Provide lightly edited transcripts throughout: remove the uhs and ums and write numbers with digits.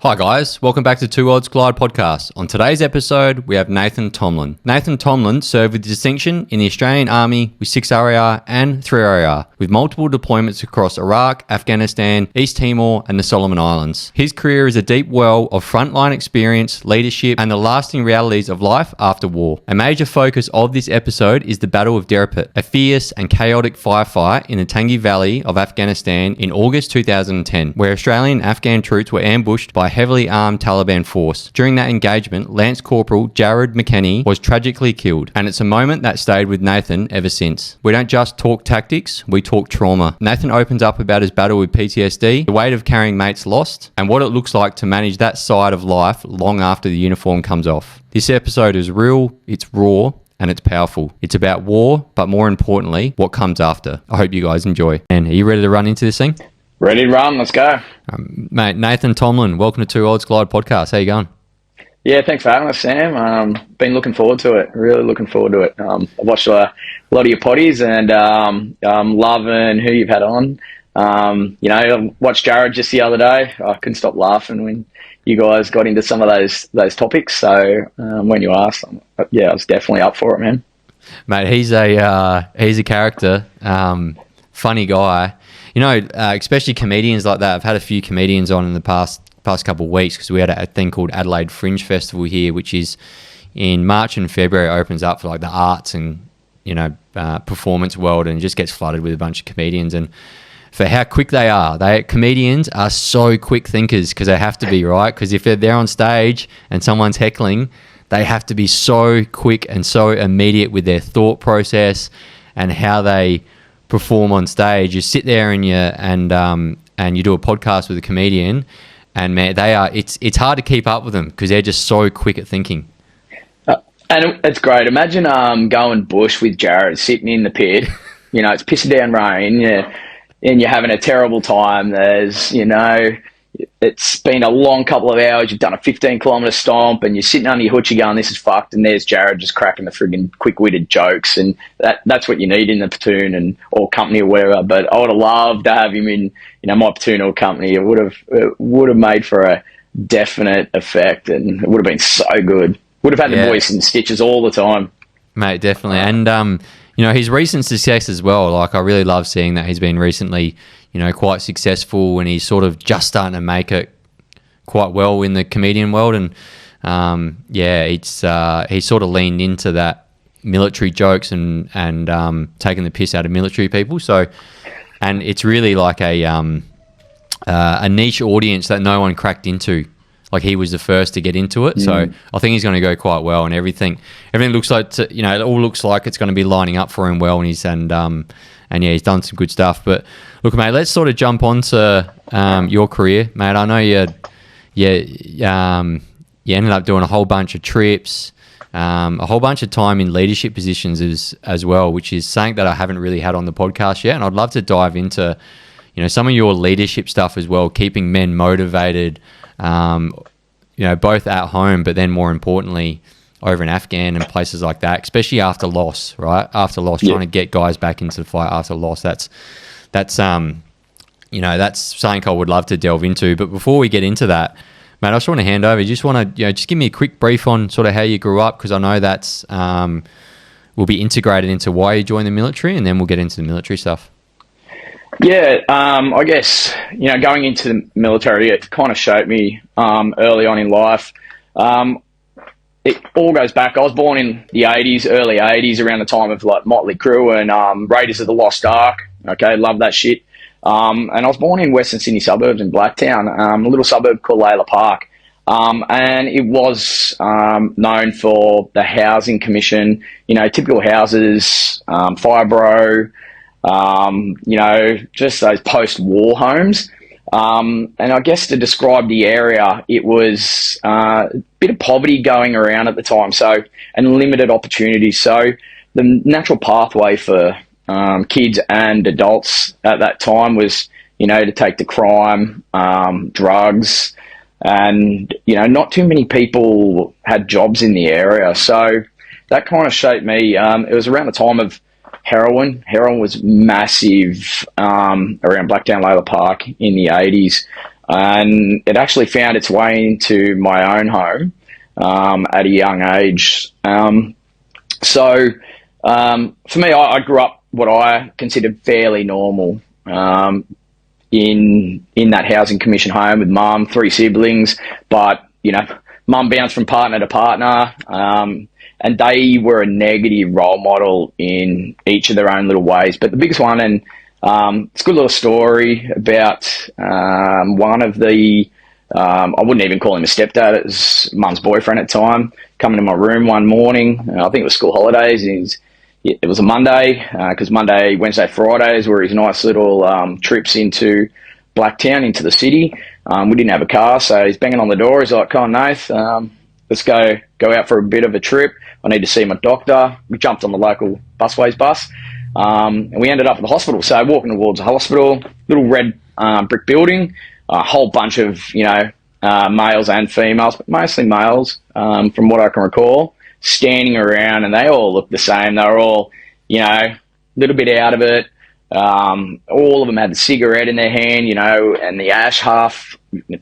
Hi guys, welcome back to Two Odds Glide podcast. On today's episode, we have Nathan Tolman. Nathan Tolman served with distinction in the Australian Army with 6 RAR and 3 RAR, with multiple deployments across Iraq, Afghanistan, East Timor and the Solomon Islands. His career is a deep well of frontline experience, leadership and the lasting realities of life after war. A major focus of this episode is the Battle of Derapet, a fierce and chaotic firefight in the Tangi Valley of Afghanistan in August 2010, where Australian and Afghan troops were ambushed by a heavily armed Taliban force. During that engagement, Lance Corporal Jared MacKinney was tragically killed, and it's a moment that stayed with Nathan ever since. We don't just talk tactics, we talk trauma. Nathan opens up about his battle with PTSD, the weight of carrying mates lost, and what it looks like to manage that side of life long after the uniform comes off. This episode is real, it's raw, and it's powerful. It's about war, but more importantly, what comes after. I hope you guys enjoy. And are you ready to run into this thing? Ready to run, let's go. Mate, Nathan Tolman, welcome to Two Odds Glide podcast. How you going? Yeah, thanks for having us, Sam. Been looking forward to it, really looking forward to it. I've watched a lot of your potties and I'm loving who you've had on. I watched Jared just the other day. I couldn't stop laughing when you guys got into some of those topics. So when you asked, I was definitely up for it, man. Mate, he's a character, funny guy. You know, especially comedians like that. I've had a few comedians on in the past couple of weeks because we had a thing called Adelaide Fringe Festival here, which is in March and February. It opens up for like the arts and performance world, and just gets flooded with a bunch of comedians. And for how quick they are, comedians are so quick thinkers because they have to be, right? Because if they're on stage and someone's heckling, they have to be so quick and so immediate with their thought process and how they perform on stage. You sit there and you do a podcast with a comedian, and man, it's hard to keep up with them because they're just so quick at thinking. And it's great. Imagine going bush with Jared, sitting in the pit. It's pissing down rain, and you're having a terrible time. It's been a long couple of hours. You've done a 15-kilometre stomp, and you're sitting under your hoochie going, "This is fucked." And there's Jared just cracking the friggin' quick-witted jokes, and that's what you need in the platoon or company or wherever. But I would have loved to have him in, my platoon or company. It would have made for a definite effect, and it would have been so good. Would have had the voice in stitches all the time, mate. Definitely, and his recent success as well. Like, I really love seeing that he's been recently, quite successful, and he's sort of just starting to make it quite well in the comedian world. And he sort of leaned into that military jokes and taking the piss out of military people. So, and it's really like a niche audience that no one cracked into. Like, he was the first to get into it. So I think he's going to go quite well, and everything looks like, it all looks like it's going to be lining up for him well. And he's he's done some good stuff. But look, mate, let's sort of jump onto your career, mate. I know you ended up doing a whole bunch of trips, a whole bunch of time in leadership positions as well, which is something that I haven't really had on the podcast yet. And I'd love to dive into, some of your leadership stuff as well, keeping men motivated, both at home, but then more importantly, over in Afghan and places like that, especially after loss, right? After loss, trying to get guys back into the fight after loss. That's something I would love to delve into. But before we get into that, mate, I just want to hand over. You just want to, just give me a quick brief on sort of how you grew up, because I know that's will be integrated into why you joined the military, and then we'll get into the military stuff. Yeah, I guess, going into the military, it kind of shaped me early on in life. It all goes back. I was born in the 80s, early 80s, around the time of like Motley Crue and Raiders of the Lost Ark. Okay, love that shit. And I was born in Western Sydney suburbs in Blacktown, a little suburb called Layla Park. And it was known for the housing commission, typical houses, fibro, just those post-war homes. And I guess to describe the area, it was a bit of poverty going around at the time, and limited opportunities. So the natural pathway for kids and adults at that time was, to take to crime, drugs, and, not too many people had jobs in the area. So that kind of shaped me. It was around the time of heroin. Heroin was massive around Blacktown, Layla Park in the 80s. and it actually found its way into my own home at a young age. So for me, I grew up what I considered fairly normal in that housing commission home with mum, 3 siblings, but mum bounced from partner to partner, and they were a negative role model in each of their own little ways. But the biggest one, and it's a good little story about one of the, I wouldn't even call him a stepdad, it was mum's boyfriend at the time, coming to my room one morning. I think it was school holidays. It was a Monday, because Monday, Wednesday, Fridays were his nice little trips into Blacktown, into the city. We didn't have a car, so he's banging on the door. He's like, "Come on, Nath, let's go out for a bit of a trip. I need to see my doctor." We jumped on the local busways bus, and we ended up at the hospital. So walking towards the hospital, little red brick building, a whole bunch of, males and females, but mostly males, from what I can recall, standing around, and they all looked the same. They were all, a little bit out of it. All of them had the cigarette in their hand, and the ash half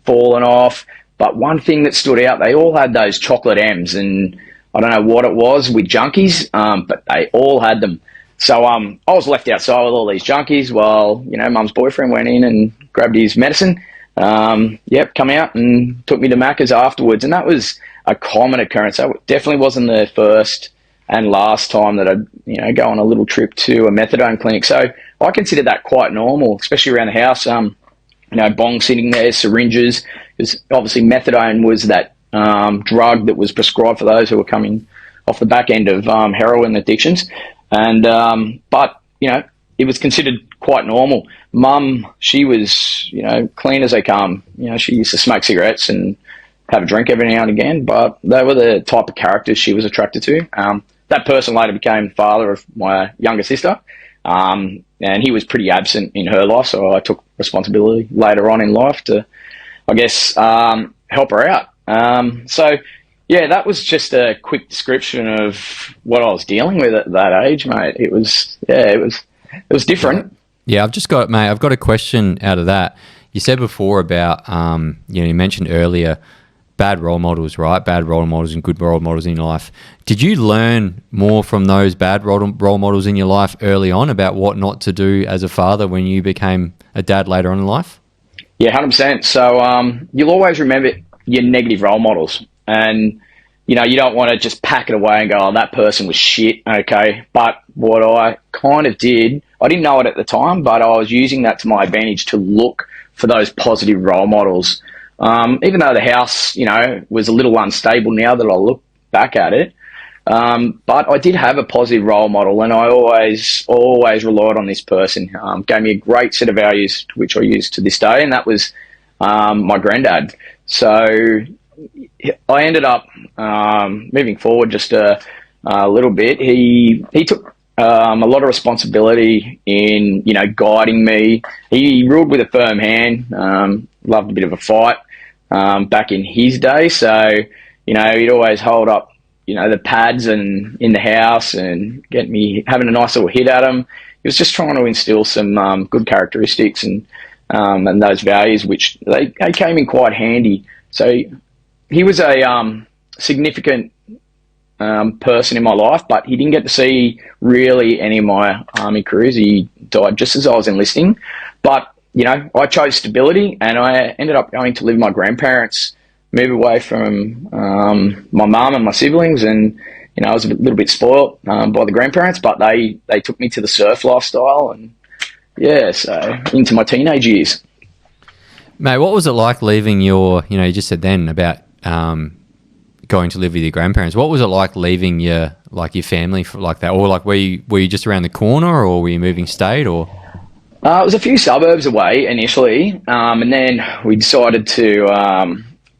fallen off. But one thing that stood out, they all had those chocolate M's, and I don't know what it was with junkies, but they all had them. So I was left outside with all these junkies while, mum's boyfriend went in and grabbed his medicine. Come out and took me to Macca's afterwards. And that was a common occurrence. That definitely wasn't the first and last time that I'd, go on a little trip to a methadone clinic. So I consider that quite normal, especially around the house. Bong sitting there, syringes, because obviously methadone was that drug that was prescribed for those who were coming off the back end of heroin addictions. And but it was considered quite normal. Mum, she was clean as they come. She used to smoke cigarettes and have a drink every now and again, but they were the type of characters she was attracted to. That person later became the father of my younger sister, and he was pretty absent in her life, so I took responsibility later on in life to, I guess, help her out. That was just a quick description of what I was dealing with at that age, mate. It was different. Yeah, I've got a question out of that. You said before about, you mentioned earlier, bad role models, right? Bad role models and good role models in your life. Did you learn more from those bad role models in your life early on about what not to do as a father when you became a dad later on in life? Yeah, 100%. So you'll always remember your negative role models, and you don't want to just pack it away and go, "Oh, that person was shit." Okay, but what I kind of did, I didn't know it at the time, but I was using that to my advantage to look for those positive role models. Even though the house, was a little unstable now that I look back at it, but I did have a positive role model, and I always relied on this person. Gave me a great set of values, which I use to this day, and that was my granddad. So I ended up moving forward just a little bit. He took a lot of responsibility in guiding me. He ruled with a firm hand. Loved a bit of a fight back in his day. So he'd always hold up the pads and in the house and get me having a nice little hit at him. He was just trying to instill some good characteristics and those values, which they came in quite handy. So he was a significant person in my life, but he didn't get to see really any of my army careers. He died just as I was enlisting. But, I chose stability, and I ended up going to live with my grandparents, move away from my mum and my siblings, and, I was a little bit spoilt by the grandparents, but they took me to the surf lifestyle, and, so into my teenage years. Mate, what was it like leaving you just said then about going to live with your grandparents? What was it like leaving your family for like that, or like were you just around the corner, or were you moving state, or? It was a few suburbs away initially, and then we decided to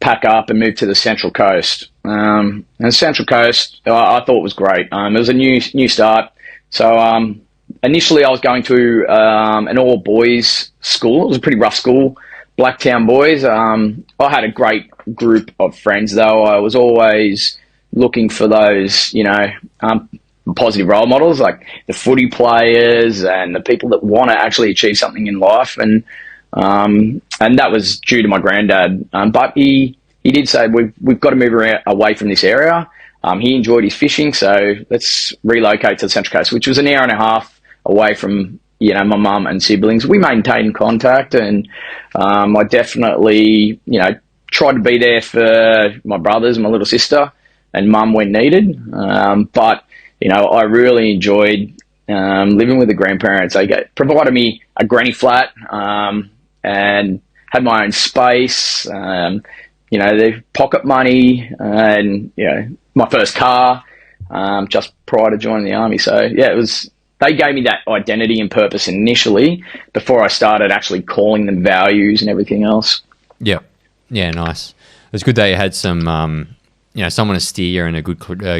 pack up and move to the Central Coast. And the Central Coast, I thought was great. It was a new start. So initially, I was going to an all boys school. It was a pretty rough school, Blacktown boys. I had a great group of friends, though. I was always looking for those, positive role models, like the footy players and the people that want to actually achieve something in life. And And that was due to my granddad. But he did say, we've got to move away from this area. He enjoyed his fishing, so let's relocate to the Central Coast, which was an hour and a half away from, you know, my mum and siblings. We maintained contact, and I definitely, you know, tried to be there for my brothers and my little sister and mum when needed. But, you know, I really enjoyed living with the grandparents. They provided me a granny flat and had my own space, you know, the pocket money, and, you know, my first car just prior to joining the army. So, yeah, they gave me that identity and purpose initially before I started actually calling them values and everything else. Yeah. Yeah, nice. It's good that you had some, you know, someone to steer you in a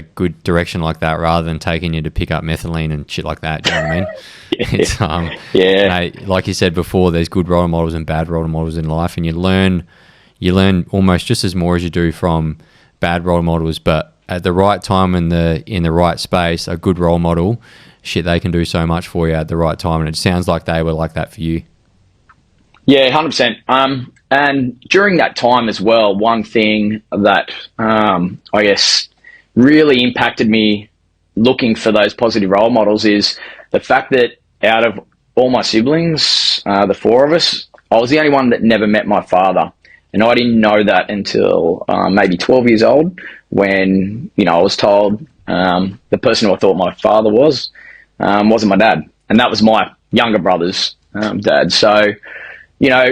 good direction like that, rather than taking you to pick up methylene and shit like that. Do you know what I mean? It's, yeah. You know, like you said before, there's good role models and bad role models in life, and you learn almost just as more as you do from bad role models. But at the right time and in the right space, a good role model, shit, they can do so much for you at the right time. And it sounds like they were like that for you. Yeah, 100%. And during that time as well, one thing that I guess really impacted me looking for those positive role models is the fact that out of all my siblings, the four of us, I was the only one that never met my father. And I didn't know that until maybe 12 years old, when, you know, I was told the person who I thought my father wasn't my dad. And that was my younger brother's dad. So, you know,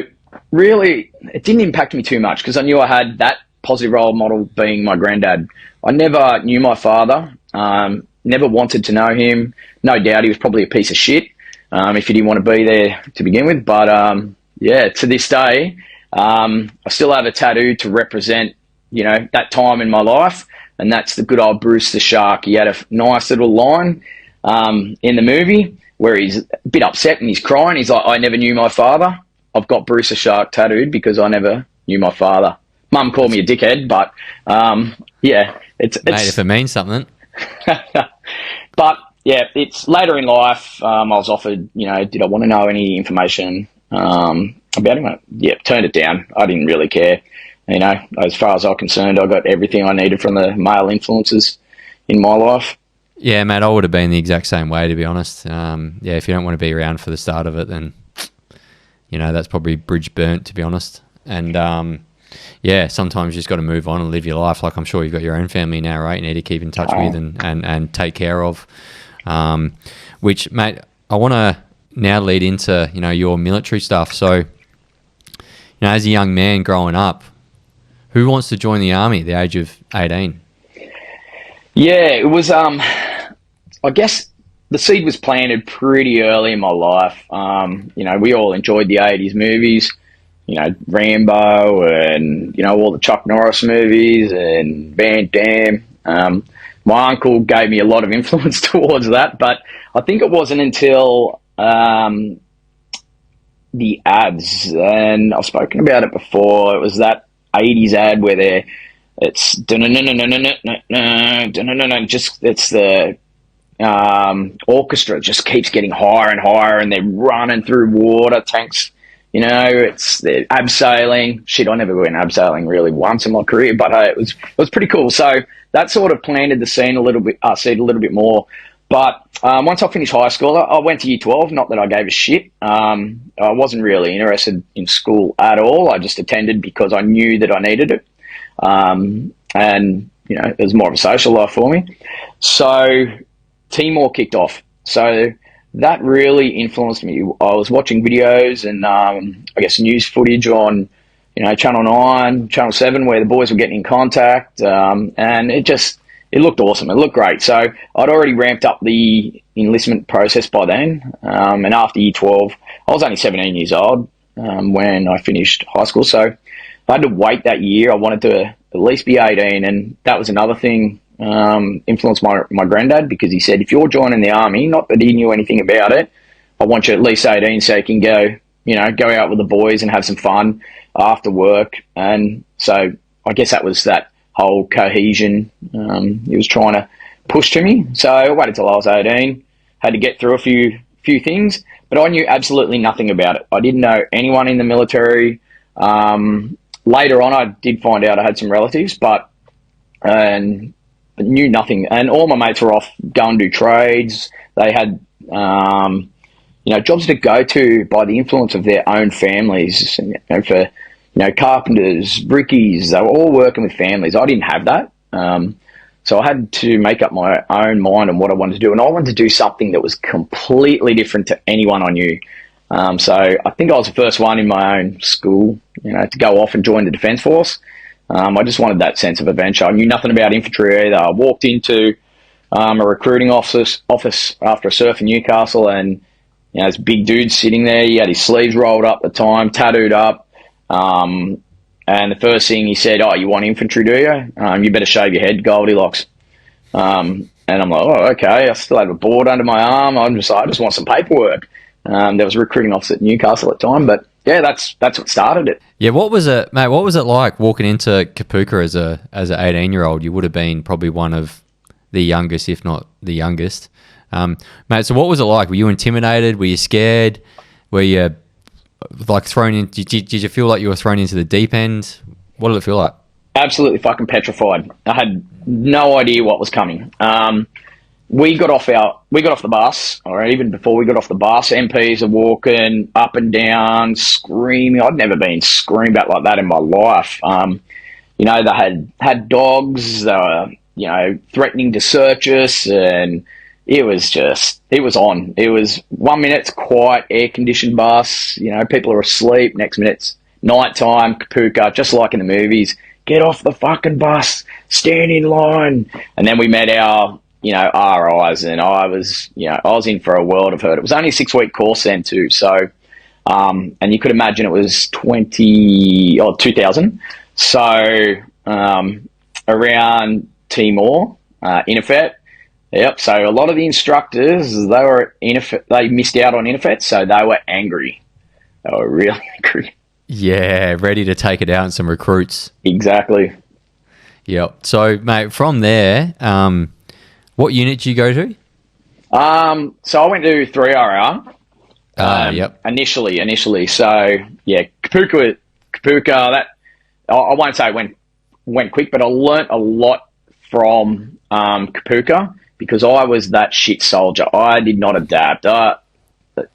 really, it didn't impact me too much because I knew I had that positive role model being my granddad. I never knew my father, never wanted to know him. No doubt he was probably a piece of shit if he didn't want to be there to begin with. But, yeah, to this day, I still have a tattoo to represent, you know, that time in my life, and that's the good old Bruce the Shark. He had a nice little line in the movie where he's a bit upset and he's crying. He's like, I never knew my father. I've got Bruce the Shark tattooed because I never knew my father. Mum called me a dickhead, but yeah, it's mate, if it means something. But yeah, it's later in life. I was offered, you know, did I want to know any information about him? Yeah, turned it down. I didn't really care. You know, as far as I'm concerned, I got everything I needed from the male influences in my life. Yeah, mate, I would have been the exact same way, to be honest. Yeah, if you don't want to be around for the start of it, then, you know, that's probably bridge burnt, to be honest. And yeah, sometimes you just got to move on and live your life. Like, I'm sure you've got your own family now, right? You need to keep in touch with and take care of. Which, mate, I want to now lead into, you know, your military stuff. So, you know, as a young man growing up, who wants to join the army at the age of 18? Yeah, it was, I guess the seed was planted pretty early in my life. You know, we all enjoyed the 80s movies, you know, Rambo and, you know, all the Chuck Norris movies and Van Damme. My uncle gave me a lot of influence towards that, but I think it wasn't until the ads, and I've spoken about it before, it was that 80s ad where it's just, it's the orchestra just keeps getting higher and higher, and they're running through water tanks. You know, it's the abseiling. Shit, I never went abseiling really once in my career, but it was pretty cool. So that sort of planted the seed a little bit more. But once I finished high school, I went to year 12. Not that I gave a shit. I wasn't really interested in school at all. I just attended because I knew that I needed it. And, you know, it was more of a social life for me. So Timor kicked off. So that really influenced me. I was watching videos and, I guess, news footage on, you know, Channel 9, Channel 7, where the boys were getting in contact. And it looked awesome. It looked great. So I'd already ramped up the enlistment process by then. And after year 12, I was only 17 years old when I finished high school. So I had to wait that year. I wanted to at least be 18. And that was another thing influenced my granddad, because he said, if you're joining the army, not that he knew anything about it, I want you at least 18 so you can go out with the boys and have some fun after work. And so I guess that was that whole cohesion he was trying to push to me. So I waited till I was 18, had to get through a few few things, but I knew absolutely nothing about it. I didn't know anyone in the military. Later on, I did find out I had some relatives, but knew nothing. And all my mates were off going to do trades. They had, jobs to go to by the influence of their own families. For carpenters, brickies, they were all working with families. I didn't have that. So I had to make up my own mind on what I wanted to do. And I wanted to do something that was completely different to anyone I knew. So I think I was the first one in my own school, to go off and join the Defence Force. I just wanted that sense of adventure. I knew nothing about infantry either. I walked into a recruiting office after a surf in Newcastle, and this big dude sitting there. He had his sleeves rolled up at the time, tattooed up. And the first thing he said, "Oh, you want infantry, do you? You better shave your head, Goldilocks." And I'm like, "Oh, okay." I still have a board under my arm. I just want some paperwork. There was a recruiting office at Newcastle at the time, but yeah, that's what started it. Yeah, what was it, mate? What was it like walking into Kapooka as an 18-year-old? You would have been probably one of the youngest, if not the youngest, mate. So what was it like? Were you intimidated? Were you scared? Were you like thrown in? Did you feel like you were thrown into the deep end? What did it feel like? Absolutely fucking petrified. I had no idea what was coming. We got off the bus, or even before we got off the bus, MPs are walking up and down, screaming. I'd never been screamed at like that in my life. They had dogs. They were, threatening to search us, and it was on. It was 1 minute it's quiet, air-conditioned bus. People are asleep. Next minute it's nighttime, Kapooka, just like in the movies. Get off the fucking bus, stand in line. And then we met our RIs, and I was in for a world of hurt. It was only a 6-week course then too. So, and you could imagine it was 2000. So, around Timor, Interfet. Yep. So a lot of the instructors, they missed out on Interfet, so they were angry. They were really angry. Yeah, ready to take it out on some recruits. Exactly. Yep. So, mate, from there, what unit did you go to? So I went to 3RR. Yep. Initially. So yeah, Kapooka. That I won't say it went quick, but I learnt a lot from Kapooka because I was that shit soldier. I did not adapt.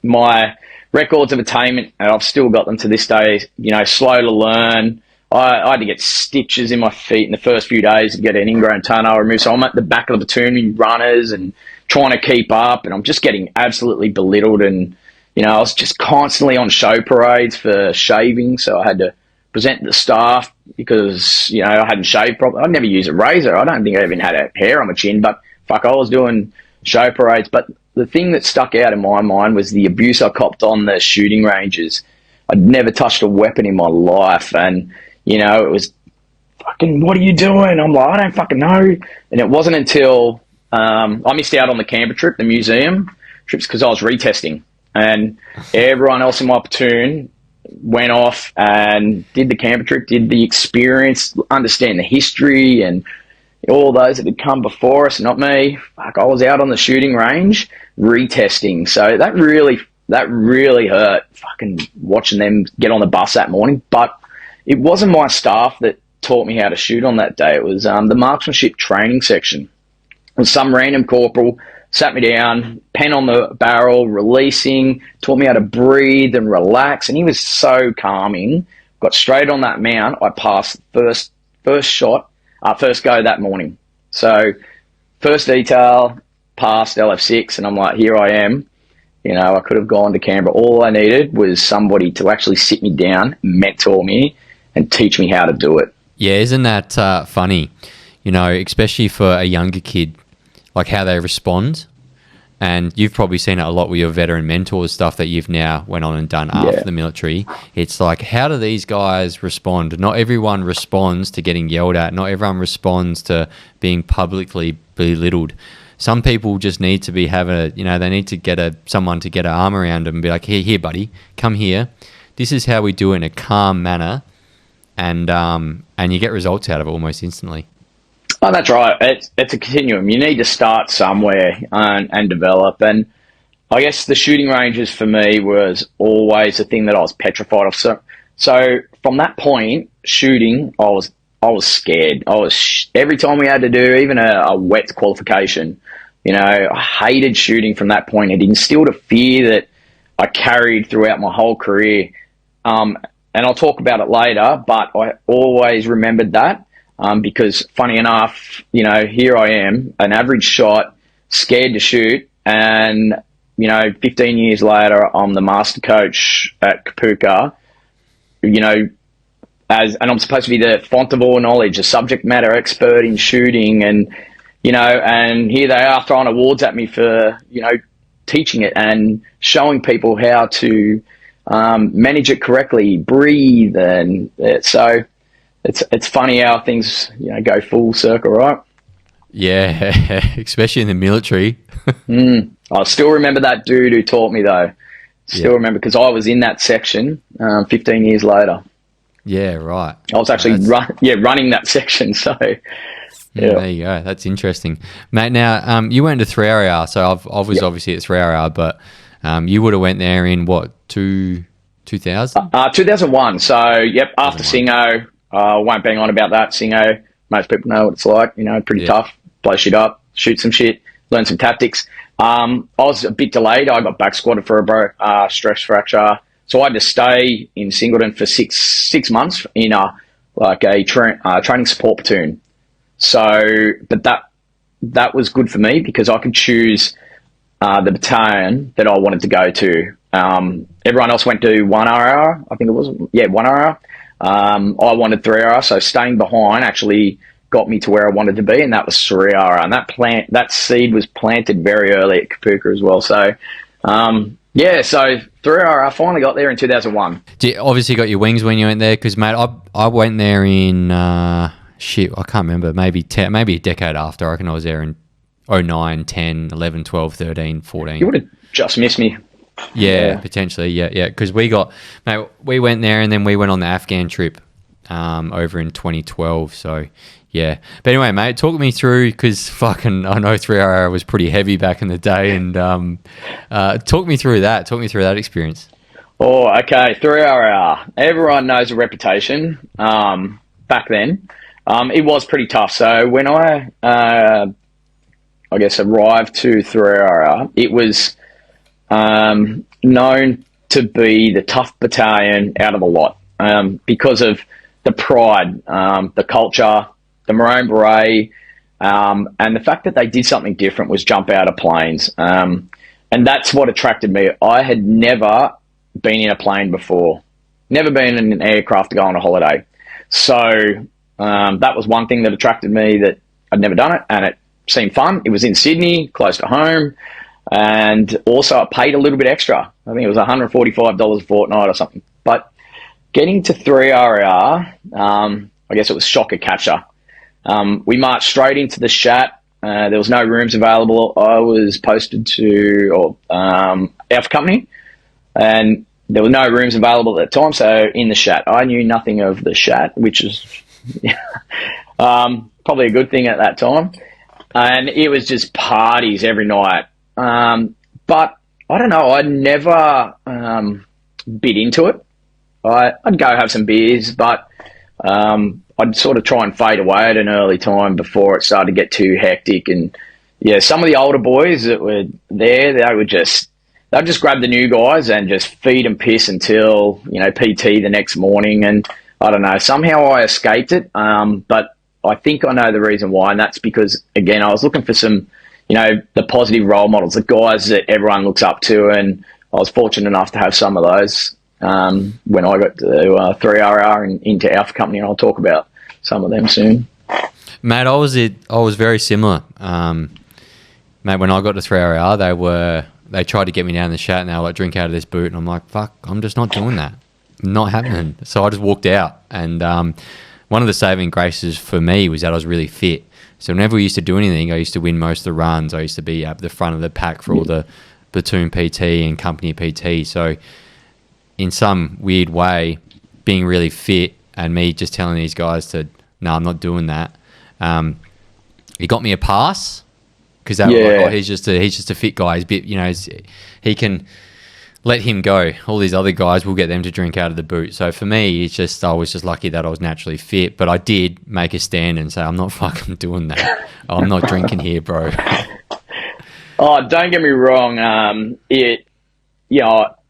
My records of attainment, and I've still got them to this day. Slow to learn. I had to get stitches in my feet in the first few days to get an ingrown toenail removed. So I'm at the back of the platoon in runners and trying to keep up, and I'm just getting absolutely belittled. And, I was just constantly on show parades for shaving. So I had to present to the staff because, I hadn't shaved properly. I'd never used a razor. I don't think I even had a hair on my chin, but fuck, I was doing show parades. But the thing that stuck out in my mind was the abuse I copped on the shooting ranges. I'd never touched a weapon in my life, and it was fucking, what are you doing? I'm like, I don't fucking know. And it wasn't until I missed out on the Canberra trip, the museum trips, because I was retesting. And everyone else in my platoon went off and did the Canberra trip, did the experience, understand the history and all those that had come before us, not me. Fuck, I was out on the shooting range retesting. So that really hurt, fucking watching them get on the bus that morning. But it wasn't my staff that taught me how to shoot on that day. It was the marksmanship training section. It was some random corporal sat me down, pen on the barrel, releasing, taught me how to breathe and relax, and he was so calming. Got straight on that mount. I passed first shot, first go that morning. So first detail, passed LF6, and I'm like, here I am. I could have gone to Canberra. All I needed was somebody to actually sit me down, mentor me, and teach me how to do it. Yeah, isn't that funny? Especially for a younger kid, like how they respond. And you've probably seen it a lot with your veteran mentors, stuff that you've now went on and done after the military. It's like, how do these guys respond? Not everyone responds to getting yelled at. Not everyone responds to being publicly belittled. Some people just need to be they need to get someone to get an arm around them and be like, here, buddy, come here. This is how we do it in a calm manner. And you get results out of it almost instantly. Oh, that's right. It's a continuum. You need to start somewhere and develop. And I guess the shooting ranges for me was always a thing that I was petrified of. So from that point, shooting, I was scared. Every time we had to do even a wet qualification, I hated shooting from that point. It instilled a fear that I carried throughout my whole career. And I'll talk about it later, but I always remembered that because, funny enough, here I am, an average shot, scared to shoot, and 15 years later, I'm the master coach at Kapuka. And I'm supposed to be the font of all knowledge, a subject matter expert in shooting, and here they are throwing awards at me for teaching it and showing people how to manage it correctly, breathe, and so it's funny how things go full circle, right? Yeah, especially in the military. I still remember that dude who taught me, though. Remember, because I was in that section 15 years later. Yeah, right. I was actually running that section. So there you go. That's interesting, mate. Now you went to 3RR, so I was obviously at 3RR, but you would have went there in what, 2000? 2001. So after Singo. Won't bang on about that. Singo, most people know what it's like. Pretty tough. Blow shit up, shoot some shit, learn some tactics. I was a bit delayed. I got back squatted for a stress fracture, so I had to stay in Singleton for six months in a training support platoon. So, but that was good for me because I could choose the battalion that I wanted to go to. Everyone else went to 1RR, I think it was. 1RR. I wanted 3RR, so staying behind actually got me to where I wanted to be, and that was 3RR. And that seed was planted very early at Kapuka as well. So, so 3RR, I finally got there in 2001. You obviously got your wings when you went there, because, mate, I went there in, I can't remember, maybe a decade after. I reckon I was there in 09, 10, 11, 12, 13, 14. You would have just missed me. Yeah, potentially, yeah. Because we went there and then we went on the Afghan trip over in 2012. So, yeah. But anyway, mate, talk me through, because I know 3RR was pretty heavy back in the day, and talk me through that. Talk me through that experience. Oh, okay. 3RR. Everyone knows the reputation back then. It was pretty tough. So when I arrived to 3RR, it was known to be the tough battalion out of the lot because of the pride, the culture, the Maroon Beret, and the fact that they did something different was jump out of planes. And that's what attracted me. I had never been in a plane before, never been in an aircraft to go on a holiday. So that was one thing that attracted me, that I'd never done it, and it seemed fun. It was in Sydney, close to home. And also I paid a little bit extra. I think it was $145 a fortnight or something. But getting to 3RR, I guess it was shocker catcher. We marched straight into the Shat. There was no rooms available. I was posted to Alpha Company, and there were no rooms available at the time. So in the Shat, I knew nothing of the Shat, which is probably a good thing at that time. And it was just parties every night. But I don't know, I'd never bit into it. I'd go have some beers, but I'd sort of try and fade away at an early time before it started to get too hectic. And some of the older boys that were there, they'd just grab the new guys and just feed and piss until PT the next morning. And I don't know, somehow I escaped it, but I think I know the reason why, and that's because, again, I was looking for some the positive role models, the guys that everyone looks up to, and I was fortunate enough to have some of those when I got to 3RR and into Alpha Company, and I'll talk about some of them soon. Mate, I was very similar. Mate, when I got to 3RR, they tried to get me down the Shat, and they were like, drink out of this boot, and I'm like, fuck, I'm just not doing that. Not happening. So I just walked out, and one of the saving graces for me was that I was really fit. So whenever we used to do anything, I used to win most of the runs. I used to be at the front of the pack for all the platoon PT and company PT. So in some weird way, being really fit and me just telling these guys to, no, I'm not doing that. It got me a pass, because he's just a fit guy. He's a bit, he can let him go. All these other guys, we'll get them to drink out of the boot. So for me, it's just I was just lucky that I was naturally fit, but I did make a stand and say I'm not fucking doing that. I'm not drinking here, bro. Oh, don't get me wrong.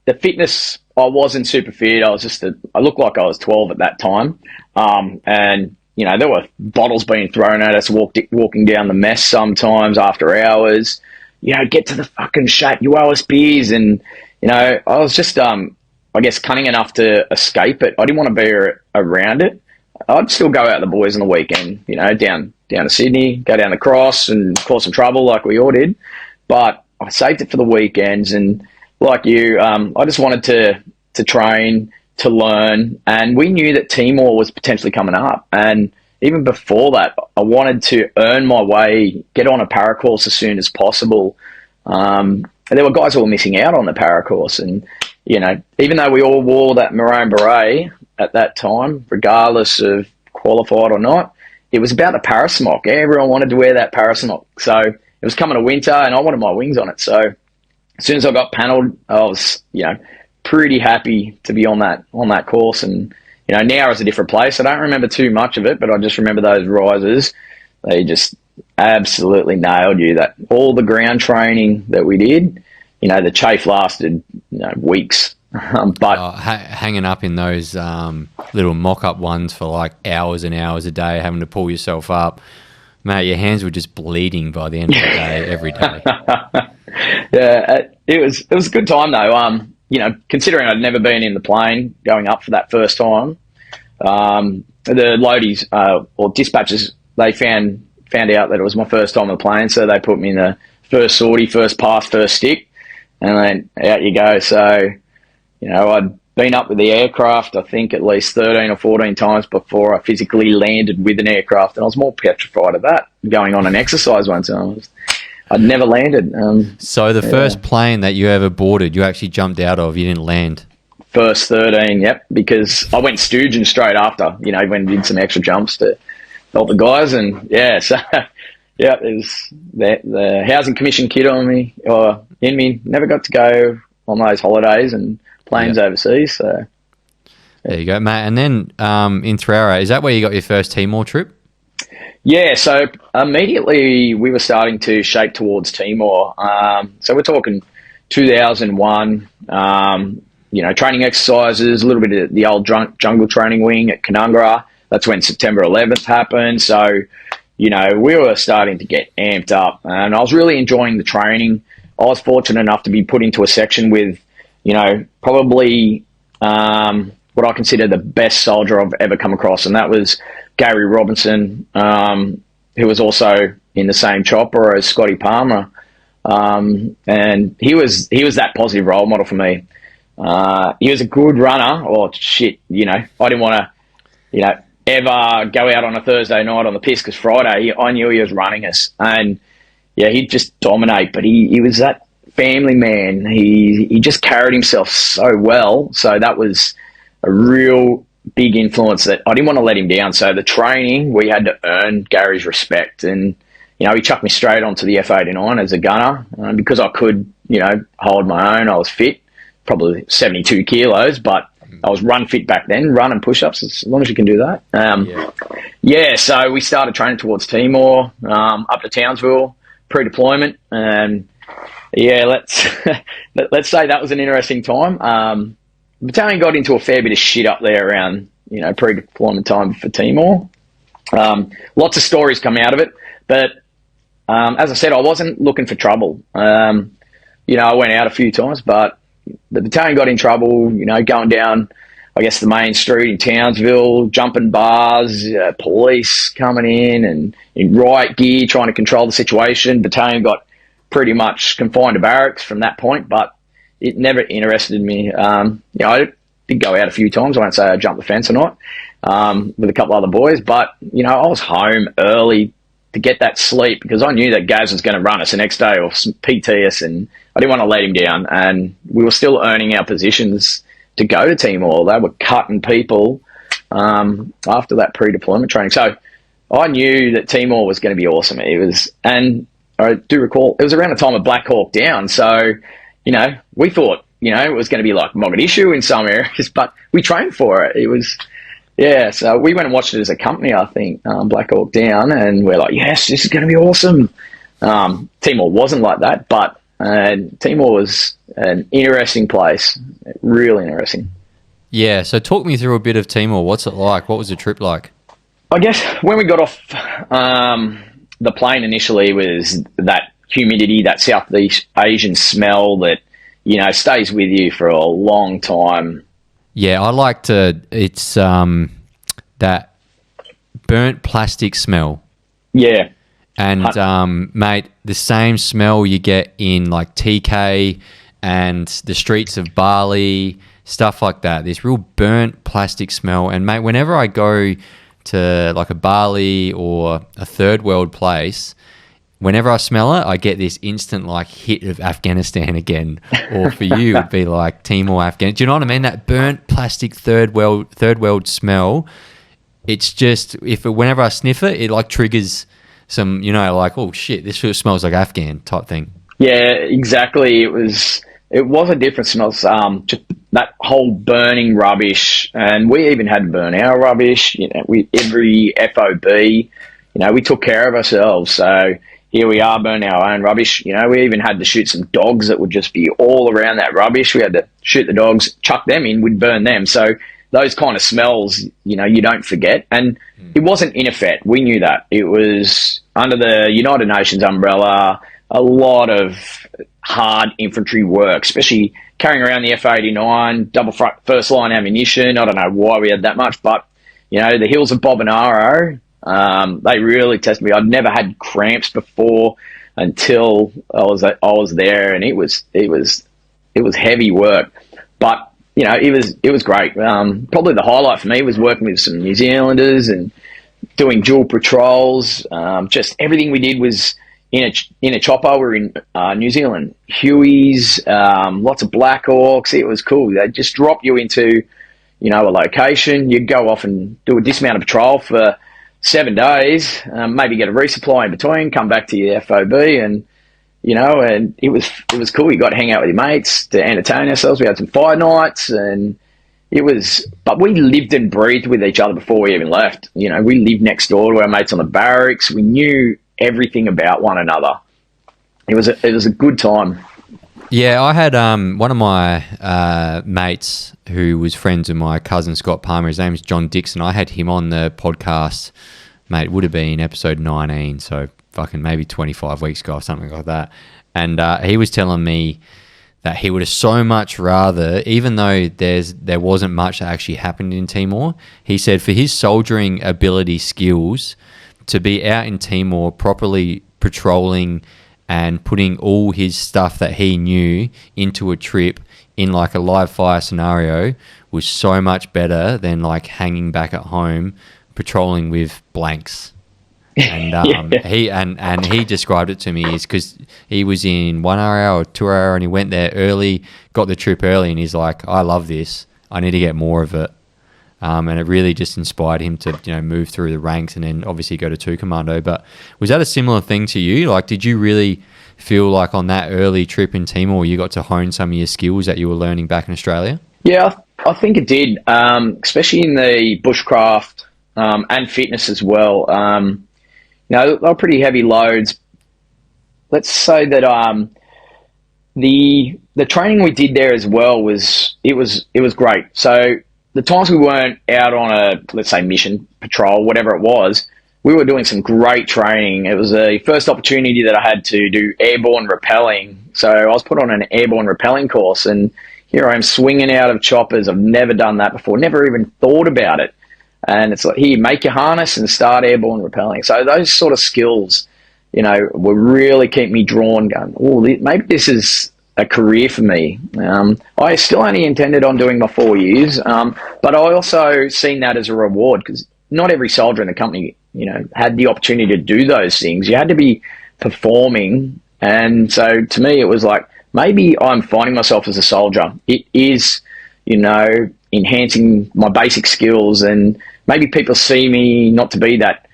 The fitness, I wasn't super fit. I looked like I was 12 at that time. And there were bottles being thrown at us, walking down the mess sometimes after hours. Get to the fucking shack, you owe us beers. And, I was just, I guess, cunning enough to escape it. I didn't want to be around it. I'd still go out with the boys on the weekend, down to Sydney, go down the cross and cause some trouble like we all did. But I saved it for the weekends, and like you, I just wanted to train, to learn, and we knew that Timor was potentially coming up. And even before that, I wanted to earn my way, get on a para course as soon as possible. There were guys who were missing out on the para course, and even though we all wore that maroon beret at that time, regardless of qualified or not, it was about the parasmock. Everyone wanted to wear that parasmock, so it was coming to winter, and I wanted my wings on it. So as soon as I got panelled, I was, pretty happy to be on that course. And, now it's a different place. I don't remember too much of it, but I just remember those rises. They just absolutely nailed you. That all the ground training that we did, the chafe lasted, weeks. But hanging up in those little mock-up ones for like hours and hours a day, having to pull yourself up. Mate, your hands were just bleeding by the end of the day, every day. Yeah, it was a good time though. Considering I'd never been in the plane going up for that first time, the loadies or dispatchers, they found out that it was my first time on the plane, so they put me in the first sortie, first pass, first stick, and then out you go. So, I'd been up with the aircraft, I think, at least 13 or 14 times before I physically landed with an aircraft, and I was more petrified of that, going on an exercise once. I'd never landed. So the first plane that you ever boarded, you actually jumped out of, you didn't land? First 13, yep, because I went stooging straight after, when I did some extra jumps to help the guys, and so, it was the Housing Commission kid on me, or in me, never got to go on those holidays and planes overseas, so. There you go, mate. And then in Derapet, is that where you got your first Timor trip? Yeah, so immediately we were starting to shape towards Timor. So we're talking 2001, training exercises, a little bit of the old jungle training wing at Canungra. That's when September 11th happened. So, we were starting to get amped up, and I was really enjoying the training. I was fortunate enough to be put into a section with, probably what I consider the best soldier I've ever come across, and that was Gary Robinson, who was also in the same chopper as Scotty Palmer, and he was that positive role model for me. He was a good runner. I didn't want to, ever go out on a Thursday night on the piss, because Friday I knew he was running us, and he'd just dominate. But he was that family man. He just carried himself so well. So that was a real big influence that I didn't want to let him down. So the training, we had to earn Gary's respect, and he chucked me straight onto the F-89 as a gunner, because I could hold my own. I was fit, probably 72 kilos, but I was run fit back then, run and push-ups, as long as you can do that. So we started training towards Timor, up to Townsville, pre-deployment, and let's say that was an interesting time. The battalion got into a fair bit of shit up there around, pre-deployment time for Timor. Lots of stories come out of it, but as I said, I wasn't looking for trouble. I went out a few times, but the battalion got in trouble, going down, I guess, the main street in Townsville, jumping bars, police coming in and in riot gear, trying to control the situation. Battalion got pretty much confined to barracks from that point, but it never interested me. I did go out a few times. I won't say I jumped the fence or not, with a couple other boys, but, I was home early to get that sleep, because I knew that Gaz was going to run us the next day or PT us, and I didn't want to let him down. And we were still earning our positions to go to Timor. They were cutting people after that pre-deployment training. So I knew that Timor was going to be awesome. And I do recall it was around the time of Black Hawk Down. So, we thought, it was going to be like Mogadishu in some areas, but we trained for it. It was, yeah. So we went and watched it as a company, I think, Black Hawk Down, and we're like, yes, this is going to be awesome. Timor wasn't like that, but Timor was an interesting place, really interesting. Yeah, so talk me through a bit of Timor. What's it like? What was the trip like? I guess when we got off the plane initially was that humidity, that Southeast Asian smell that, stays with you for a long time. Yeah, I like to, it's that burnt plastic smell. Yeah. And, mate, the same smell you get in like TK and the streets of Bali, stuff like that. This real burnt plastic smell. And, mate, whenever I go to like a Bali or a third world place, whenever I smell it, I get this instant like hit of Afghanistan again. Or for you, it'd be like Timor, Afghanistan. Do you know what I mean? That burnt plastic third world smell. It's just whenever I sniff it, it like triggers some, like, oh shit, this smells like Afghan type thing. Yeah, exactly. It was a different smell. Just that whole burning rubbish, and we even had to burn our rubbish. Every FOB, we took care of ourselves. So here we are burning our own rubbish. We even had to shoot some dogs that would just be all around that rubbish. We had to shoot the dogs, chuck them in, we'd burn them. So those kind of smells, you don't forget. And it wasn't in effect. We knew that. It was under the United Nations umbrella, a lot of hard infantry work, especially carrying around the F-89, double first line ammunition. I don't know why we had that much, but, the hills of Bobonaro, they really tested me. I'd never had cramps before until I was there, and it was heavy work, but it was great. Probably the highlight for me was working with some New Zealanders and doing dual patrols. Just everything we did was in a chopper. We're in New Zealand Hueys, lots of Black Hawks. It was cool. They just drop you into a location. You go off and do a dismounted patrol for 7 days, maybe get a resupply in between, come back to your FOB, and and it was cool. You got to hang out with your mates to entertain ourselves. We had some fire nights, and but we lived and breathed with each other before we even left. We lived next door to our mates on the barracks. We knew everything about one another. It was a good time. Yeah, I had one of my mates who was friends with my cousin Scott Palmer. His name is John Dixon. I had him on the podcast, mate. It would have been episode 19, so fucking maybe 25 weeks ago or something like that. And he was telling me that he would have so much rather, even though there wasn't much that actually happened in Timor, he said for his soldiering ability skills, to be out in Timor properly patrolling and putting all his stuff that he knew into a trip in like a live fire scenario was so much better than like hanging back at home patrolling with blanks. And he described it to me is because he was in 1 hour or 2 hour and he went there early, got the trip early, and he's like, I love this. I need to get more of it. And it really just inspired him to, move through the ranks and then obviously go to 2 Commando. But was that a similar thing to you? Like, did you really feel like on that early trip in Timor, you got to hone some of your skills that you were learning back in Australia? Yeah, I think it did, especially in the bushcraft and fitness as well. They were pretty heavy loads. Let's say that the training we did there as well was great. So the times we weren't out on a, let's say, mission, patrol, whatever it was, we were doing some great training. It was the first opportunity that I had to do airborne rappelling. So I was put on an airborne rappelling course, and here I am swinging out of choppers. I've never done that before, never even thought about it. And it's like, here, make your harness and start airborne rappelling. So those sort of skills, will really keep me drawn, going, oh, maybe this is a career for me. I still only intended on doing my 4 years, but I also seen that as a reward because not every soldier in the company, had the opportunity to do those things. You had to be performing. And so to me, it was like, maybe I'm finding myself as a soldier. It is, enhancing my basic skills, and maybe people see me not to be that,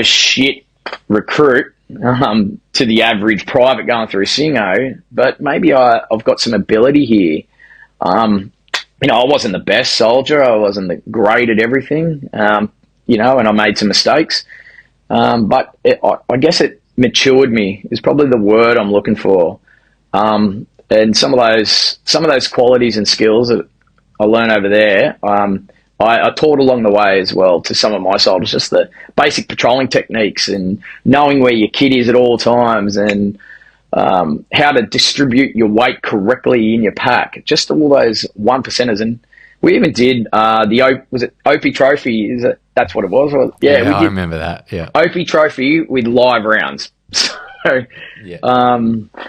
shit recruit to the average private going through Singo, but maybe I've got some ability here. I wasn't the best soldier. I wasn't great at everything, and I made some mistakes. But I guess it matured me is probably the word I'm looking for. And some of those qualities and skills that I learned over there, I taught along the way as well to some of my soldiers, just the basic patrolling techniques and knowing where your kit is at all times, and how to distribute your weight correctly in your pack. Just all those 1%ers. And we even did was it Opie Trophy? That's what it was? Yeah, I remember that. Yeah, Opie Trophy with live rounds. So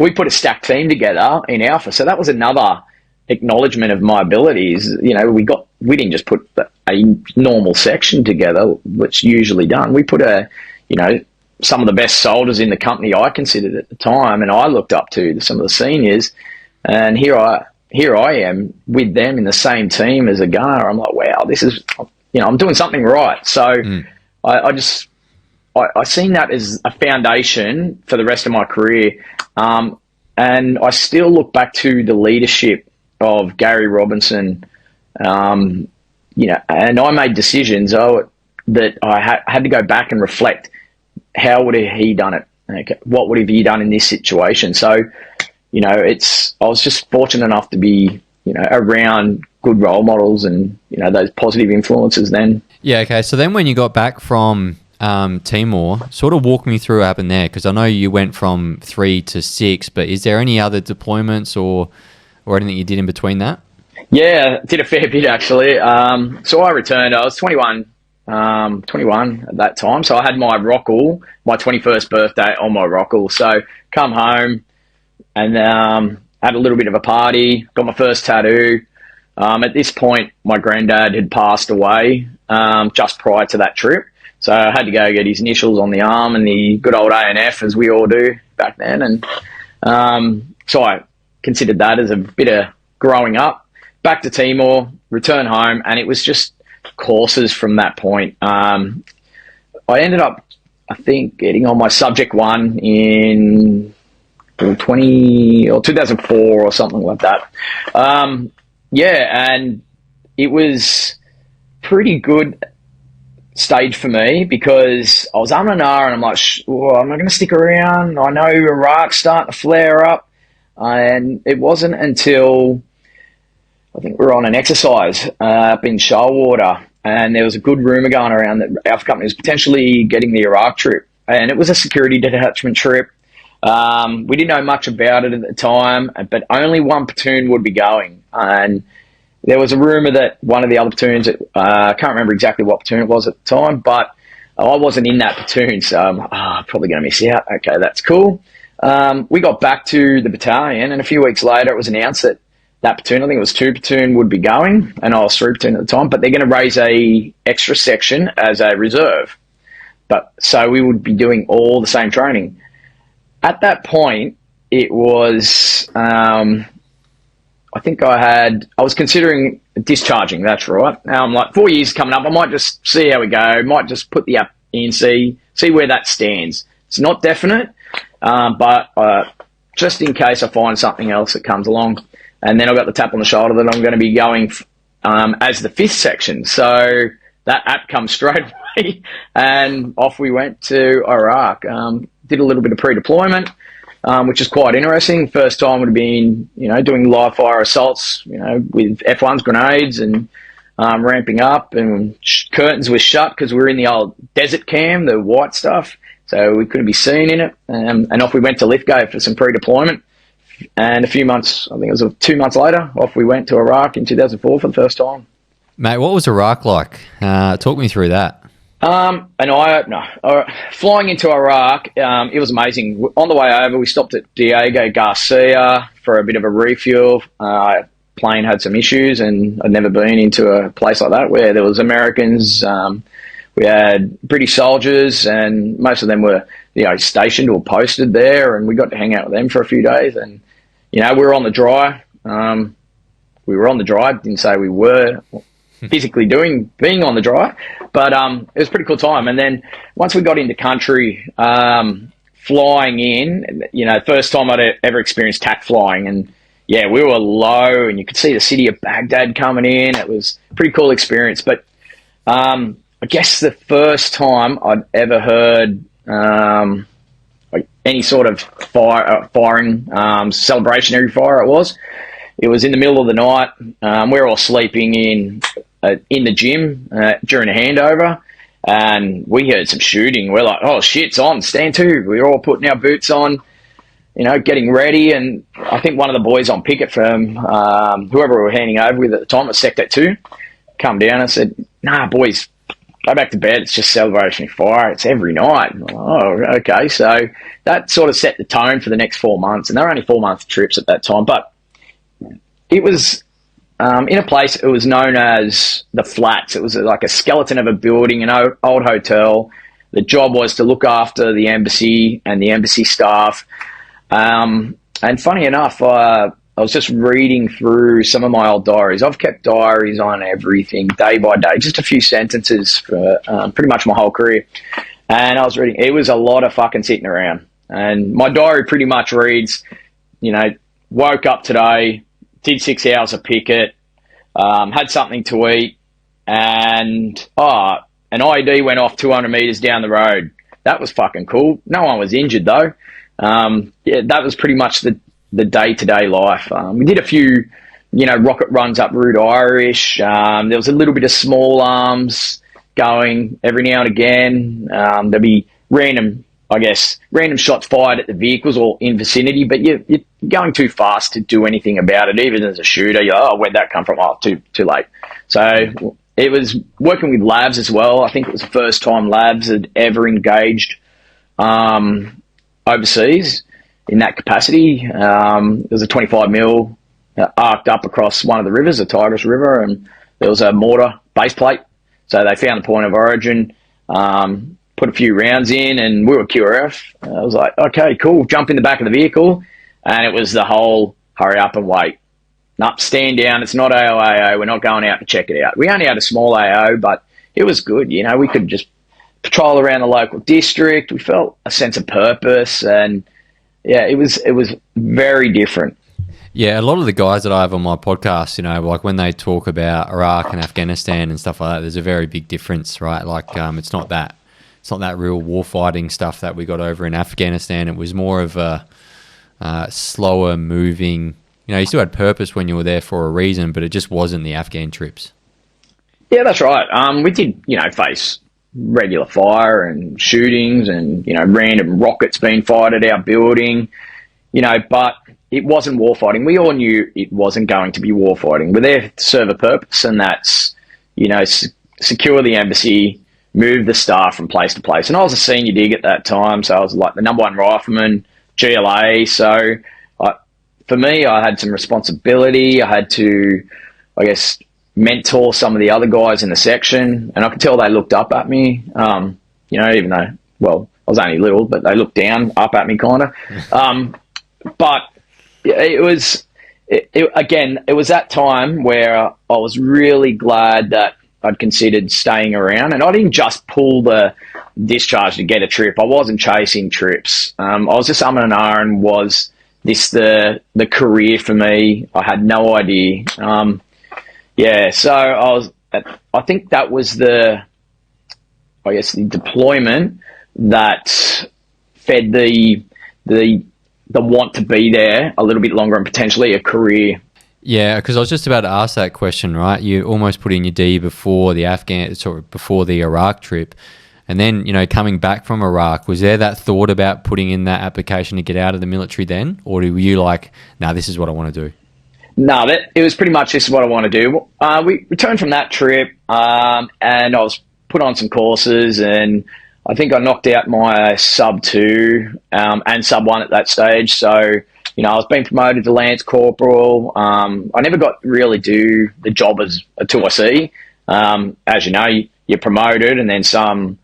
we put a stacked team together in Alpha. So that was another acknowledgement of my abilities. We didn't just put a normal section together, which usually done. We put some of the best soldiers in the company I considered at the time, and I looked up to some of the seniors. And here I am with them in the same team as a gunner. I'm like, wow, this is, I'm doing something right. So I seen that as a foundation for the rest of my career. And I still look back to the leadership of Gary Robinson, and I made decisions that I had to go back and reflect. How would he done it? Okay, what would have he done in this situation? So, I was just fortunate enough to be, around good role models and, those positive influences then. Yeah, okay. So then when you got back from Timor, sort of walk me through what happened there, because I know you went from 3 to 6, but is there any other deployments or anything you did in between that? Yeah, did a fair bit actually. So I returned. I was 21 at that time. So I had my rockall, my 21st birthday on my rockall. So come home and had a little bit of a party, got my first tattoo. At this point, my granddad had passed away just prior to that trip. So I had to go get his initials on the arm and the good old A&F, as we all do back then. And so I considered that as a bit of growing up. Back to Timor, return home, and it was just courses from that point. I ended up, I think, getting on my Subject 1 in 2004 or something like that. And it was pretty good stage for me because I was and I'm like, I'm not going to stick around. I know Iraq's starting to flare up. And it wasn't until I think we were on an exercise up in Shoalwater, and there was a good rumour going around that Alpha Company was potentially getting the Iraq trip. And it was a security detachment trip. We didn't know much about it at the time, but only one platoon would be going. And there was a rumour that one of the other platoons, I can't remember exactly what platoon it was at the time, but I wasn't in that platoon, so I'm probably going to miss out. Okay, that's cool. We got back to the battalion, and a few weeks later it was announced that platoon, I think it was 2 platoon, would be going, and I was 3 platoon at the time, but they're going to raise a extra section as a reserve. So we would be doing all the same training. At that point, it was, I think I was considering discharging, that's right. Now I'm like, 4 years coming up, I might just see how we go, might just put the app in, see where that stands. It's not definite, but just in case I find something else that comes along. And then I got the tap on the shoulder that I'm going to be going as the 5th section. So that app comes straight away, and off we went to Iraq. Did a little bit of pre-deployment, which is quite interesting. First time would have been, doing live fire assaults, with F1s, grenades, and ramping up. And curtains were shut because we were in the old desert cam, the white stuff, so we couldn't be seen in it. And off we went to Lithgow for some pre-deployment. And a few months, I think it was 2 months later, off we went to Iraq in 2004 for the first time. Mate, what was Iraq like? Talk me through that. An eye-opener. Flying into Iraq, it was amazing. On the way over, we stopped at Diego Garcia for a bit of a refuel. Plane had some issues, and I'd never been into a place like that where there was Americans. We had British soldiers, and most of them were, stationed or posted there, and we got to hang out with them for a few days. And, we were on the dry. Didn't say we were physically being on the dry, But it was a pretty cool time. And then once we got into country, flying in, first time I'd ever experienced TAC flying, and yeah, we were low, and you could see the city of Baghdad coming in. It was a pretty cool experience. But I guess the first time I'd ever heard like any sort of firing, celebrationary fire, it was in the middle of the night. We were all sleeping in the gym during a handover, and we heard some shooting. We're like, oh shit, it's on, stand to. We were all putting our boots on, getting ready. And I think one of the boys on picket from whoever we were handing over with at the time at Sector 2 come down and said, nah, boys, go back to bed. It's just celebration fire. It's every night. Like, oh, okay. So that sort of set the tone for the next 4 months. And they were only 4-month trips at that time. But it was in a place, it was known as the Flats. It was like a skeleton of a building, an old hotel. The job was to look after the embassy and the embassy staff. And funny enough, I was just reading through some of my old diaries. I've kept diaries on everything, day by day, just a few sentences for pretty much my whole career. And I was reading, it was a lot of fucking sitting around. And my diary pretty much reads, woke up today, did 6 hours of picket, had something to eat, and an IED went off 200 metres down the road. That was fucking cool. No one was injured though. That was pretty much the day-to-day life. We did a few, rocket runs up Route Irish. There was a little bit of small arms going every now and again. There'd be random shots fired at the vehicles or in vicinity, but you're going too fast to do anything about it. Even as a shooter, you're, oh, where'd that come from? Oh, too late. So it was working with labs as well. I think it was the first time labs had ever engaged overseas in that capacity. There was a 25 mil arced up across one of the rivers, the Tigris River, and there was a mortar base plate. So they found the point of origin, put a few rounds in, and we were QRF. I was like, okay, cool, jump in the back of the vehicle, and it was the whole hurry up and wait. Nope, stand down, it's not AO, we're not going out to check it out. We only had a small AO, but it was good. We could just patrol around the local district. We felt a sense of purpose, and yeah, it was very different. Yeah, a lot of the guys that I have on my podcast, like when they talk about Iraq and Afghanistan and stuff like that, there's a very big difference, right? Like it's not that real war fighting stuff that we got over in Afghanistan. It was more of a slower moving. You still had purpose when you were there for a reason, but it just wasn't the Afghan trips. Yeah, that's right. We did, face regular fire and shootings and, random rockets being fired at our building, but it wasn't war fighting. We all knew it wasn't going to be war fighting. We're there to serve a purpose, and that's, secure the embassy, move the staff from place to place. And I was a senior dig at that time, so I was like the number one rifleman, GLA. So for me, I had some responsibility. I had to, mentor some of the other guys in the section, and I could tell they looked up at me, even though, I was only little, but they looked down, up at me kind of. But it was that time where I was really glad that I'd considered staying around, and I didn't just pull the discharge to get a trip. I wasn't chasing trips. I was just umming and ahhing, was this the career for me? I had no idea. So I think that was the deployment that fed the want to be there a little bit longer and potentially a career. Yeah, because I was just about to ask that question, right? You almost put in your D before the Iraq trip. And then, coming back from Iraq, was there that thought about putting in that application to get out of the military then? Or were you like, nah, this is what I want to do? No, it was pretty much this is what I want to do. We returned from that trip, and I was put on some courses, and I think I knocked out my sub 2 and sub 1 at that stage. So, I was being promoted to Lance Corporal. I never got really do the job as a 2IC. As you know, you're promoted, and then some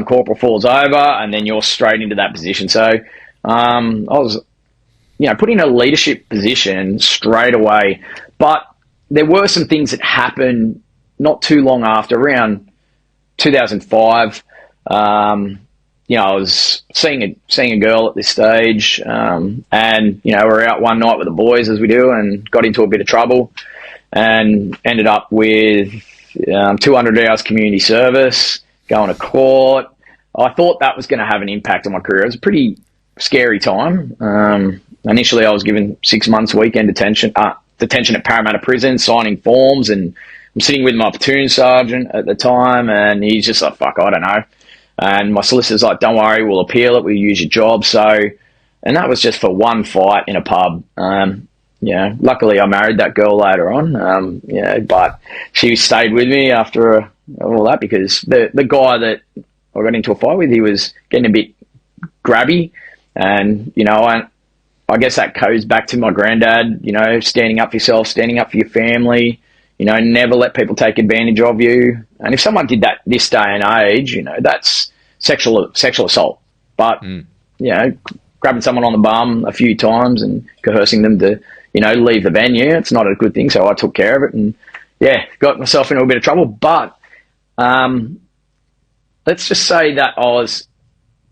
corporal falls over, and then you're straight into that position. So I was put in a leadership position straight away. But there were some things that happened not too long after, around 2005. I was seeing a girl at this stage, and we were out one night with the boys, as we do, and got into a bit of trouble, and ended up with 200 hours community service, going to court. I thought that was going to have an impact on my career. It was a pretty scary time. Initially, I was given 6 months weekend detention at Parramatta Prison, signing forms, and I'm sitting with my platoon sergeant at the time, and he's just like, fuck, I don't know. And my solicitor's like, don't worry, we'll appeal it, we'll use your job. And that was just for one fight in a pub. Luckily I married that girl later on, but she stayed with me after all that, because the guy that I got into a fight with, he was getting a bit grabby, and, I guess that goes back to my granddad, standing up for yourself, standing up for your family, never let people take advantage of you. And if someone did that this day and age, that's sexual assault. But, grabbing someone on the bum a few times and coercing them to, leave the venue, it's not a good thing. So I took care of it and, got myself into a bit of trouble. But let's just say that I was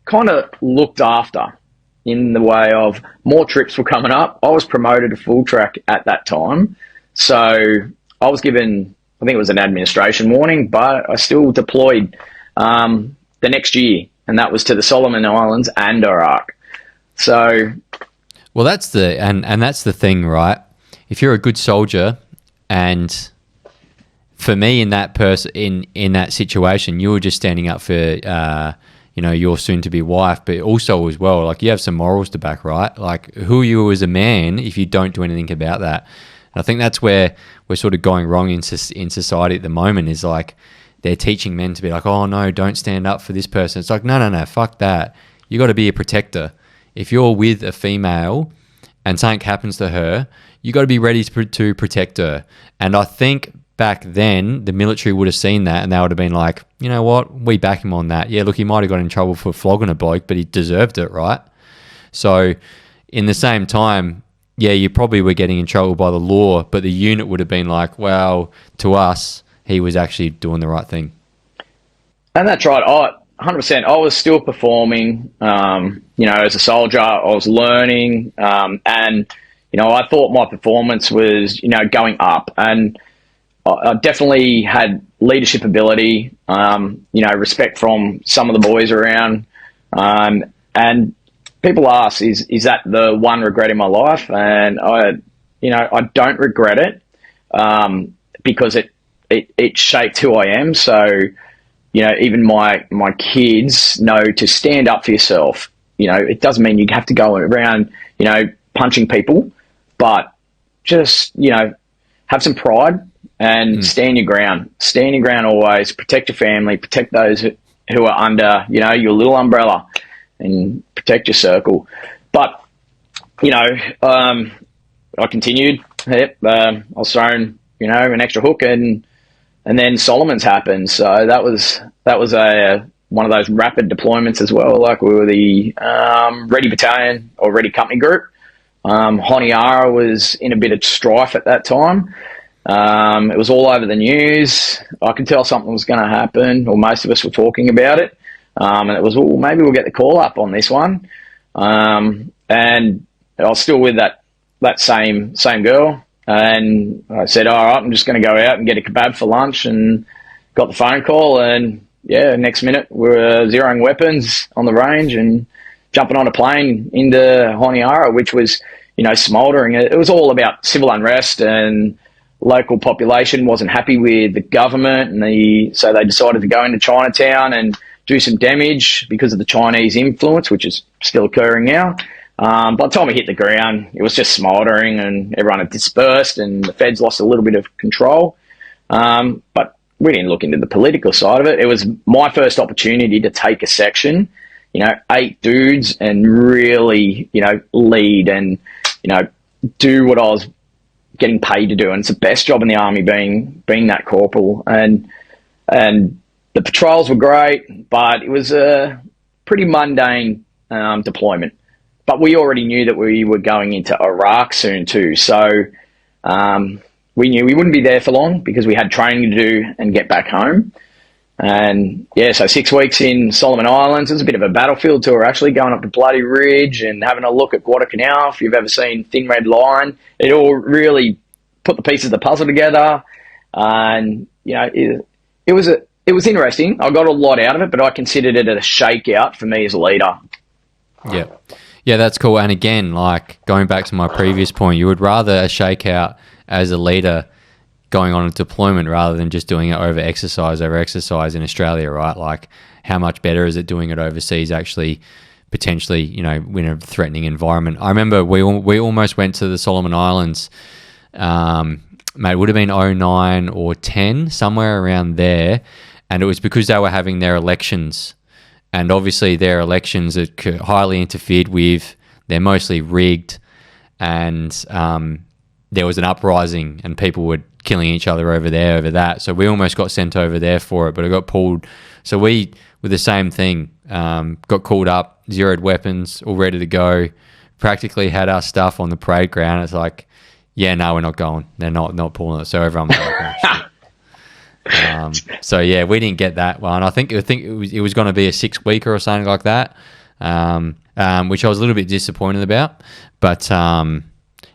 kind of looked after in the way of more trips were coming up. I was promoted to full track at that time. So I was given, I think it was an administration warning, but I still deployed the next year, and that was to the Solomon Islands and Iraq. So, well, that's the thing, right? If you're a good soldier, and for me in that in that situation, you were just standing up for your soon-to-be wife, but also as well, like, you have some morals to back, right? Like, who are you as a man if you don't do anything about that? And I think that's where we're sort of going wrong in society at the moment, is like, they're teaching men to be like, oh no, don't stand up for this person. It's like, no, fuck that. You got to be a protector. If you're with a female and something happens to her, you got to be ready to protect her. And I think back then the military would have seen that, and they would have been like, you know what, we back him on that. Yeah, look, he might have got in trouble for flogging a bloke, but he deserved it, right? So in the same time, yeah, you probably were getting in trouble by the law, but the unit would have been like, well, to us, he was actually doing the right thing. And that's right. 100%. I was still performing, as a soldier. I was learning, and, I thought my performance was, going up. And I definitely had leadership ability, respect from some of the boys around. And people ask, is that the one regret in my life? And I don't regret it, because it shaped who I am. So, even my kids know to stand up for yourself. It doesn't mean you have to go around, punching people, but just, have some pride and stand your ground. Stand your ground always. Protect your family. Protect those who are under, your little umbrella, and protect your circle. But, I continued. I was thrown, an extra hook, and then Solomon's happened. So that was one of those rapid deployments as well. Like, we were the Ready Battalion or Ready Company Group. Honiara was in a bit of strife at that time. It was all over the news. I could tell something was going to happen, or most of us were talking about it. And it was, well, maybe we'll get the call up on this one. And I was still with that same girl. And I said, all right, I'm just going to go out and get a kebab for lunch, and got the phone call. And next minute we were zeroing weapons on the range and jumping on a plane into Honiara, which was, smouldering. It was all about civil unrest, and local population wasn't happy with the government, and so they decided to go into Chinatown and do some damage because of the Chinese influence, which is still occurring now. By the time we hit the ground, it was just smouldering, and everyone had dispersed, and the feds lost a little bit of control. But we didn't look into the political side of it. It was my first opportunity to take a section, 8 dudes, and really, lead and, do what I was getting paid to do. And it's the best job in the army, being that corporal. And the patrols were great, but it was a pretty mundane deployment. But we already knew that we were going into Iraq soon too. So we knew we wouldn't be there for long, because we had training to do and get back home. And yeah, so 6 weeks in Solomon Islands. It was a bit of a battlefield tour, actually, going up to Bloody Ridge and having a look at Guadalcanal. If you've ever seen Thin Red Line, it all really put the pieces of the puzzle together. And you know, it was interesting. I got a lot out of it, but I considered it a shakeout for me as a leader. Yeah. Yeah, that's cool. And again, like going back to my previous point, you would rather a shakeout as a leader going on a deployment rather than just doing it over exercise in Australia, right? Like how much better is it doing it overseas, actually potentially, you know, in a threatening environment? I remember we almost went to the Solomon Islands, mate, it would have been 09 or 10, somewhere around there. And it was because they were having their elections. And obviously their elections are highly interfered with. They're mostly rigged. And there was an uprising and people were killing each other over that. So we almost got sent over there for it, but it got pulled. So we, with the same thing, got called up, zeroed weapons, all ready to go, practically had our stuff on the parade ground. It's like, yeah, no, we're not going. They're not pulling it. So everyone was like, oh, shit. So yeah, we didn't get that one. I think it was going to be a 6-weeker or something like that, which I was a little bit disappointed about. But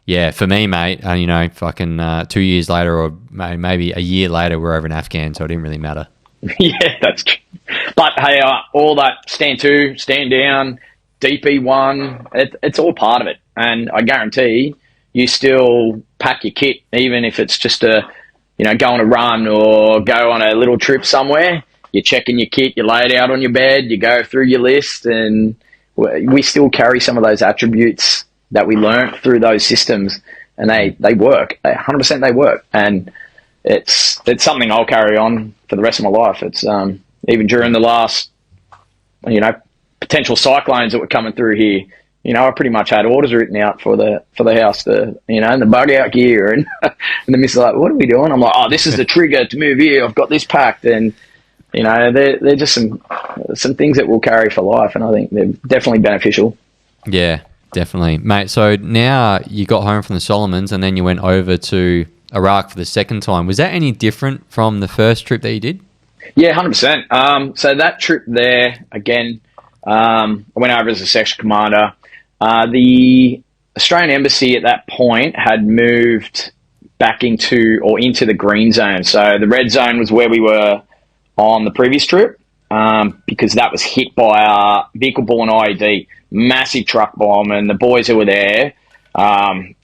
yeah, for me, mate, you know, fucking 2 years later or maybe a year later, we're over in Afghan, so it didn't really matter. Yeah, that's true. But hey, all that stand 2, stand down, DP1, it's all part of it. And I guarantee you still pack your kit, even if it's just go on a run or go on a little trip somewhere. You're checking your kit, you lay it out on your bed, you go through your list, and we still carry some of those attributes that we learnt through those systems, and they work. 100% they work. And it's something I'll carry on for the rest of my life. It's even during the last, potential cyclones that were coming through here. I pretty much had orders written out for the house, and the bug out gear, and the missus like, "What are we doing?" I'm like, "Oh, this is the trigger to move here. I've got this packed," and they're just some things that we'll carry for life, and I think they're definitely beneficial. Yeah, definitely, mate. So now you got home from the Solomons, and then you went over to Iraq for the second time. Was that any different from the first trip that you did? Yeah, 100%. So that trip there, again, I went over as a section commander. The Australian Embassy at that point had moved back into the green zone. So the red zone was where we were on the previous trip, because that was hit by a vehicle-borne IED, massive truck bomb, and the boys who were there, I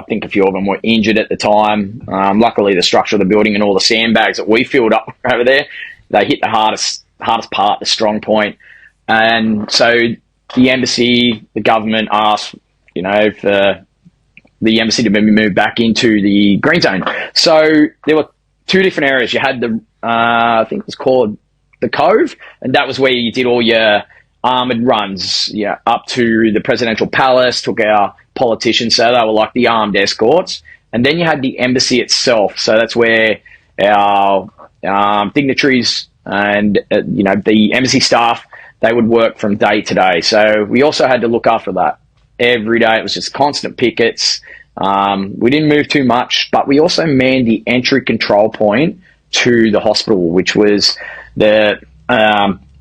think a few of them were injured at the time. Luckily, the structure of the building and all the sandbags that we filled up over there, they hit the hardest part, the strong point. And so the embassy, the government asked, for the embassy to be moved back into the green zone. So there were two different areas. You had the, I think it was called the Cove, and that was where you did all your armoured runs, up to the presidential palace, took our politicians, so they were like the armed escorts. And then you had the embassy itself, so that's where our dignitaries and the embassy staff, they would work from day to day. So we also had to look after that every day. It was just constant pickets. We didn't move too much, but we also manned the entry control point to the hospital, which was the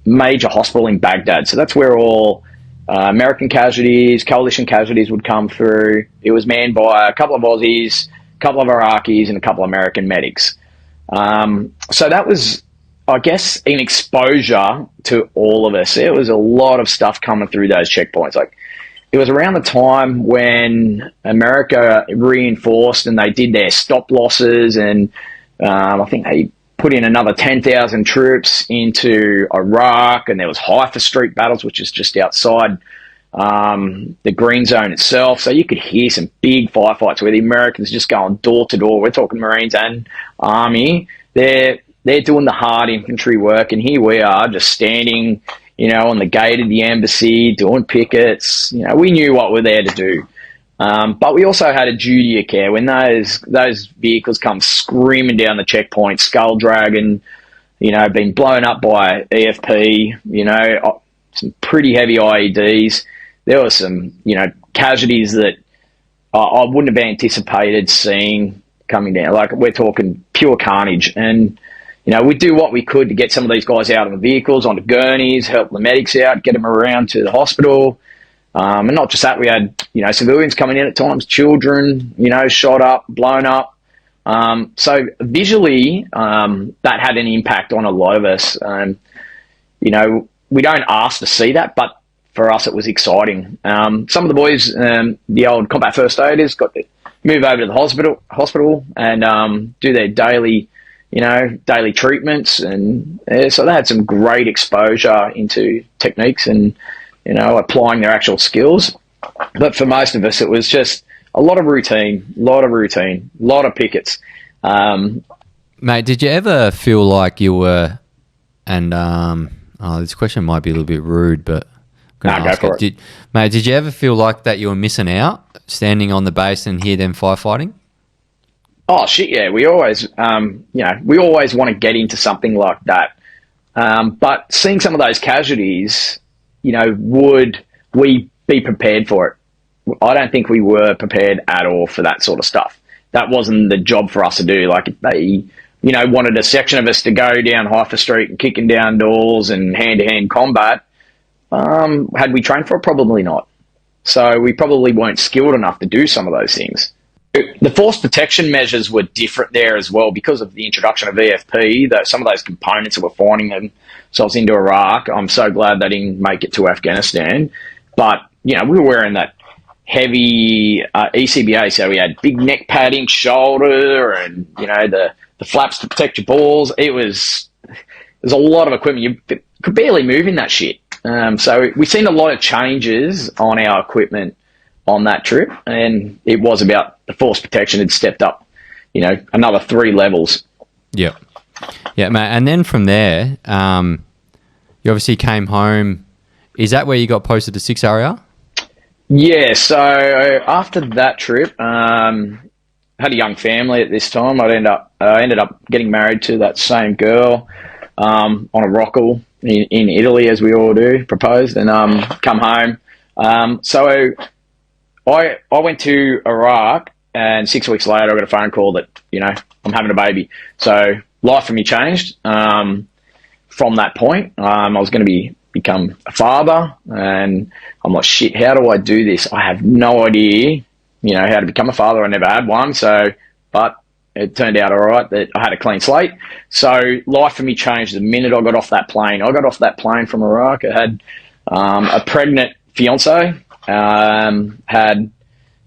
major hospital in Baghdad. So that's where all American casualties, coalition casualties would come through. It was manned by a couple of Aussies, a couple of Iraqis, and a couple of American medics. So that was, I guess, an exposure to all of us. There was a lot of stuff coming through those checkpoints. Like, it was around the time when America reinforced and they did their stop losses, and I think they put in another 10,000 troops into Iraq, and there was Haifa Street battles, which is just outside the green zone itself. So you could hear some big firefights where the Americans just going door to door. We're talking Marines and Army. They're doing the hard infantry work, and here we are just standing, on the gate of the embassy, doing pickets. We knew what we're there to do. But we also had a duty of care when those vehicles come screaming down the checkpoint, skull dragging, being blown up by EFP, some pretty heavy IEDs. There were some, casualties that I wouldn't have anticipated seeing coming down. Like, we're talking pure carnage. And, we'd do what we could to get some of these guys out of the vehicles, onto gurneys, help the medics out, get them around to the hospital. And not just that, we had, civilians coming in at times, children, shot up, blown up. So visually, that had an impact on a lot of us. We don't ask to see that, but for us, it was exciting. Some of the boys, the old combat first aiders, got to move over to the hospital and do their daily treatments, and so they had some great exposure into techniques and applying their actual skills. But for most of us, it was just a lot of routine, lot of pickets. Mate, did you ever feel like you were, and this question might be a little bit rude, but go for it. Did you ever feel like that you were missing out, standing on the base and hear them firefighting? Oh shit, yeah. We always, we always want to get into something like that. But seeing some of those casualties, would we be prepared for it? I don't think we were prepared at all for that sort of stuff. That wasn't the job for us to do. Like, if they, wanted a section of us to go down Hypha Street and kicking down doors and hand-to-hand combat, had we trained for it? Probably not. So we probably weren't skilled enough to do some of those things. The force protection measures were different there as well because of the introduction of EFP. That some of those components that were finding themselves into Iraq, I'm so glad they didn't make it to Afghanistan. But, we were wearing that heavy ECBA, so we had big neck padding, shoulder, and, the flaps to protect your balls. There's a lot of equipment. You could barely move in that shit. So we've seen a lot of changes on our equipment on that trip, and it was about the force protection had stepped up, another 3 levels. Yeah, mate. And then from there, you obviously came home. Is that where you got posted to 6 RAR? Yeah. So after that trip, had a young family at this time. I ended up getting married to that same girl on a rockall in Italy, as we all do, proposed, and come home. So I went to Iraq, and 6 weeks later I got a phone call that, I'm having a baby. So life for me changed from that point. I was going to become a father, and I'm like, shit, how do I do this? I have no idea, how to become a father. I never had one. But it turned out all right that I had a clean slate. So life for me changed the minute I got off that plane. I got off that plane from Iraq. I had a pregnant fiance. Had,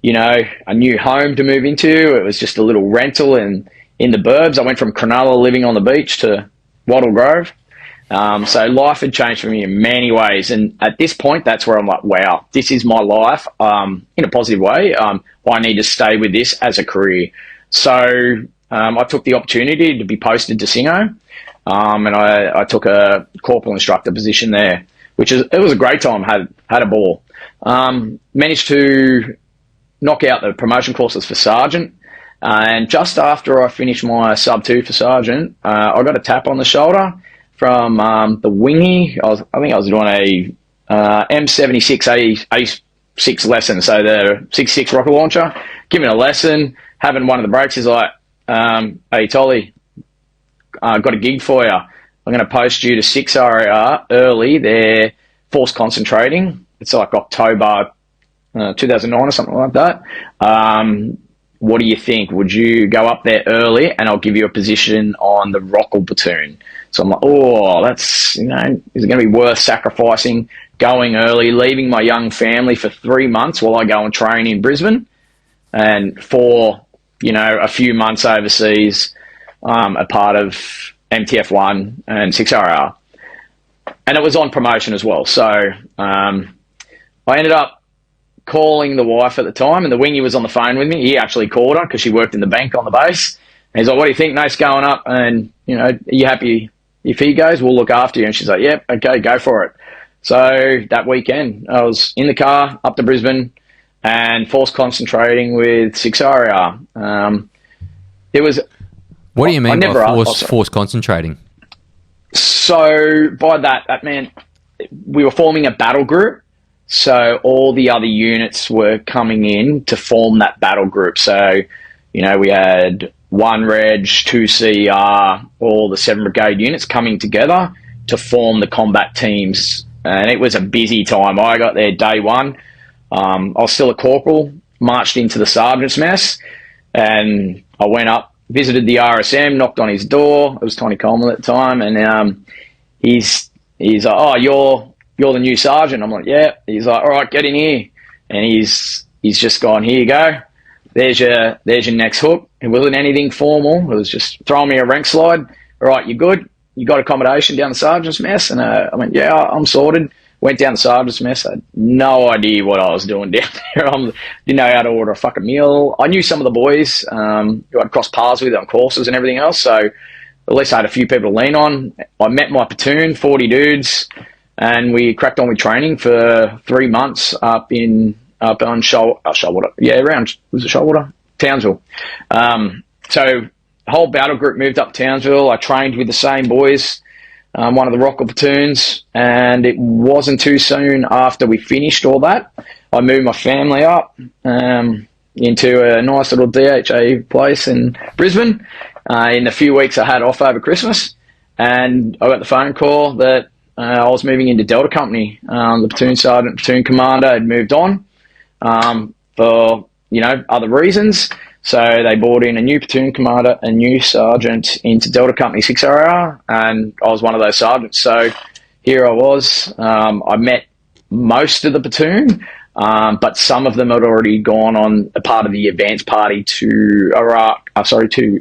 a new home to move into. It was just a little rental in the burbs. I went from Cronulla, living on the beach, to Wattle Grove. So life had changed for me in many ways. And at this point, that's where I'm like, wow, this is my life in a positive way. I need to stay with this as a career. So I took the opportunity to be posted to Singo, and I took a corporal instructor position there, it was a great time. Had a ball. Managed to knock out the promotion courses for sergeant, and just after I finished my sub 2 for sergeant, I got a tap on the shoulder from the wingy. I think I was doing a M76 A6 lesson, so the 66 rocket launcher. Giving a lesson, having one of the breaks. He's like, "Hey Tolly, got a gig for you. I'm going to post you to 6 RAR early. They're force concentrating. It's like October 2009 or something like that. What do you think? Would you go up there early, and I'll give you a position on the Rockall platoon?" So I'm like, oh, that's, is it going to be worth sacrificing going early, leaving my young family for 3 months while I go and train in Brisbane, and for, a few months overseas, a part of MTF1 and 6RR. And it was on promotion as well. So I ended up calling the wife at the time, and the wingy was on the phone with me. He actually called her because she worked in the bank on the base. And he's like, "What do you think, Nate's going up? And, are you happy if he goes? We'll look after you." And she's like, "Yep, okay, go for it." So that weekend, I was in the car up to Brisbane and force concentrating with 6RR. It was... What do you mean by force concentrating? So by that meant we were forming a battle group. So all the other units were coming in to form that battle group. So, we had 1 Reg, 2 CR, all the 7 Brigade units coming together to form the combat teams. And it was a busy time. I got there day one. I was still a corporal, marched into the sergeant's mess, and I went up, visited the RSM, knocked on his door. It was Tony Coleman at the time, and he's like, "Oh, you're the new sergeant." I'm like, "Yeah." He's like, "All right, get in here," and he's just gone, "Here you go. There's your next hook." It wasn't anything formal. It was just throwing me a rank slide. "All right, you good? You got accommodation down the sergeant's mess?" And I went, "Yeah, I'm sorted." Went down the sergeant's mess. I had no idea what I was doing down there. Didn't know how to order a fucking meal. I knew some of the boys who I'd crossed paths with on courses and everything else, so at least I had a few people to lean on. I met my platoon, 40 dudes, and we cracked on with training for 3 months up on Shoalwater. Yeah, around, was it Shoalwater? Townsville. So the whole battle group moved up Townsville. I trained with the same boys, one of the Rockall platoons, and it wasn't too soon after we finished all that, I moved my family up into a nice little DHA place in Brisbane. In the few weeks I had off over Christmas, and I got the phone call that I was moving into Delta Company. The platoon sergeant, platoon commander had moved on for other reasons. So they brought in a new platoon commander, a new sergeant into Delta Company 6RR, and I was one of those sergeants. So here I was. I met most of the platoon, but some of them had already gone on a part of the advance party to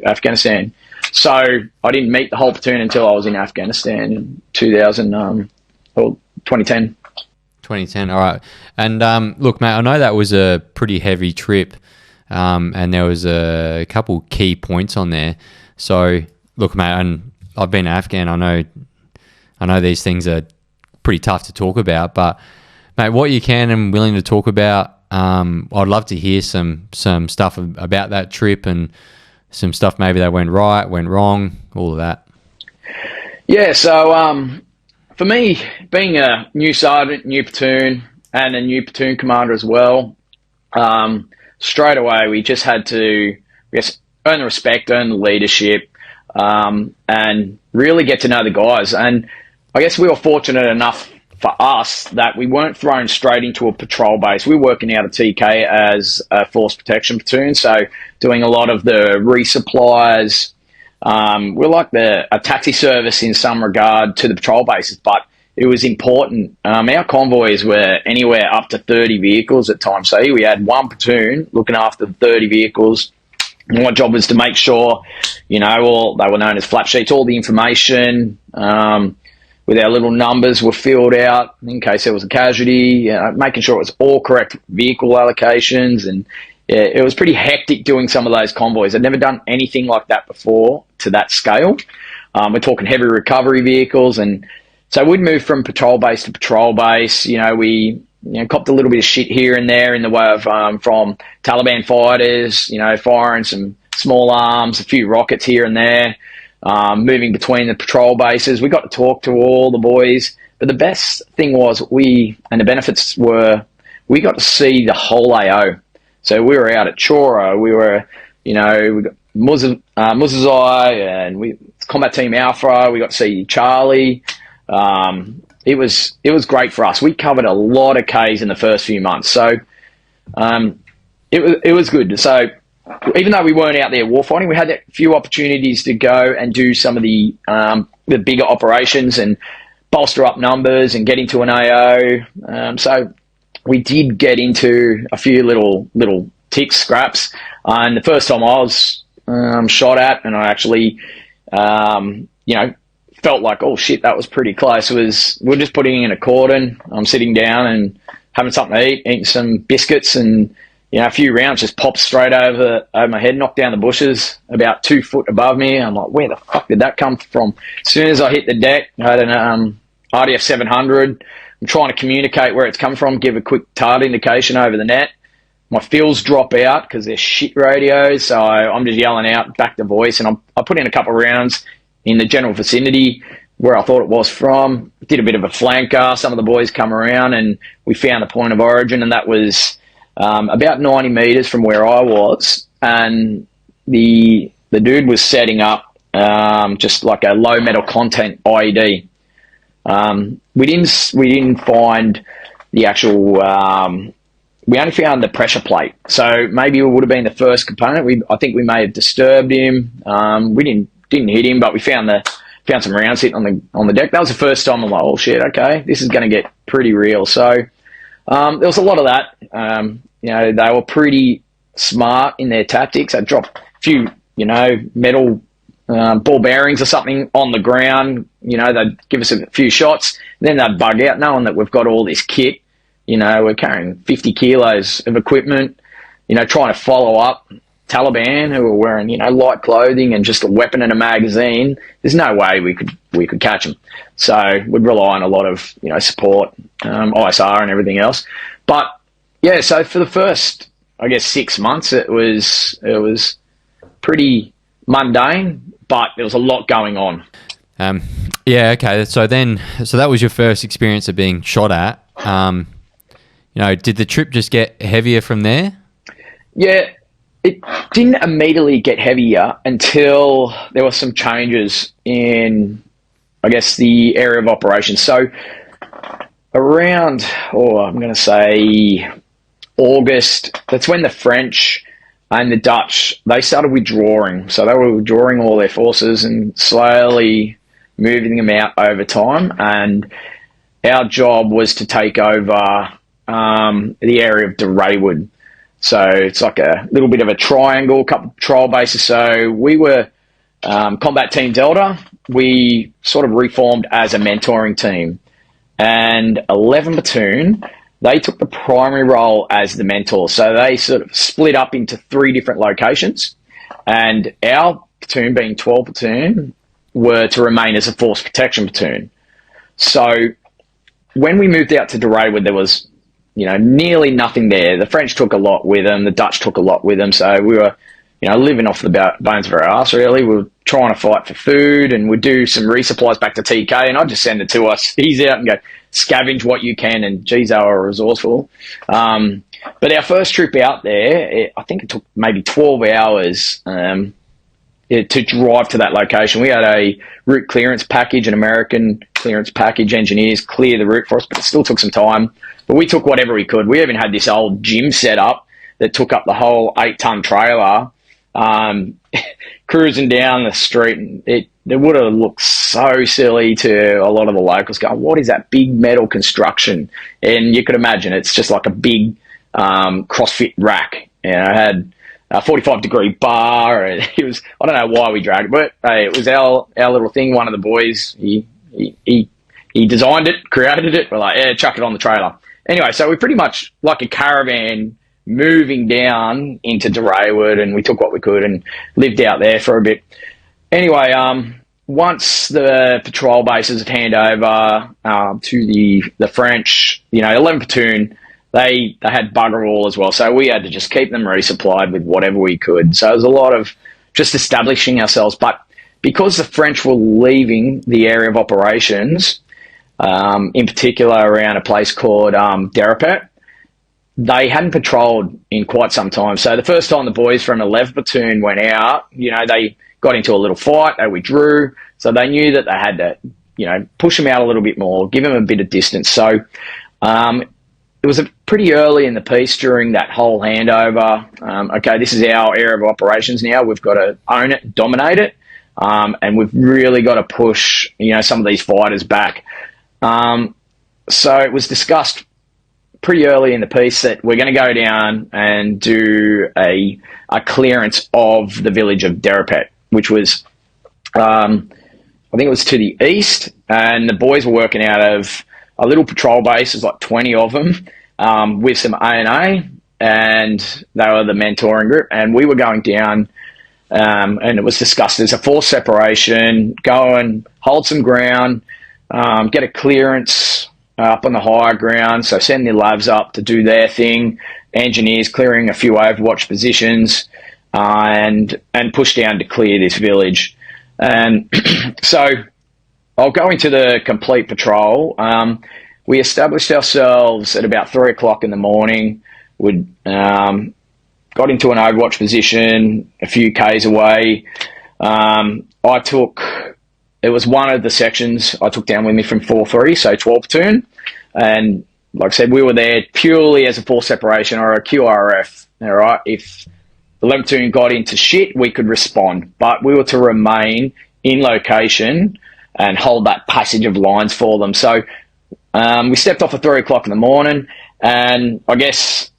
Afghanistan. So I didn't meet the whole platoon until I was in Afghanistan in 2010. 2010, all right. And look, mate, I know that was a pretty heavy trip. And there was a couple key points on there. So, look, mate, and I've been to Afghan. I know these things are pretty tough to talk about, but, mate, what you can and willing to talk about, I'd love to hear some stuff about that trip and some stuff maybe that went right, went wrong, all of that. Yeah, so for me, being a new sergeant, new platoon, and a new platoon commander as well, straight away, we just had to, earn the respect, earn the leadership, and really get to know the guys. And I guess we were fortunate enough for us that we weren't thrown straight into a patrol base. We were working out of TK as a force protection platoon, so doing a lot of the resupplies. We're like a taxi service in some regard to the patrol bases, but it was important. Our convoys were anywhere up to 30 vehicles at times. So we had one platoon looking after 30 vehicles. And my job was to make sure, all they were known as flat sheets, all the information with our little numbers were filled out in case there was a casualty, making sure it was all correct vehicle allocations. And yeah, it was pretty hectic doing some of those convoys. I'd never done anything like that before to that scale. We're talking heavy recovery vehicles, and so we'd move from patrol base to patrol base. We copped a little bit of shit here and there in the way of from Taliban fighters, firing some small arms, a few rockets here and there, moving between the patrol bases. We got to talk to all the boys. But the best thing was and the benefits were, we got to see the whole AO. So we were out at Chora. We were, we got Muzazai and Combat Team Alpha. We got to see Charlie. It was great for us. We covered a lot of Ks in the first few months, so it was good. So even though we weren't out there warfighting, we had a few opportunities to go and do some of the bigger operations and bolster up numbers and get into an AO. So we did get into a few little scraps. And the first time I was shot at, and I actually, felt like, oh shit, that was pretty close. We're just putting in a cordon. I'm sitting down and having something to eat, eating some biscuits, and a few rounds just popped straight over my head, knocked down the bushes about 2 foot above me. I'm like, where the fuck did that come from? As soon as I hit the deck, I had an RDF 700. I'm trying to communicate where it's come from, give a quick tard indication over the net. My fields drop out because they're shit radios, so I'm just yelling out back to voice, and I put in a couple of rounds in the general vicinity where I thought it was from. Did a bit of a flanker. Some of the boys come around and we found the point of origin, and that was about 90 metres from where I was. And the the dude was setting up just like a low metal content IED. We didn't find the actual. We only found the pressure plate, so maybe it would have been the first component. I think we may have disturbed him. We didn't hit him, but we found some rounds sitting on the deck. That was the first time I'm like, oh shit, okay, this is going to get pretty real. So there was a lot of that. They were pretty smart in their tactics. They dropped a few, metal ball bearings or something on the ground. They'd give us a few shots, then they'd bug out, knowing that we've got all this kit. We're carrying 50 kilos of equipment, trying to follow up Taliban who were wearing, light clothing and just a weapon and a magazine. There's no way we could catch them. So we'd rely on a lot of, support, ISR and everything else. But yeah, so for the first, I guess, 6 months, it was pretty mundane, but there was a lot going on. Yeah, okay. So that was your first experience of being shot at. Did the trip just get heavier from there? Yeah, it didn't immediately get heavier until there were some changes in, I guess, the area of operations. So around, I'm going to say August, that's when the French and the Dutch, they started withdrawing. So they were withdrawing all their forces and slowly moving them out over time. And our job was to take over the area of Derapet. So it's like a little bit of a triangle, couple of trial bases. So we were Combat Team Delta. We sort of reformed as a mentoring team. And 11 Platoon, they took the primary role as the mentor. So they sort of split up into 3 different locations. And our platoon, being 12 Platoon, were to remain as a force protection platoon. So when we moved out to Derapet, there was, nearly nothing there. The French took a lot with them. The Dutch took a lot with them. So we were, living off the bones of our ass, really. We were trying to fight for food, and we'd do some resupplies back to TK, and I'd just send it to us. He's out and go, scavenge what you can, and geez, they were resourceful. But our first trip out there, I think it took maybe 12 hours to drive to that location. We had a route clearance package, an American clearance package, engineers clear the route for us, but it still took some time. But we took whatever we could. We even had this old gym set up that took up the whole 8-ton trailer, cruising down the street. And it would have looked so silly to a lot of the locals going, what is that big metal construction? And you could imagine it's just like a big CrossFit rack. It had a 45-degree bar. It was, I don't know why we dragged it, but it was our little thing. One of the boys, he designed it, created it. We're like, yeah, chuck it on the trailer. Anyway, so we're pretty much like a caravan moving down into Derapet, and we took what we could and lived out there for a bit. Anyway, once the patrol bases had hand over to the French, 11 Platoon, they had bugger all as well. So we had to just keep them resupplied with whatever we could. So it was a lot of just establishing ourselves. But because the French were leaving the area of operations, in particular around a place called Derapet, they hadn't patrolled in quite some time. So the first time the boys from 11 Platoon went out, they got into a little fight, they withdrew. So they knew that they had to, push them out a little bit more, give them a bit of distance. So it was pretty early in the piece during that whole handover. Okay, this is our area of operations now. We've got to own it, dominate it, and we've really got to push, some of these fighters back. So it was discussed pretty early in the piece that we're going to go down and do a clearance of the village of Derapet, which was, I think it was to the east, and the boys were working out of a little patrol base. There's like 20 of them, with some A&A, and they were the mentoring group, and we were going down, and it was discussed as a force separation, go and hold some ground, get a clearance up on the higher ground, so send the labs up to do their thing, engineers clearing a few overwatch positions, and push down to clear this village. And so I'll go into the complete patrol. We established ourselves at about 3 o'clock in the morning. We'd got into an overwatch position a few Ks away. It was one of the sections I took down with me from 4-3, so 12 platoon. And like I said, we were there purely as a force separation or a QRF. All right, if the 11th platoon got into shit, we could respond, but we were to remain in location and hold that passage of lines for them. So we stepped off at 3 o'clock in the morning, and I guess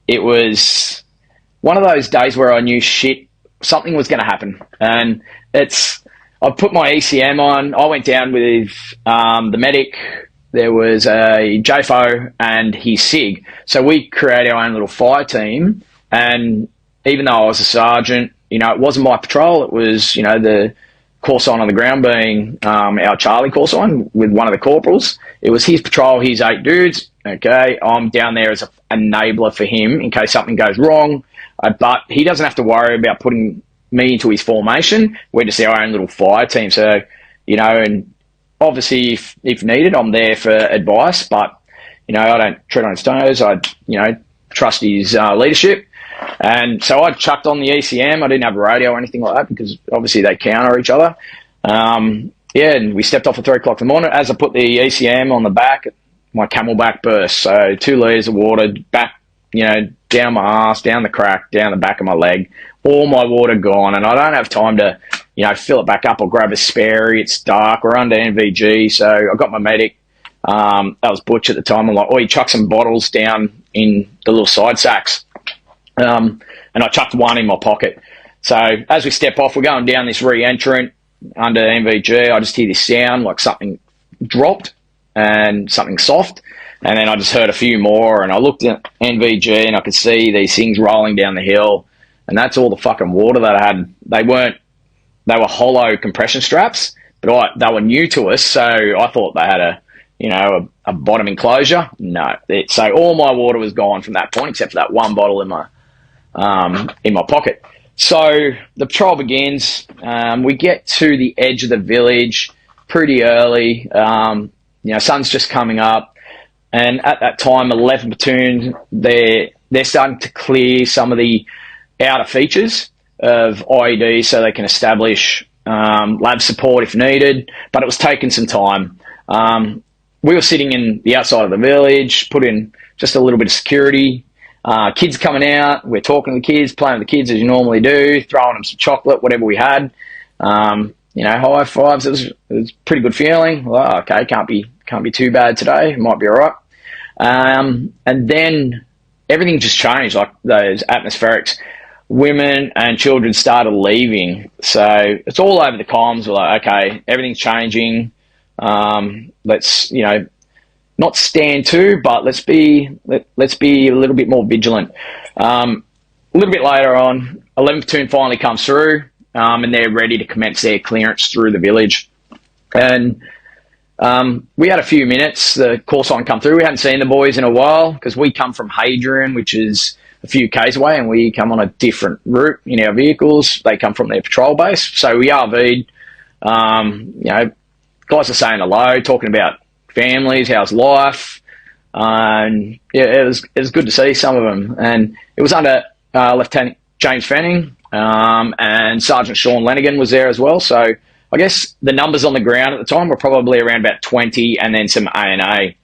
it was one of those days where I knew something was going to happen. And I put my ECM on. I went down with the medic. There was a JFO and his SIG. So we created our own little fire team. And even though I was a sergeant, it wasn't my patrol. It was, the call sign on the ground being our Charlie call sign with one of the corporals. It was his patrol, his 8 dudes. Okay, I'm down there as an enabler for him in case something goes wrong. But he doesn't have to worry about putting me into his formation. We're just our own little fire team. So, and obviously if needed, I'm there for advice, but, I don't tread on his toes. I, trust his leadership. And so I chucked on the ECM. I didn't have a radio or anything like that because obviously they counter each other. And we stepped off at 3 o'clock in the morning. As I put the ECM on the back, my camelback burst. So 2 litres of water back, down my ass, down the crack, down the back of my leg. All my water gone, and I don't have time to, fill it back up or grab a spare. It's dark. We're under NVG, so I got my medic. That was Butch at the time. I'm like, you chuck some bottles down in the little side sacks. And I chucked one in my pocket. So as we step off, we're going down this re-entrant under NVG. I just hear this sound like something dropped and something soft. And then I just heard a few more, and I looked at NVG and I could see these things rolling down the hill. And that's all the fucking water that I had. They were hollow compression straps, but they were new to us. So I thought they had a bottom enclosure. No. So all my water was gone from that point, except for that one bottle in my pocket. So the patrol begins. We get to the edge of the village pretty early. Sun's just coming up. And at that time, 11 platoon, they're starting to clear some of the outer features of IED so they can establish lab support if needed, but it was taking some time. We were sitting in the outside of the village, put in just a little bit of security. Kids coming out, we're talking to the kids, playing with the kids as you normally do, throwing them some chocolate, whatever we had. High fives. It was a pretty good feeling. Well, okay, can't be too bad today. It might be all right. And then everything just changed, like those atmospherics. Women and children started leaving. So it's all over the comms. We're like, okay, everything's changing. Let's, not stand to, but let's be a little bit more vigilant. A little bit later on, 11th platoon finally comes through, and they're ready to commence their clearance through the village. And we had a few minutes. The call sign come through. We hadn't seen the boys in a while because we come from Hadrian, which is a few Ks away, and we come on a different route in our vehicles. They come from their patrol base. So we RV'd. Guys are saying hello, talking about families, how's life. And it was good to see some of them. And it was under Lieutenant James Fanning, and Sergeant Sean Lenigan was there as well. So I guess the numbers on the ground at the time were probably around about 20, and then some A&A.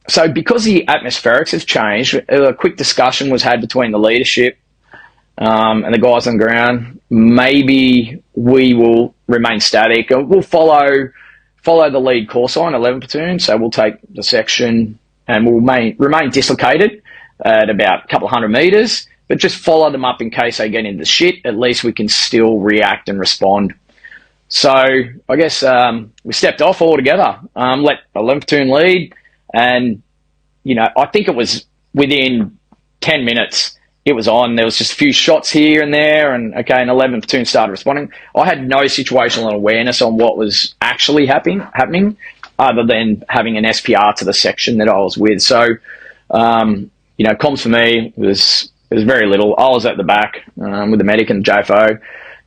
So because the atmospherics have changed, a quick discussion was had between the leadership and the guys on the ground. Maybe we will remain static. We'll follow the lead call sign, 11 platoon. So we'll take the section and we'll remain dislocated at about a couple of 100 metres, but just follow them up in case they get into shit. At least we can still react and respond. So I guess we stepped off altogether, let 11 platoon lead. And, I think it was within 10 minutes, it was on. There was just a few shots here and there, and 11 platoon started responding. I had no situational awareness on what was actually happening other than having an SPR to the section that I was with. So, comms for me was very little. I was at the back with the medic and the JFO.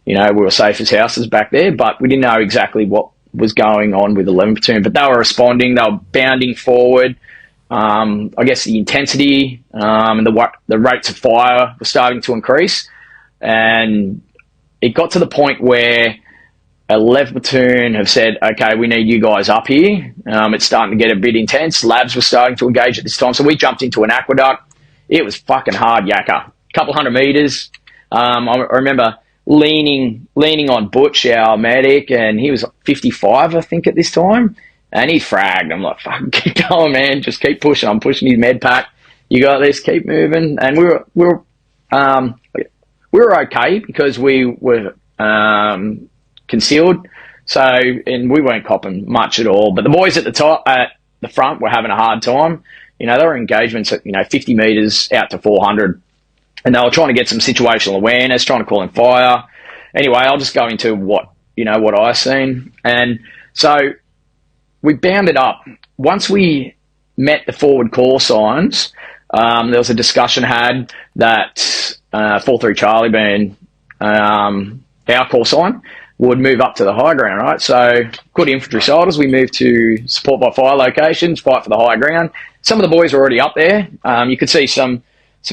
We were safe as houses back there, but we didn't know exactly what was going on with 11 platoon. But they were responding. They were bounding forward. I guess the intensity and the rates of fire were starting to increase, and it got to the point where 11th platoon have said, okay, we need you guys up here. It's starting to get a bit intense. Labs were starting to engage at this time, so we jumped into an aqueduct. It was fucking hard yakka. A couple 100 meters. I remember leaning on Butch, our medic, and he was 55, I think, at this time, and he fragged. I'm like, fucking keep going, man. Just keep pushing. I'm pushing his med pack. You got this. Keep moving. And we were okay because we were concealed. So, and we weren't copping much at all. But the boys at the top, at the front, were having a hard time. You know, there were engagements at 50 meters out to 400. And they were trying to get some situational awareness, trying to call in fire. Anyway, I'll just go into what I seen. And so we bounded up. Once we met the forward call signs, there was a discussion had that 4-3 Charlie, being our call sign, would move up to the high ground, right? So good infantry soldiers, we moved to support by fire locations, fight for the high ground. Some of the boys were already up there. You could see some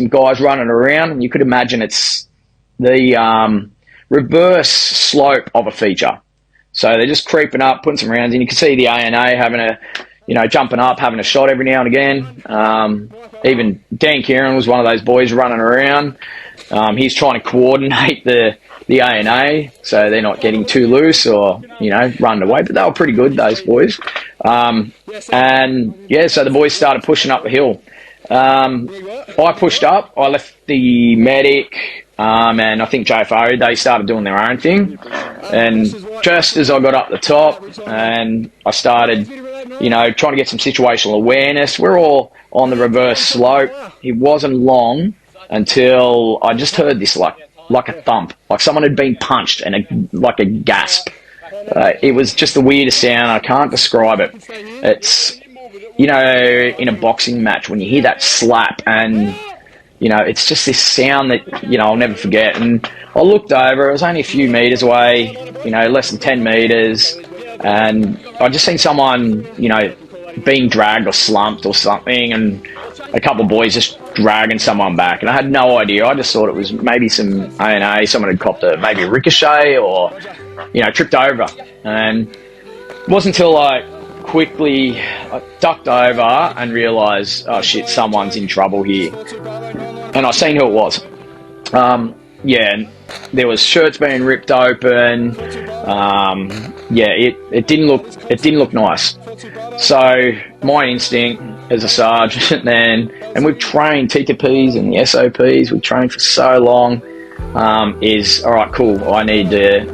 guys running around, and you could imagine it's the reverse slope of a feature. So they're just creeping up, putting some rounds in. You can see the ANA having jumping up, having a shot every now and again. Even Dan Kieran was one of those boys running around. He's trying to coordinate the ANA so they're not getting too loose or, running away. But they were pretty good, those boys. So the boys started pushing up the hill. I pushed up. I left the medic and I think JFO, they started doing their own thing. And just as I got up the top and I started, trying to get some situational awareness, we're all on the reverse slope. It wasn't long until I just heard this like a thump, like someone had been punched, and like a gasp. It was just the weirdest sound. I can't describe it. It's, in a boxing match when you hear that slap and, it's just this sound that, I'll never forget. And I looked over, it was only a few meters away, less than 10 meters. And I just seen someone, being dragged or slumped or something, and a couple of boys just dragging someone back. And I had no idea. I just thought it was maybe some ANA, someone had copped maybe a ricochet or, tripped over. And it wasn't until I ducked over and realised, oh shit, someone's in trouble here. And I seen who it was. And there was shirts being ripped open. It didn't look nice. So my instinct as a sergeant then, and we've trained TTPs and the SOPs, we've trained for so long, is all right, cool. I need to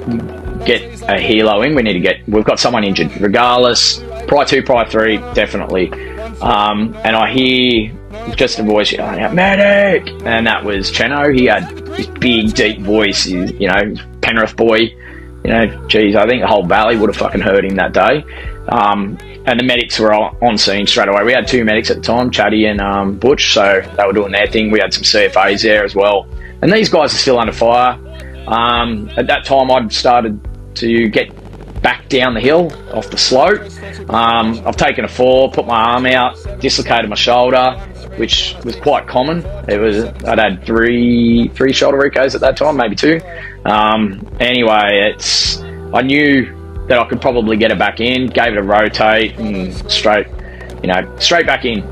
get a helo in. We've got someone injured, regardless. Pry 2, Pry 3, definitely. And I hear just a voice, medic, and that was Cheno. He had this big, deep voice. Penrith boy. Geez, I think the whole valley would have fucking heard him that day. And the medics were on scene straight away. We had 2 medics at the time, Chatty and Butch, so they were doing their thing. We had some CFAs there as well. And these guys are still under fire. At that time, I'd started to get back down the hill off the slope. I've taken a fall, put my arm out, dislocated my shoulder, which was quite common. I'd had three shoulder recos at that time, maybe 2. Anyway, I knew that I could probably get it back in, gave it a rotate and straight back in.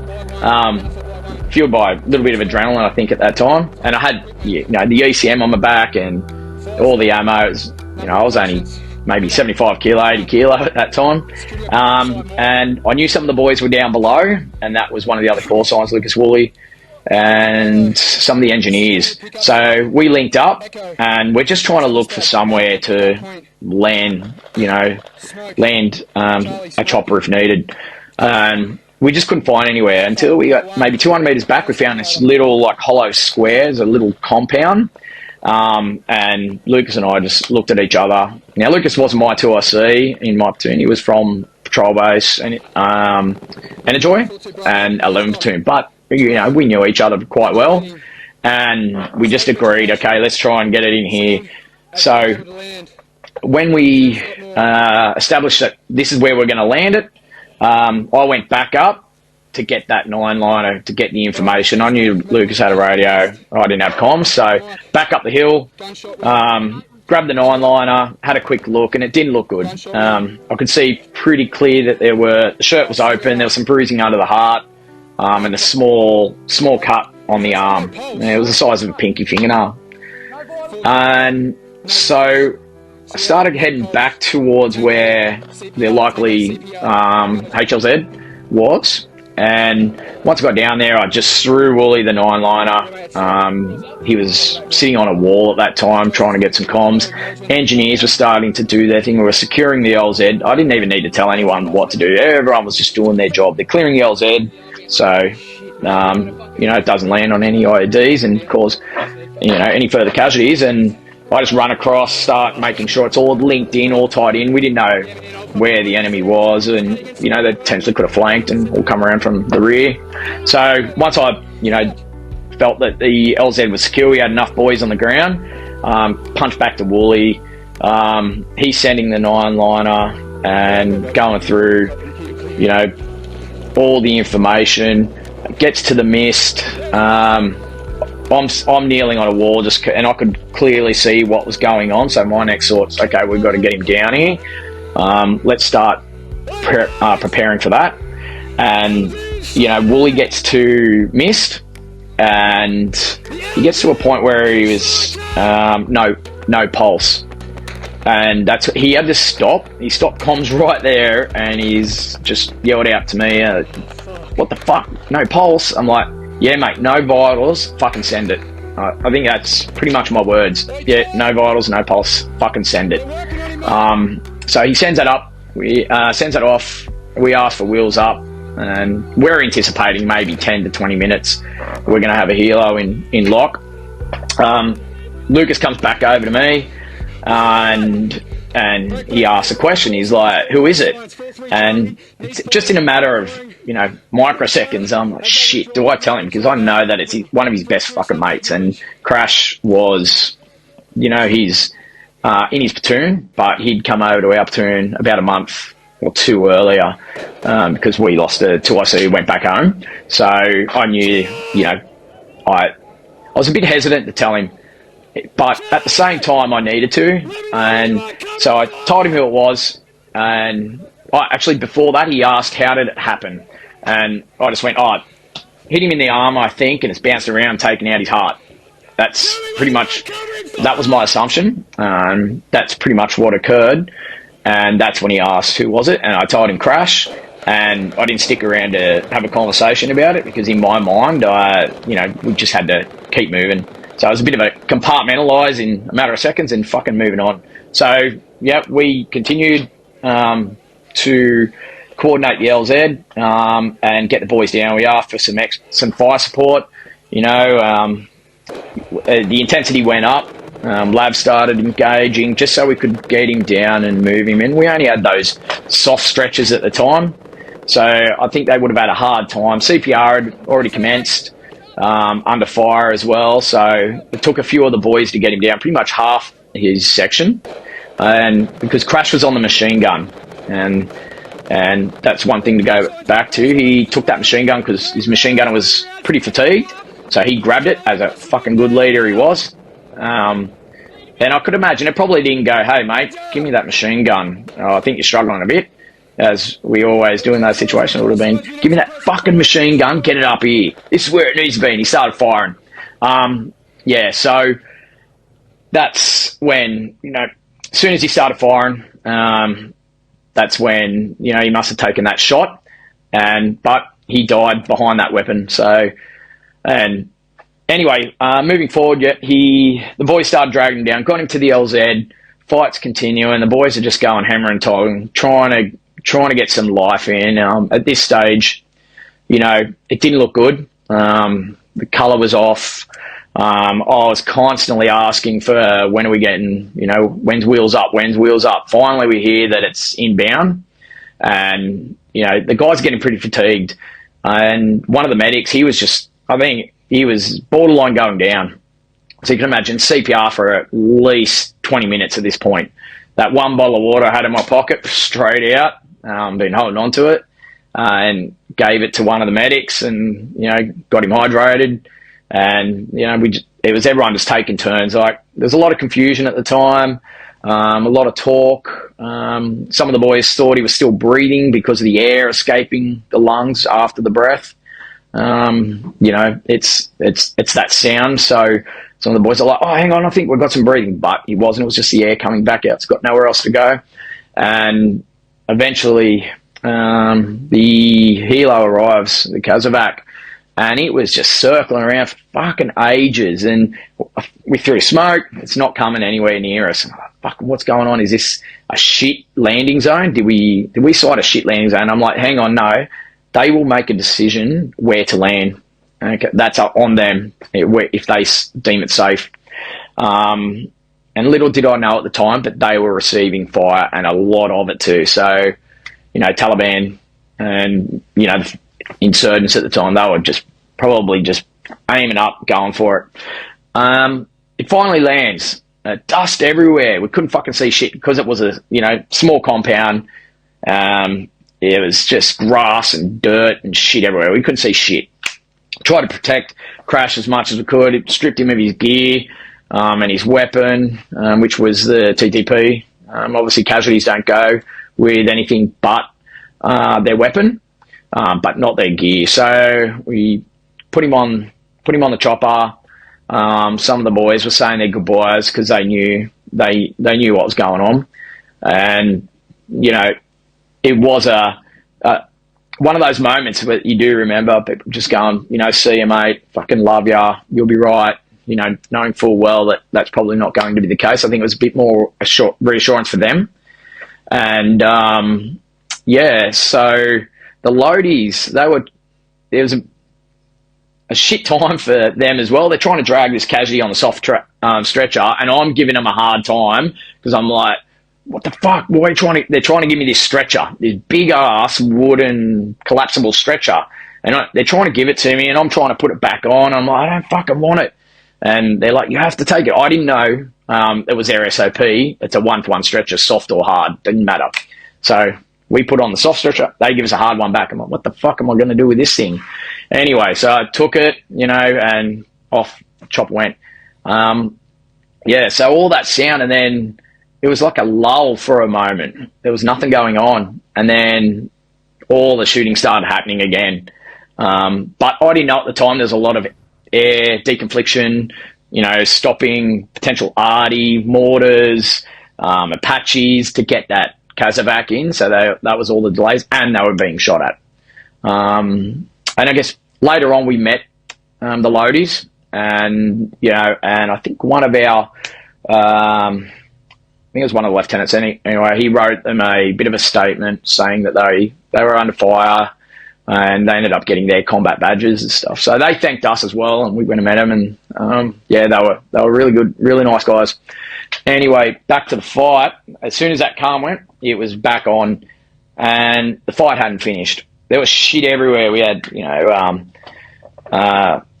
Fueled by a little bit of adrenaline, I think, at that time. And I had, the ECM on my back and all the ammo. I was only maybe 75 kilo, 80 kilo at that time. And I knew some of the boys were down below, and that was one of the other call signs, Lucas Woolley, and some of the engineers. So we linked up, and we're just trying to look for somewhere to land a chopper if needed. We just couldn't find anywhere until we got maybe 200 meters back. We found this little hollow square, a little compound. And Lucas and I just looked at each other. Now, Lucas wasn't my 2IC in my platoon. He was from Patrol Base and Enerjoy and 11th Platoon. But, we knew each other quite well. And we just agreed, okay, let's try and get it in here. So when we established that this is where we're going to land it, I went back up to get that 9-liner, to get the information. I knew Lucas had a radio. I didn't have comms, so back up the hill, grabbed the 9-liner, had a quick look, and it didn't look good. I could see pretty clear that the shirt was open, there was some bruising under the heart, and a small cut on the arm. And it was the size of a pinky fingernail. And so I started heading back towards where the likely HLZ was, and once I got down there, I just threw Wooly the 9-liner. He was sitting on a wall at that time trying to get some comms. Engineers were starting to do their thing. We were securing the LZ. I didn't even need to tell anyone what to do. Everyone was just doing their job. They're clearing the LZ, so it doesn't land on any IEDs and cause any further casualties. And I just run across, start making sure it's all linked in, all tied in. We didn't know where the enemy was, and they potentially could have flanked and all come around from the rear. So once I felt that the LZ was secure, we had enough boys on the ground, punched back to Wooly. He's sending the 9-liner and going through all the information. Gets to the mist. I'm kneeling on a wall, and I could clearly see what was going on. So my next thought's, okay, we've got to get him down here. Let's start preparing for that. And Wooly gets to mist, and he gets to a point where he was no pulse, and he had to stop. He stopped comms right there, and he's just yelled out to me, "What the fuck? No pulse?" I'm like, "Yeah, mate, no vitals, fucking send it." I think that's pretty much my words. Yeah, no vitals, no pulse, fucking send it. So he sends that up. We sends it off. We ask for wheels up, and we're anticipating maybe 10 to 20 minutes. We're going to have a helo in lock. Lucas comes back over to me, and he asks a question. He's like, "Who is it?" And it's just in a matter of microseconds, I'm like, shit, do I tell him? Because I know that it's one of his best fucking mates, and Crash was, he's in his platoon, but he'd come over to our platoon about a month or two earlier, because we lost a 2IC, went back home. So I knew, I was a bit hesitant to tell him, but at the same time I needed to, and so I told him who it was. And actually before that, he asked, "How did it happen?" And I just went, hit him in the arm, I think, and it's bounced around, taking out his heart. That's pretty much, that was my assumption. That's pretty much what occurred. And that's when he asked, "Who was it?" And I told him Crash, and I didn't stick around to have a conversation about it, because in my mind, we just had to keep moving. So it was a bit of a compartmentalise in a matter of seconds and fucking moving on. So, yeah, we continued to coordinate the LZ and get the boys down. We asked for some fire support. The intensity went up. Labs started engaging just so we could get him down and move him in. We only had those soft stretches at the time, so I think they would have had a hard time. CPR had already commenced, under fire as well, so it took a few of the boys to get him down, pretty much half his section, and because Crash was on the machine gun, and that's one thing to go back to. He took that machine gun because his machine gunner was pretty fatigued, so he grabbed it, as a fucking good leader he was. And I could imagine it probably didn't go, "Hey mate, give me that machine gun. I think you're struggling a bit," as we always do in those situations. It would have been, "Give me that fucking machine gun, get it up here. This is where it needs to be." And he started firing. So that's when, as soon as he started firing, that's when, he must have taken that shot, but he died behind that weapon. So, and anyway, moving forward, the boys started dragging him down, got him to the LZ, fights continue, and the boys are just going hammer and tongs, trying to get some life in. At this stage, it didn't look good. The colour was off. I was constantly asking for, when are we getting, when's wheels up, when's wheels up? Finally, we hear that it's inbound, and, the guy's getting pretty fatigued. And one of the medics, he was borderline going down. So you can imagine CPR for at least 20 minutes at this point. That one bottle of water I had in my pocket, straight out, been holding on to it. and gave it to one of the medics, and got him hydrated. And it was everyone just taking turns. Like, there's a lot of confusion at the time, a lot of talk. Some of the boys thought he was still breathing because of the air escaping the lungs after the breath. It's that sound. So some of the boys are like, "Oh, hang on, I think we've got some breathing," but he wasn't. It was just the air coming back out. It's got nowhere else to go. And eventually, the helo arrives, the Casevac, and it was just circling around for fucking ages. And we threw smoke. It's not coming anywhere near us. Fuck, what's going on? Is this a shit landing zone? Did we sight a shit landing zone? I'm like, hang on, no. They will make a decision where to land. Okay, that's up on them if they deem it safe. And little did I know at the time that they were receiving fire, and a lot of it too. So, Taliban and, the insurgents at the time, they were probably just aiming up, going for it. It finally lands. Dust everywhere. We couldn't fucking see shit because it was a, small compound. It was just grass and dirt and shit everywhere. We couldn't see shit. Tried to protect Crash as much as we could. It stripped him of his gear and his weapon, which was the TTP. Obviously, casualties don't go with anything but their weapon, but not their gear. So we put him on the chopper. Some of the boys were saying their goodbyes because they knew what was going on, and it was one of those moments that you do remember people just going, see you, mate, fucking love ya, you'll be right, knowing full well that that's probably not going to be the case. I think it was a bit more reassurance for them. And so the loadies, there was a shit time for them as well. They're trying to drag this casualty on the soft stretcher, and I'm giving them a hard time because I'm like, what the fuck? Why they're trying to give me this stretcher, this big ass wooden collapsible stretcher, and they're trying to give it to me, and I'm trying to put it back on. I'm like, I don't fucking want it. And they're like, you have to take it. I didn't know it was their SOP. It's a 1-to-1 stretcher, soft or hard, didn't matter. So we put on the soft stretcher. They give us a hard one back. I'm like, what the fuck am I going to do with this thing? Anyway, so I took it, and off chop went. So all that sound, and then it was like a lull for a moment. There was nothing going on, and then all the shooting started happening again. But I didn't know at the time there's a lot of air deconfliction, stopping potential arty, mortars, Apaches to get that Casevac in. So that was all the delays, and they were being shot at. And I guess later on we met the loadies, and and I think one of our I think it was one of the lieutenants. Anyway, he wrote them a bit of a statement saying that they were under fire, and they ended up getting their combat badges and stuff. So they thanked us as well, and we went and met them, and they were really good, really nice guys. Anyway, back to the fight. As soon as that calm went, it was back on, and the fight hadn't finished. There was shit everywhere. We had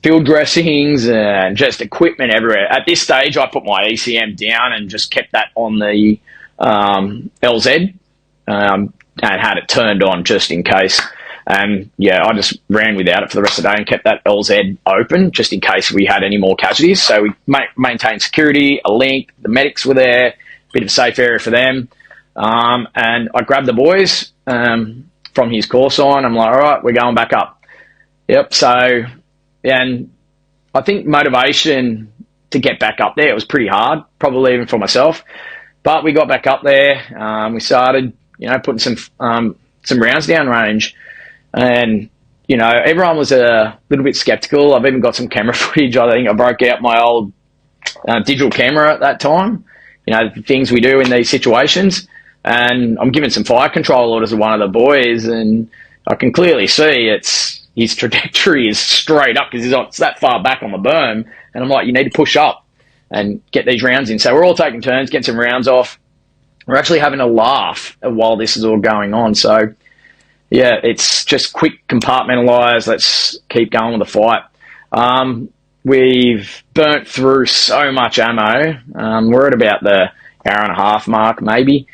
field dressings and just equipment everywhere. At this stage, I put my ECM down and just kept that on the LZ and had it turned on just in case. And I just ran without it for the rest of the day and kept that LZ open just in case we had any more casualties. So we maintained security, a link, the medics were there, a bit of a safe area for them. And I grabbed the boys from his call sign. I'm like, all right, we're going back up. Yep. So, and I think motivation to get back up there, it was pretty hard, probably even for myself. But we got back up there. We started, putting some rounds down range. And, everyone was a little bit skeptical. I've even got some camera footage. I think I broke out my old digital camera at that time, the things we do in these situations. And I'm giving some fire control orders to one of the boys, and I can clearly see his trajectory is straight up because it's that far back on the berm. And I'm like, you need to push up and get these rounds in. So we're all taking turns, getting some rounds off. We're actually having a laugh while this is all going on. So, it's just quick, compartmentalize. Let's keep going with the fight. We've burnt through so much ammo. We're at about the hour and a half mark, maybe.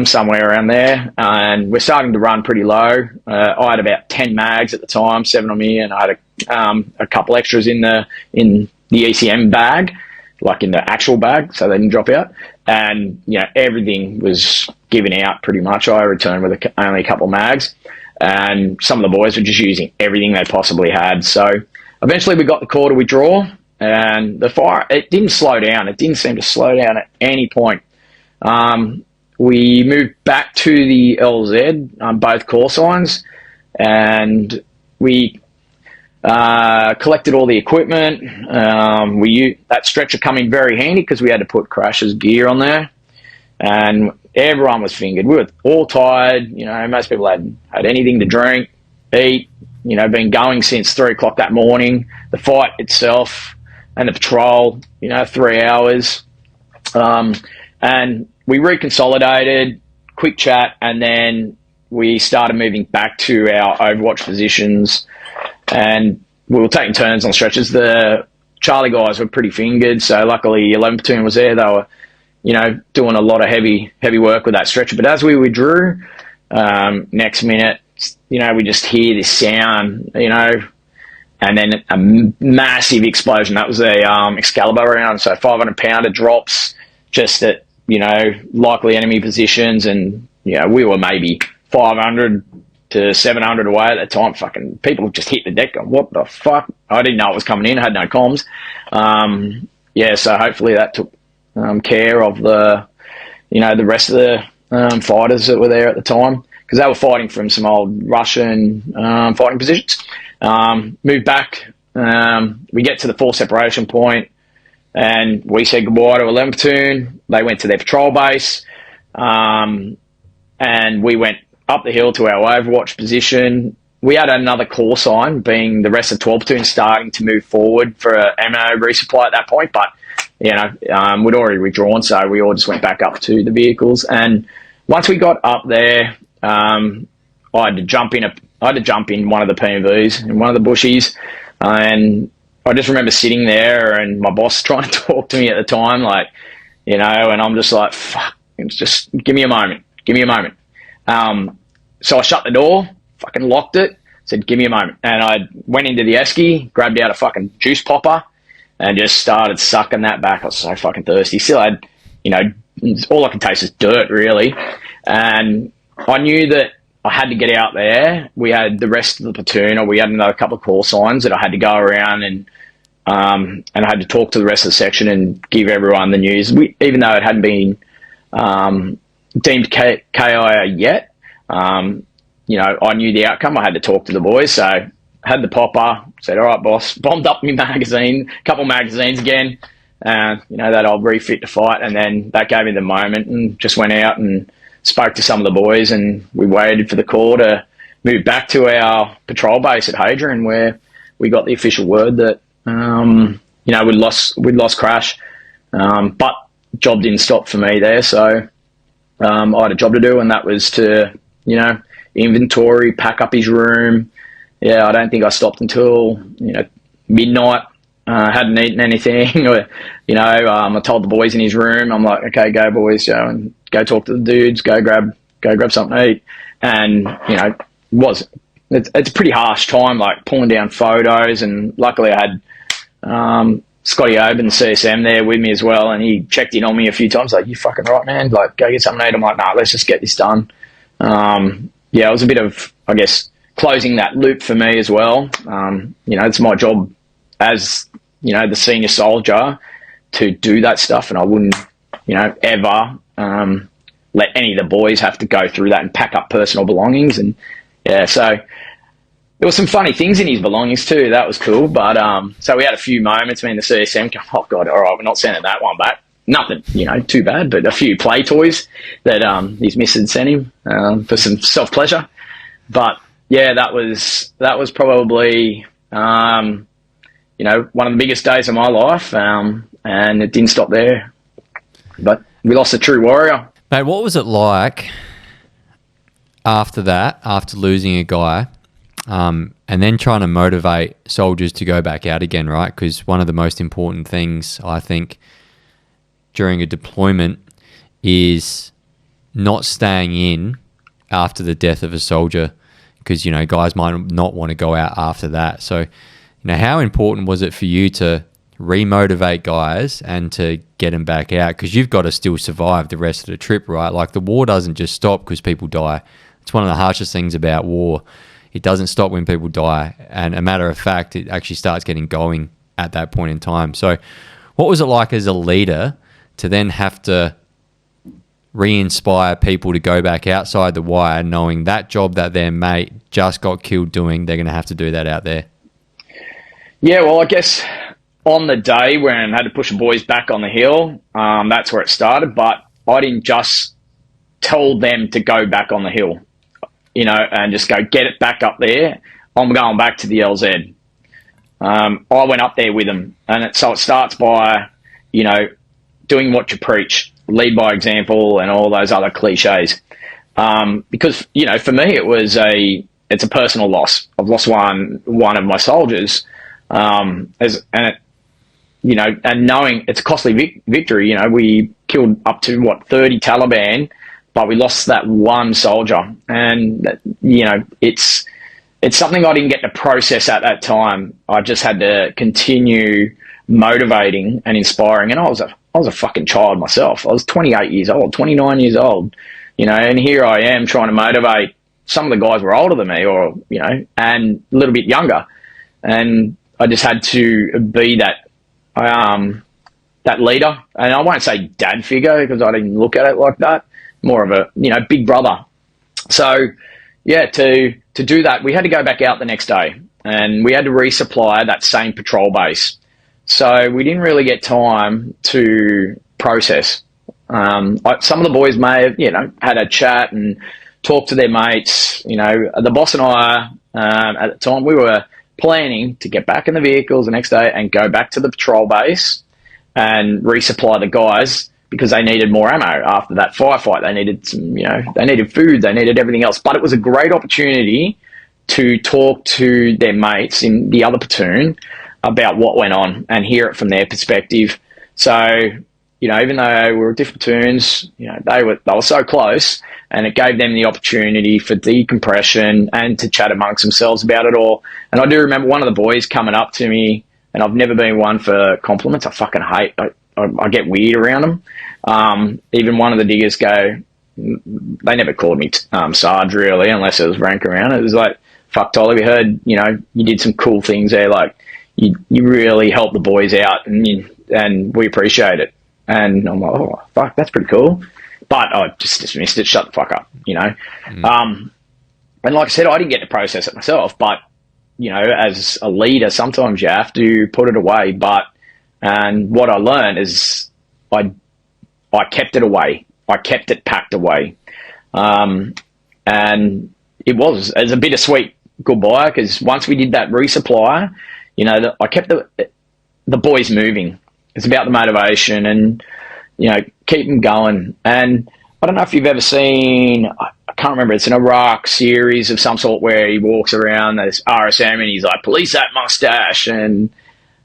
somewhere around there. And we're starting to run pretty low. I had about 10 mags at the time, 7 on me, and I had a couple extras in the ECM bag, like in the actual bag, so they didn't drop out. And everything was giving out pretty much. I returned with only a couple mags, and some of the boys were just using everything they possibly had. So eventually we got the call to withdraw, and the fire, it didn't slow down. It didn't seem to slow down at any point. We moved back to the LZ, both call signs, and we collected all the equipment. We used that stretcher come in very handy because we had to put Crash's gear on there, and everyone was fingered. We were all tired. Most people hadn't had anything to drink, eat. Been going since 3 o'clock that morning. The fight itself and the patrol, 3 hours, and we reconsolidated, quick chat, and then we started moving back to our Overwatch positions, and we were taking turns on stretches. The Charlie guys were pretty fingered, so luckily 11 platoon was there. They were, doing a lot of heavy work with that stretcher. But as we withdrew, next minute, we just hear this sound, and then a massive explosion. That was a Excalibur round, so 500 pounder drops just at, likely enemy positions, and we were maybe 500 to 700 away at the time. Fucking people just hit the deck going, what the fuck? I didn't know it was coming in. I had no comms. So hopefully that took care of the rest of the fighters that were there at the time, because they were fighting from some old Russian fighting positions. Moved back. We get to the full separation point, and we said goodbye to 11 platoon. They went to their patrol base, and we went up the hill to our Overwatch position. We had another call sign, being the rest of 12 platoon starting to move forward for an ammo resupply at that point, but we'd already withdrawn, so we all just went back up to the vehicles. And once we got up there, I had to jump in one of the PMVs in one of the bushies, and I just remember sitting there and my boss trying to talk to me at the time, and I'm just like, fuck, just give me a moment. So I shut the door, fucking locked it, said, give me a moment. And I went into the esky, grabbed out a fucking juice popper, and just started sucking that back. I was so fucking thirsty. Still had, all I could taste is dirt, really. And I knew that I had to get out there. We had the rest of the platoon, or we had another couple of call signs that I had to go around, and I had to talk to the rest of the section and give everyone the news. Even though it hadn't been deemed KIA yet, I knew the outcome. I had to talk to the boys, so I had the popper, said, all right, boss, bombed up my magazine, a couple magazines again, that I'll refit to fight, and then that gave me the moment, and just went out and spoke to some of the boys, and we waited for the call to move back to our patrol base at Hadrian, where we got the official word that we'd lost Crash, but job didn't stop for me there, so I had a job to do, and that was to inventory, pack up his room. I don't think I stopped until midnight. Hadn't eaten anything, or I told the boys in his room, I'm like, okay, go boys, and go talk to the dudes, go grab something to eat. And it's a pretty harsh time, like pulling down photos, and luckily I had Scotty Oben, the CSM, there with me as well, and he checked in on me a few times, like, you fucking right, man, like, go get something to eat. I'm like, nah, let's just get this done. It was a bit of, I guess, closing that loop for me as well. It's my job as the senior soldier to do that stuff, and I wouldn't ever let any of the boys have to go through that and pack up personal belongings. And so there were some funny things in his belongings too. That was cool. But so we had a few moments, me and the CSM go, oh god, all right, we're not sending that one back. Nothing too bad, but a few play toys that his miss had sent him for some self pleasure. But that was probably one of the biggest days of my life, and it didn't stop there. But we lost a true warrior. Mate, what was it like after that, after losing a guy, and then trying to motivate soldiers to go back out again, right? Because one of the most important things, I think, during a deployment is not staying in after the death of a soldier, because, you know, guys might not want to go out after that. So, you know, how important was it for you to remotivate guys and to get them back out? Because you've got to still survive the rest of the trip, right? Like, the war doesn't just stop because people die. It's one of the harshest things about war. It doesn't stop when people die. And a matter of fact, it actually starts getting going at that point in time. So what was it like as a leader to then have to re-inspire people to go back outside the wire, knowing that job that their mate just got killed doing, they're going to have to do that out there? Yeah, well, I guess on the day when I had to push the boys back on the hill, that's where it started. But I didn't just tell them to go back on the hill, you know, and just go get it back up there. I'm going back to the LZ. I went up there with them. And so it starts by, you know, doing what you preach, lead by example, and all those other cliches. Because, you know, for me, it's a personal loss. I've lost one of my soldiers, and knowing it's a costly victory. You know, we killed up to 30 Taliban, but we lost that one soldier, and you know, it's something I didn't get to process at that time. I just had to continue motivating and inspiring, and I was a fucking child myself. I was 28 years old, 29 years old, you know, and here I am trying to motivate. Some of the guys were older than me, or, you know, and a little bit younger, and I just had to be that leader. And I won't say dad figure, because I didn't look at it like that. More of a, you know, big brother. So yeah, to do that, we had to go back out the next day, and we had to resupply that same patrol base. So we didn't really get time to process. Some of the boys may have, you know, had a chat and talked to their mates. You know, the boss and I, at the time, we were planning to get back in the vehicles the next day and go back to the patrol base and resupply the guys, because they needed more ammo after that firefight. They needed some, you know, they needed food, they needed everything else. But it was a great opportunity to talk to their mates in the other platoon about what went on and hear it from their perspective. So, you know, even though we were different platoons, you know, they were so close, and it gave them the opportunity for decompression and to chat amongst themselves about it all. And I do remember one of the boys coming up to me, and I've never been one for compliments. I fucking hate, I get weird around them. Even one of the diggers they never called me Sarge, really, unless it was rank around. It was like, fuck, Tolly, we heard, you know, you did some cool things there. Like, you really helped the boys out, and we appreciate it. And I'm like, oh, fuck, that's pretty cool. But I just dismissed it, shut the fuck up, you know. And like I said, I didn't get to process it myself, but, you know, as a leader, sometimes you have to put it away. And what I learned is I kept it away. I kept it packed away. And it was a bittersweet goodbye, because once we did that resupply, you know, I kept the boys moving. It's about the motivation and, you know, keep them going. And I don't know if you've ever seen, I can't remember, it's an Iraq series of some sort where he walks around this RSM and he's like, police that mustache. And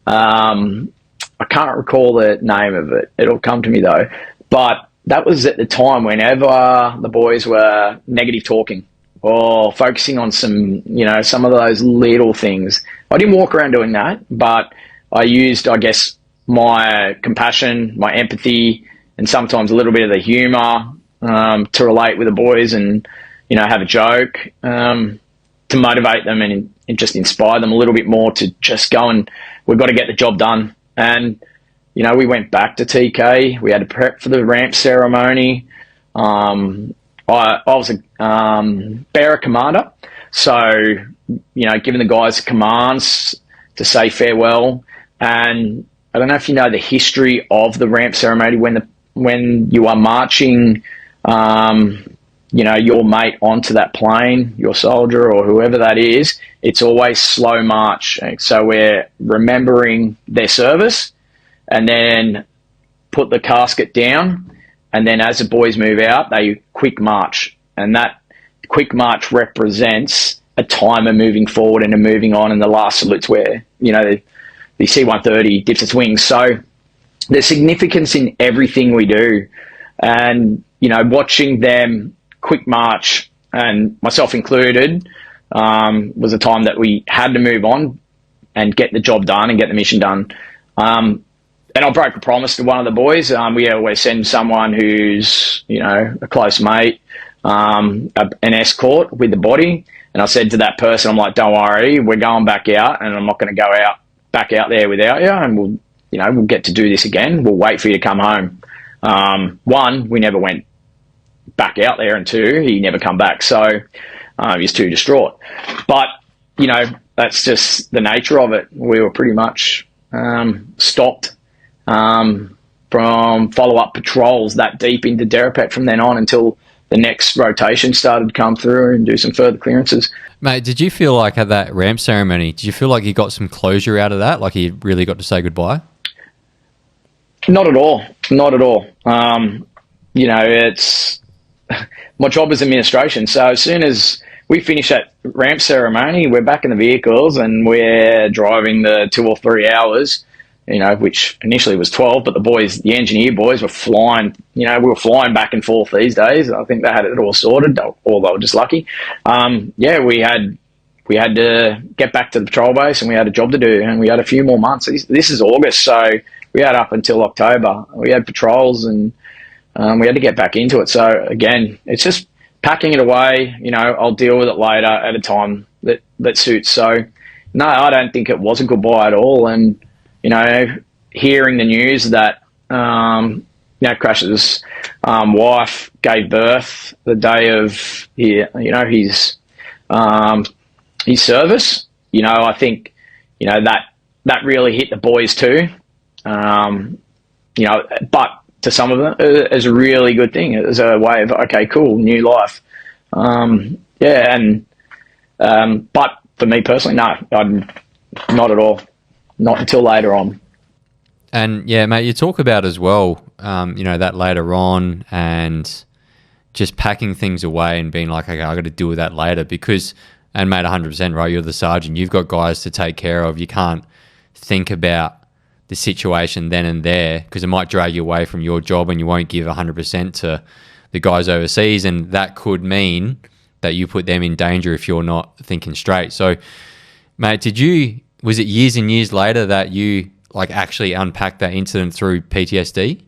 I can't recall the name of it. It'll come to me though. But that was at the time whenever the boys were negative talking or focusing on some, you know, some of those little things. I didn't walk around doing that, but I used, I guess, my compassion, my empathy, and sometimes a little bit of the humour to relate with the boys and, you know, have a joke to motivate them and just inspire them a little bit more to just go and we've got to get the job done. And, you know, we went back to TK. We had to prep for the ramp ceremony. I was a bearer commander. So, you know, giving the guys commands to say farewell. And I don't know if you know the history of the ramp ceremony when you are marching, you know, your mate onto that plane, your soldier or whoever that is, it's always slow march. So we're remembering their service and then put the casket down. And then as the boys move out, they quick march. And that quick march represents a timer moving forward and a moving on. And the last salute's where, you know, the C-130 dips its wings. So there's significance in everything we do. And, watching them quick march, and myself included, was a time that we had to move on and get the job done and get the mission done. And I broke a promise to one of the boys. We always send someone who's, a close mate, an escort with the body. And I said to that person, I'm like, don't worry, we're going back out, and I'm not going to go back out there without you. And we'll get to do this again. We'll wait for you to come home. One, we never went back out there, and two, he never come back. So he's too distraught. But, that's just the nature of it. We were pretty much stopped from follow-up patrols that deep into Derapet from then on until the next rotation started to come through and do some further clearances. Mate, did you feel like at that ramp ceremony, did you feel like you got some closure out of that? Like you really got to say goodbye? Not at all. Not at all. It's my job is administration. So as soon as we finish that ramp ceremony, we're back in the vehicles and we're driving the 2 or 3 hours, which initially was 12, but the engineer boys were flying, we were flying back and forth these days. I think they had it all sorted, or they were just lucky. We had to get back to the patrol base, and we had a job to do, and we had a few more months. This is August, so we had up until October. We had patrols, and we had to get back into it. So again, it's just packing it away. I'll deal with it later at a time that suits. So no, I don't think it was a goodbye at all. And hearing the news that Crash's wife gave birth the day of his service, I think that really hit the boys too. But to some of them, it's a really good thing. It was a way of, okay, cool, new life. But for me personally, no, not at all. Not until later on. And yeah, mate, you talk about as well, that later on, and just packing things away and being like, okay, I got to deal with that later and mate, 100%, right? You're the sergeant. You've got guys to take care of. You can't think about the situation then and there because it might drag you away from your job and you won't give 100% to the guys overseas, and that could mean that you put them in danger if you're not thinking straight. So, mate, was it years and years later that you actually unpacked that incident through PTSD?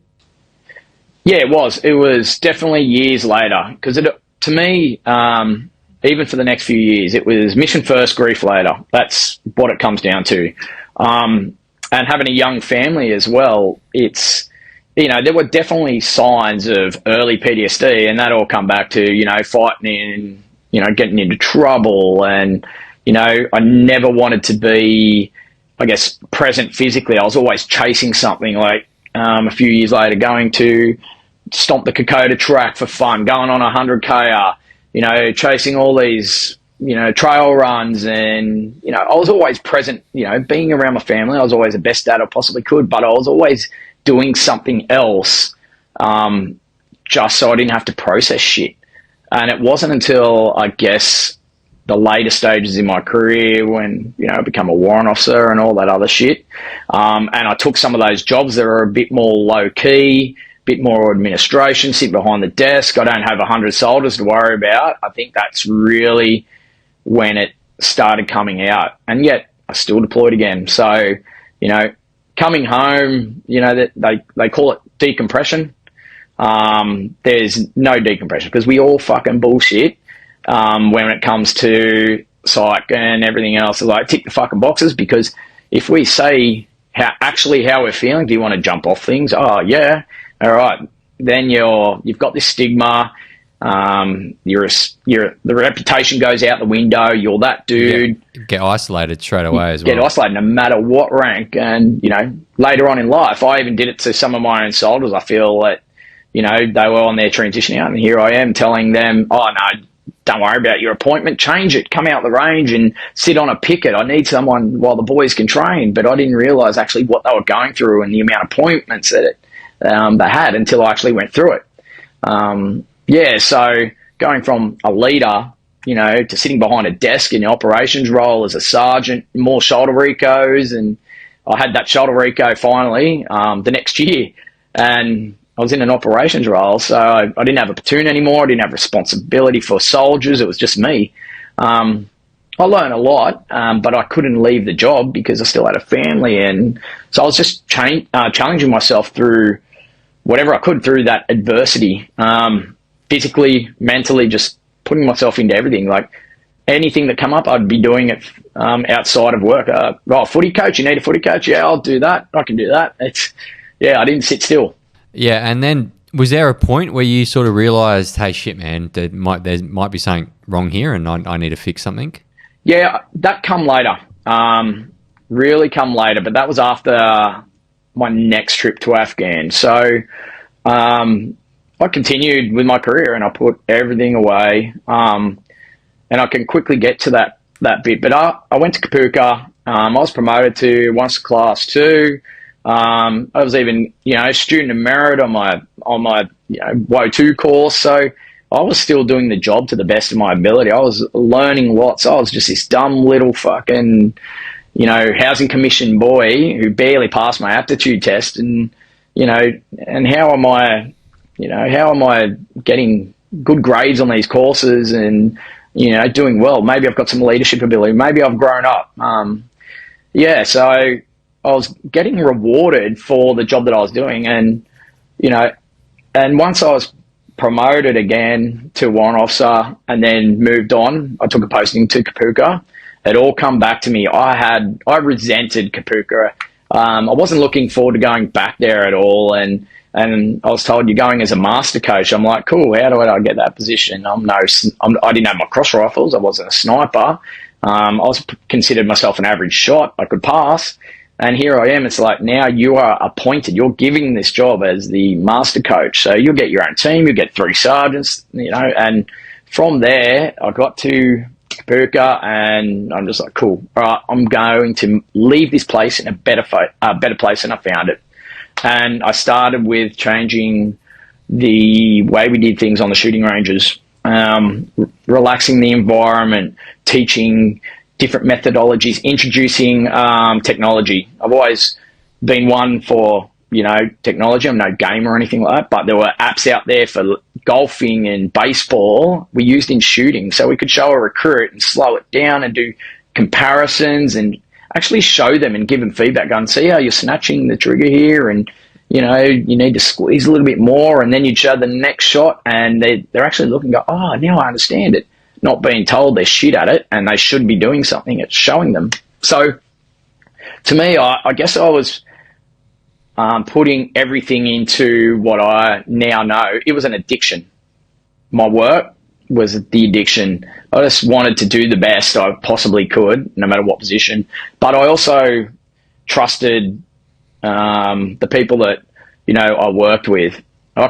Yeah, it was. It was definitely years later because to me, even for the next few years, it was mission first, grief later. That's what it comes down to. And having a young family as well, it's, there were definitely signs of early PTSD, and that all come back to, fighting and, getting into trouble. And, I never wanted to be, I guess, present physically. I was always chasing something, like a few years later going to stomp the Kokoda track for fun, going on 100K, chasing all these, trail runs. And, I was always present, being around my family. I was always the best dad I possibly could, but I was always doing something else just so I didn't have to process shit. And it wasn't until, I guess, the later stages in my career when, I became a warrant officer and all that other shit. And I took some of those jobs that are a bit more low key, bit more administration, sit behind the desk. I don't have 100 soldiers to worry about. I think that's really when it started coming out. And yet I still deployed again. So, coming home, they call it decompression. There's no decompression because we all fucking bullshit. When it comes to psych and everything else, it's like tick the fucking boxes, because if we say how we're feeling, do you want to jump off things? Oh yeah, all right. Then you've got this stigma. The reputation goes out the window. You're that dude. Get isolated straight away as well. Get isolated no matter what rank. And later on in life, I even did it to some of my own soldiers. I feel that they were on their transition out, and here I am telling them, oh no, don't worry about your appointment, change it, come out the range and sit on a picket. I need someone while the boys can train. But I didn't realise actually what they were going through and the amount of appointments that they had until I actually went through it. So going from a leader, to sitting behind a desk in the operations role as a sergeant, more shoulder recos, and I had that shoulder reco finally the next year. And I was in an operations role, so I didn't have a platoon anymore. I didn't have responsibility for soldiers. It was just me. I learned a lot, but I couldn't leave the job because I still had a family, and so I was just challenging myself through whatever I could through that adversity, physically, mentally, just putting myself into everything. Like anything that come up, I'd be doing it outside of work. Footy coach, you need a footy coach? Yeah, I'll do that. I can do that. I didn't sit still. Yeah, and then was there a point where you sort of realised, hey, shit, man, there might be something wrong here and I need to fix something? Yeah, that come later. Really come later, but that was after my next trip to Afghan. So I continued with my career and I put everything away. And I can quickly get to that bit. But I went to Kapooka. I was promoted to once class 2. I was even, student of merit on my WO2 course. So I was still doing the job to the best of my ability. I was learning lots. I was just this dumb little fucking, housing commission boy who barely passed my aptitude test. And, and how am I getting good grades on these courses and, doing well? Maybe I've got some leadership ability. Maybe I've grown up. So I was getting rewarded for the job that I was doing. And, and once I was promoted again to warrant officer and then moved on, I took a posting to Kapooka. It all come back to me. I resented Kapooka. I wasn't looking forward to going back there at all. And I was told, you're going as a master coach. I'm like, cool, how do I get that position? I didn't have my cross rifles. I wasn't a sniper. I was considered myself an average shot. I could pass. And here I am. It's like, now you are appointed. You're giving this job as the master coach. So you'll get your own team. You'll get 3 sergeants, and from there I got to Kapooka and I'm just like, cool. All right, I'm going to leave this place in a better place than I found it. And I started with changing the way we did things on the shooting ranges, relaxing the environment, teaching different methodologies, introducing technology. I've always been one for, technology. I'm no gamer or anything like that, but there were apps out there for golfing and baseball we used in shooting. So we could show a recruit and slow it down and do comparisons and actually show them and give them feedback, going, see how you're snatching the trigger here, and you need to squeeze a little bit more, and then you'd show the next shot and they're actually looking and go, oh, now I understand it. Not being told they're shit at it and they should be doing something. It's showing them. So to me, I guess I was putting everything into what I now know. It was an addiction. My work was the addiction. I just wanted to do the best I possibly could, no matter what position. But I also trusted the people that, I worked with. I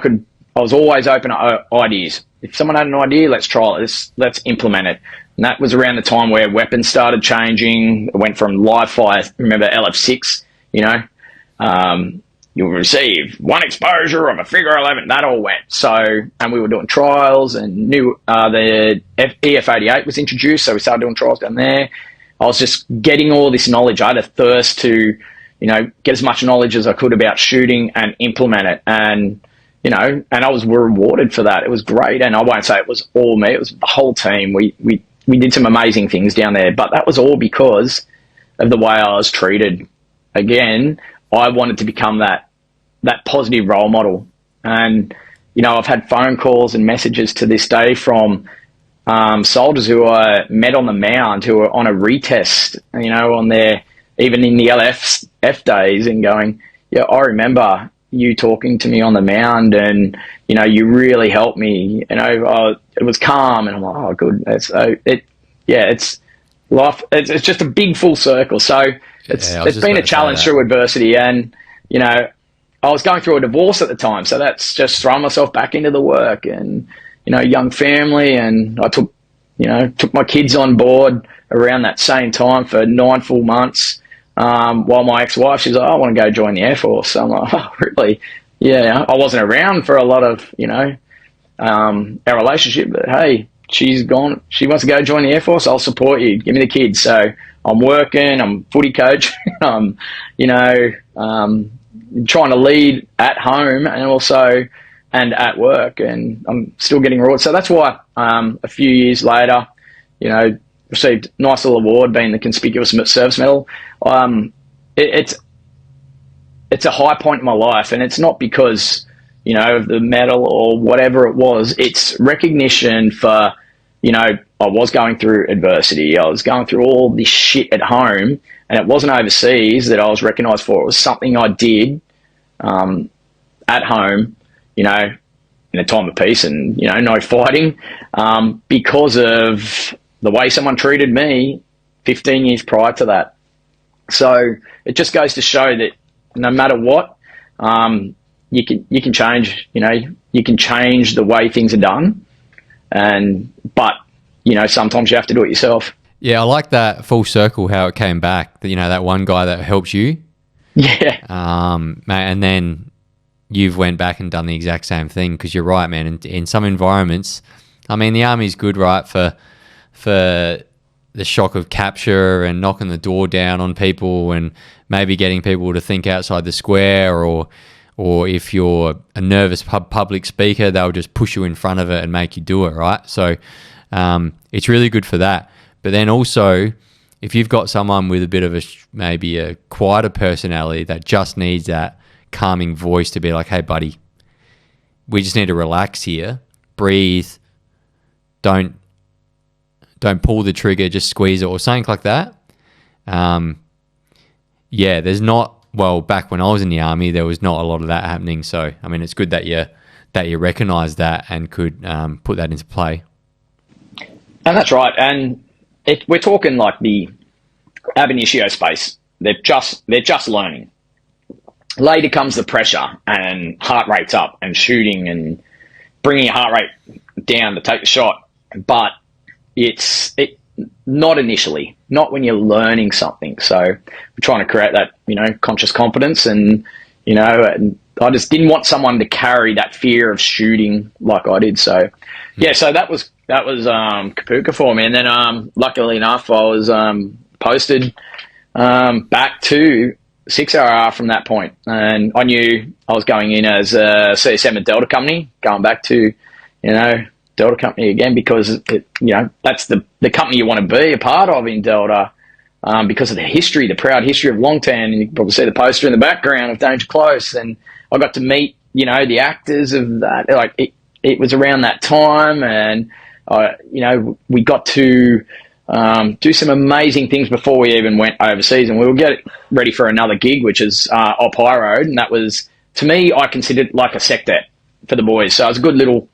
was always open to ideas. If someone had an idea, let's trial it. Let's implement it. And that was around the time where weapons started changing. It went from live fire, remember LF6, you'll receive 1 exposure of a figure 11. That all went. So, and we were doing trials, and the EF88 was introduced. So we started doing trials down there. I was just getting all this knowledge. I had a thirst to, get as much knowledge as I could about shooting and implement it. And, and I was rewarded for that. It was great. And I won't say it was all me. It was the whole team. We did some amazing things down there, but that was all because of the way I was treated. Again, I wanted to become that positive role model. And, I've had phone calls and messages to this day from soldiers who I met on the mound, who are on a retest, on their, even in the LF days, and going, yeah, I remember you talking to me on the mound, and you really helped me. It was calm, and I'm like, oh, good. It's life. It's just a big full circle. So it's been a challenge through adversity, and I was going through a divorce at the time, so that's just thrown myself back into the work, and young family, and I took my kids on board around that same time for 9 full months. While my ex-wife, she's like, I want to go join the Air Force. So I'm like, oh, really? Yeah, I wasn't around for a lot of, our relationship, but hey, she's gone. She wants to go join the Air Force. I'll support you. Give me the kids. So I'm working, I'm footy coach, trying to lead at home and at work, and I'm still getting rewarded. So that's why a few years later, received a nice little award, being the Conspicuous Service Medal. It's a high point in my life, and it's not because of the medal or whatever it was. It's recognition for I was going through adversity. I was going through all this shit at home, and it wasn't overseas that I was recognised for. It was something I did at home, in a time of peace and, no fighting, because of the way someone treated me 15 years prior to that. So it just goes to show that no matter what, you can change, you can change the way things are done. But sometimes you have to do it yourself. Yeah, I like that full circle, how it came back. That one guy that helped you. Yeah. And then you've went back and done the exact same thing, because you're right, man. In some environments, I mean, the army's good, right, for the shock of capture and knocking the door down on people and maybe getting people to think outside the square, or if you're a nervous public speaker, they'll just push you in front of it and make you do it, right? So it's really good for that. But then also, if you've got someone with a bit of maybe a quieter personality that just needs that calming voice to be like, hey, buddy, we just need to relax here, breathe, don't pull the trigger, just squeeze it, or something like that. There's not, well, back when I was in the army, there was not a lot of that happening. So, I mean, it's good that you recognise that and could put that into play. And that's right. And we're talking like the ab initio space. They're just learning. Later comes the pressure and heart rate's up and shooting and bringing your heart rate down to take the shot. But it's not initially, not when you're learning something. So we're trying to create that, conscious competence, and, and I just didn't want someone to carry that fear of shooting like I did. So, so that was Kapuka for me. And then, luckily enough, I was posted back to 6RR from that point. And I knew I was going in as a CSM at Delta Company, going back to, Delta Company again, because that's the company you want to be a part of in Delta, because of the history, the proud history of Longtan. And you can probably see the poster in the background of Danger Close. And I got to meet, the actors of that. Like it was around that time, and we got to do some amazing things before we even went overseas, and we were getting ready for another gig, which is Op High Road, and that was, to me, I considered like a sector for the boys. So it was a good little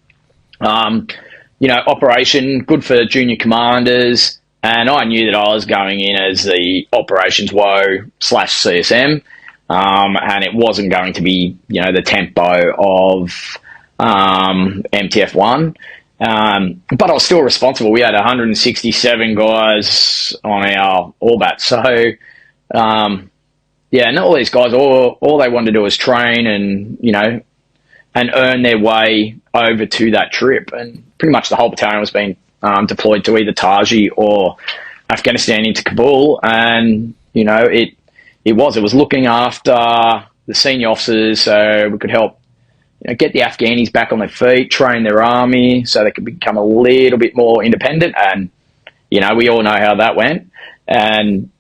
operation, good for junior commanders, and I knew that I was going in as the operations woe / CSM, and it wasn't going to be, the tempo of MTF1, but I was still responsible. We had 167 guys on our Orbat, so and all these guys, all they wanted to do was train and and earn their way over to that trip. And pretty much the whole battalion was being deployed to either Taji or Afghanistan into Kabul. And, it was looking after the senior officers so we could help get the Afghanis back on their feet, train their army so they could become a little bit more independent. And, we all know how that went. And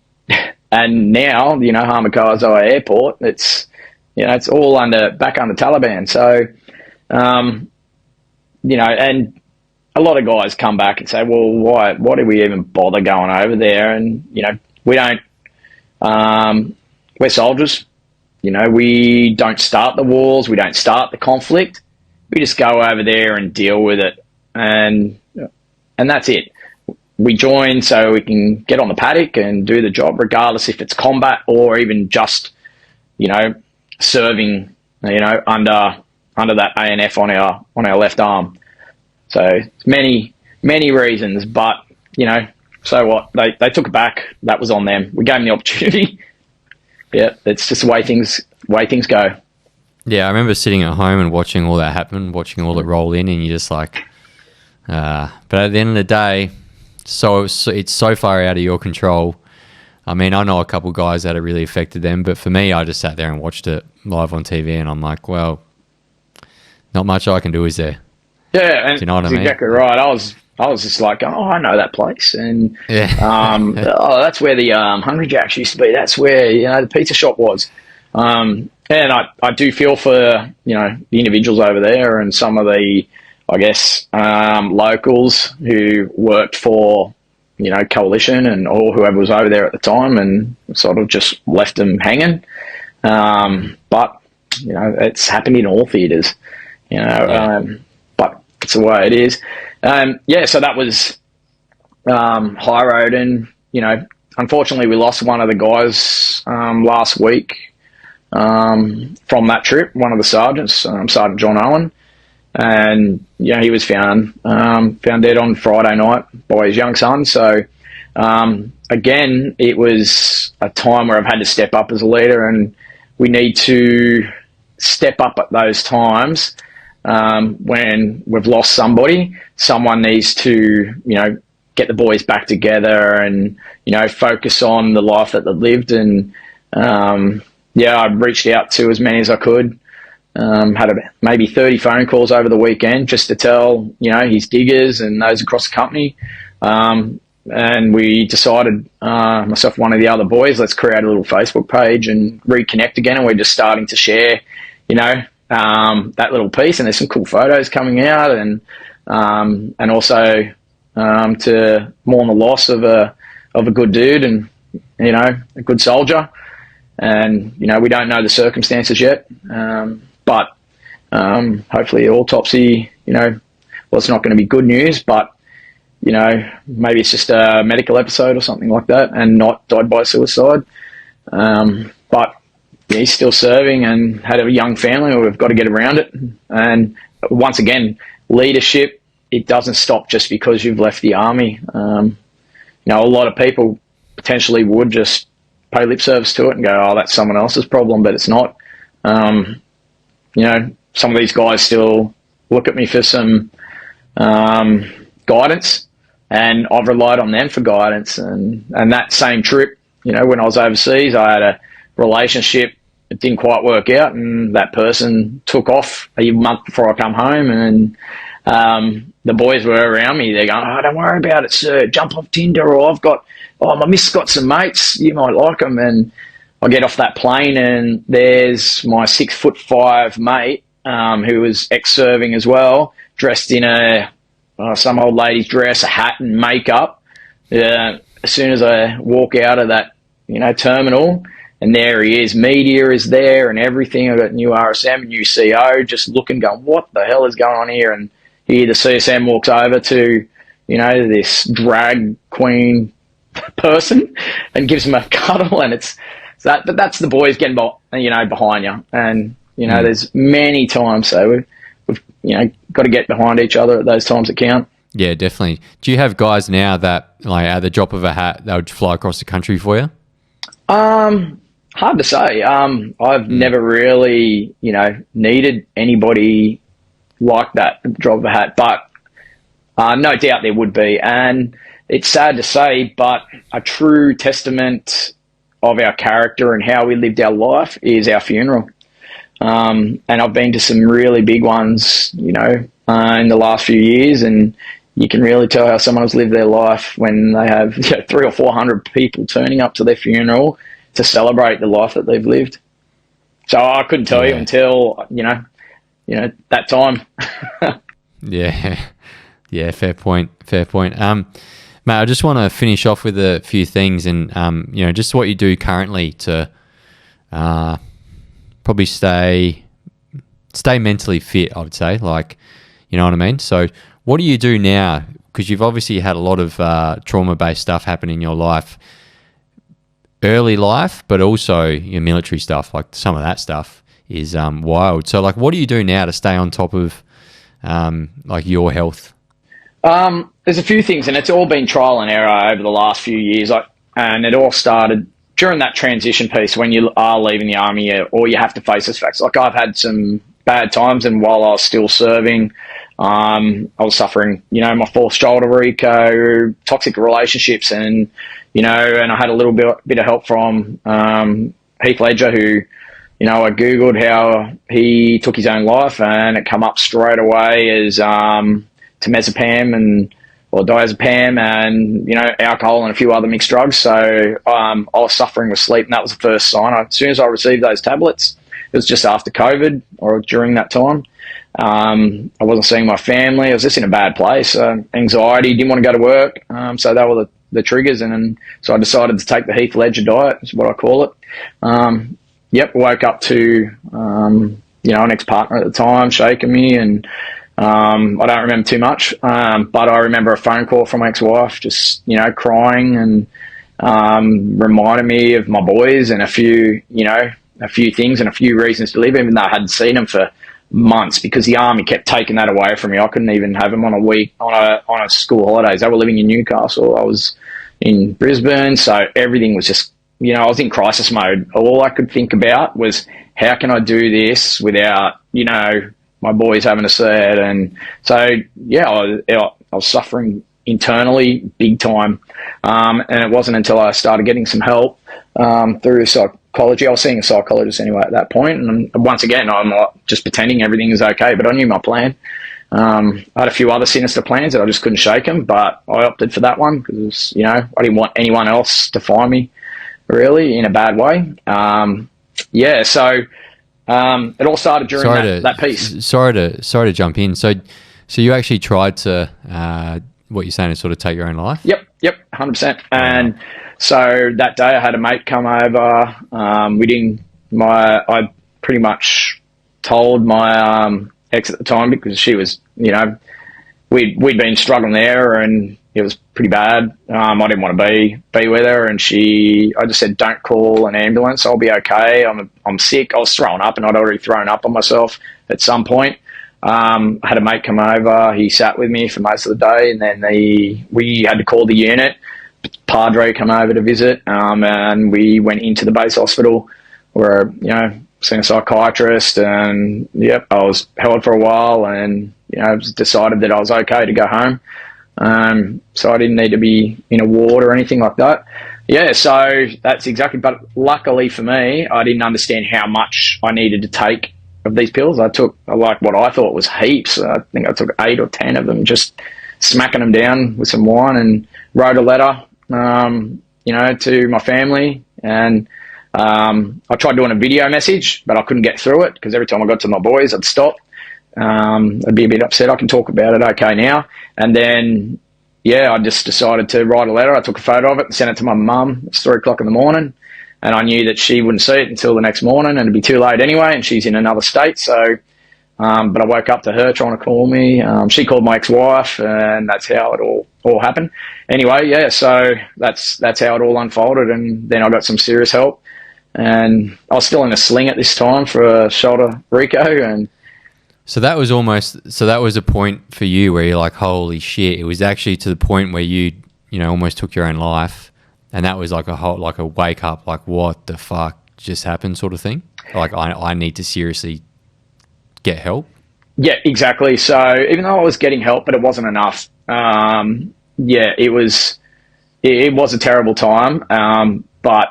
now, Hamakazai Airport, it's all back under Taliban. So, and a lot of guys come back and say, well, why do we even bother going over there? And, we don't, we're soldiers. We don't start the wars. We don't start the conflict. We just go over there and deal with it. And that's it. We join so we can get on the paddock and do the job, regardless if it's combat or even just, serving, under that ANF on our left arm. So many reasons, but so what? They took it back. That was on them. We gave them the opportunity. Yeah, it's just the way things go. Yeah, I remember sitting at home and watching all that happen, watching all it roll in, and you're just like, but at the end of the day, so it's so far out of your control. I mean, I know a couple guys that it really affected them, but for me, I just sat there and watched it live on TV, and I'm like, well, not much I can do, is there? Yeah, and do you know what I mean? Exactly right. I was just like, oh, I know that place, and Yeah. oh, that's where the Hungry Jacks used to be. That's where the pizza shop was. And I do feel for the individuals over there and some of the, I guess, locals who worked for coalition and or whoever was over there at the time, and sort of just left them hanging. But it's happened in all theatres. But it's the way it is. So that was High Road, and unfortunately we lost one of the guys last week from that trip. One of the sergeants, Sergeant John Owen, and he was found dead on Friday night by his young son. So again, it was a time where I've had to step up as a leader, and we need to step up at those times. When we've lost somebody, someone needs to, get the boys back together and, focus on the life that they've lived. And, I reached out to as many as I could. Had maybe 30 phone calls over the weekend just to tell, his diggers and those across the company. And we decided, myself and one of the other boys, let's create a little Facebook page and reconnect again. And we're just starting to share, that little piece, and there's some cool photos coming out, and also to mourn the loss of a good dude and a good soldier, and we don't know the circumstances yet, but hopefully autopsy, it's not going to be good news, but maybe it's just a medical episode or something like that, and not died by suicide, but he's still serving and had a young family. We've got to get around it. And once again, leadership, it doesn't stop just because you've left the army. A lot of people potentially would just pay lip service to it and go, oh, that's someone else's problem, but it's not. Some of these guys still look at me for some guidance, and I've relied on them for guidance. And that same trip, when I was overseas, I had a relationship. It didn't quite work out, and that person took off a month before I come home, and the boys were around me. They're going, oh, don't worry about it, sir. Jump off Tinder, or my miss got some mates. You might like them. And I get off that plane, and there's my 6'5" mate, who was ex-serving as well, dressed in some old lady's dress, a hat and makeup. As soon as I walk out of that, terminal, and there he is, media is there and everything. I've got new RSM, new CO, just looking, going, what the hell is going on here? And here the CSM walks over to, this drag queen person and gives him a cuddle, and that's the boys getting, behind you. And, there's many times, so we've got to get behind each other at those times that count. Yeah, definitely. Do you have guys now that, like, at the drop of a hat, they would fly across the country for you? Hard to say. I've never really, needed anybody like that at the drop of a hat, but no doubt there would be. And it's sad to say, but a true testament of our character and how we lived our life is our funeral. And I've been to some really big ones, in the last few years, and you can really tell how someone has lived their life when they have 300 or 400 people turning up to their funeral to celebrate the life that they've lived. So I couldn't tell you until, that time. Yeah, fair point. Mate, I just want to finish off with a few things, and, just what you do currently to probably stay mentally fit, I would say, like, you know what I mean? So what do you do now? Because you've obviously had a lot of trauma-based stuff happen in your life, early life, but also your military stuff. Like, some of that stuff is wild. So, like, what do you do now to stay on top of like your health? There's a few things, and it's all been trial and error over the last few years. And it all started during that transition piece when you are leaving the army, or you have to face those facts. Like, I've had some bad times, and while I was still serving, I was suffering, my fourth shoulder reco, toxic relationships, and and I had a little bit of help from Heath Ledger, who, I Googled how he took his own life, and it come up straight away as temazepam or diazepam and, alcohol and a few other mixed drugs. So I was suffering with sleep, and that was the first sign. As soon as I received those tablets, it was just after COVID or during that time. I wasn't seeing my family. I was just in a bad place. Anxiety, didn't want to go to work. So they were the triggers. And so I decided to take the Heath Ledger diet, is what I call it. Woke up to, an ex-partner at the time shaking me, and I don't remember too much, but I remember a phone call from my ex-wife, just, crying and reminded me of my boys and a few things and a few reasons to live, even though I hadn't seen them for months because the army kept taking that away from me. I couldn't even have them on a school holidays. They were living in Newcastle. I was in Brisbane, so everything was just, I was in crisis mode. All I could think about was, how can I do this without, my boys having to see it? And so, I was suffering internally big time. And it wasn't until I started getting some help through psychology. I was seeing a psychologist anyway at that point. And once again, I'm not just pretending everything is okay, but I knew my plan. I had a few other sinister plans that I just couldn't shake them, but I opted for that one because, I didn't want anyone else to find me really in a bad way. So it all started during that piece. Sorry to jump in. So you actually tried to, what you're saying is sort of take your own life? Yep, 100%. And so that day I had a mate come over. I pretty much told my ex at the time, because she was, we'd been struggling there and it was pretty bad. I didn't want to be with her, and I just said, don't call an ambulance. I'll be okay. I'm sick. I was throwing up, and I'd already thrown up on myself at some point. I had a mate come over. He sat with me for most of the day, and then we had to call the unit. Padre come over to visit, and we went into the base hospital where, seen a psychiatrist, and I was held for a while, and decided that I was okay to go home. So I didn't need to be in a ward or anything like that. So that's exactly, but luckily for me, I didn't understand how much I needed to take of these pills. I took what I thought was heaps. I think I took 8 or 10 of them, just smacking them down with some wine, and wrote a letter, to my family. And I tried doing a video message, but I couldn't get through it because every time I got to my boys, I'd stop. I'd be a bit upset. I can talk about it okay now. And then, I just decided to write a letter. I took a photo of it and sent it to my mum. It's 3:00 in the morning, and I knew that she wouldn't see it until the next morning, and it'd be too late anyway, and she's in another state. So, but I woke up to her trying to call me. She called my ex-wife, and that's how it all happened. Anyway, so that's how it all unfolded, and then I got some serious help, and I was still in a sling at this time for a shoulder Rico. And so that was a point for you where you're like, holy shit. It was actually to the point where you almost took your own life, and that was like a wake up, like, what the fuck just happened sort of thing. Like, I need to seriously get help. Yeah, exactly. So even though I was getting help, but it wasn't enough. It was a terrible time. But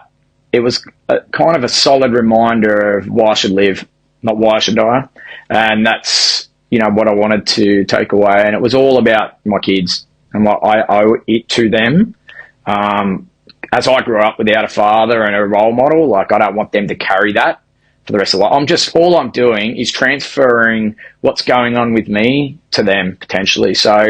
it was kind of a solid reminder of why I should live, not why I should die. And that's, what I wanted to take away. And it was all about my kids, and what I owe it to them. As I grew up without a father and a role model, like, I don't want them to carry that for the rest of their life. All I'm doing is transferring what's going on with me to them potentially. So,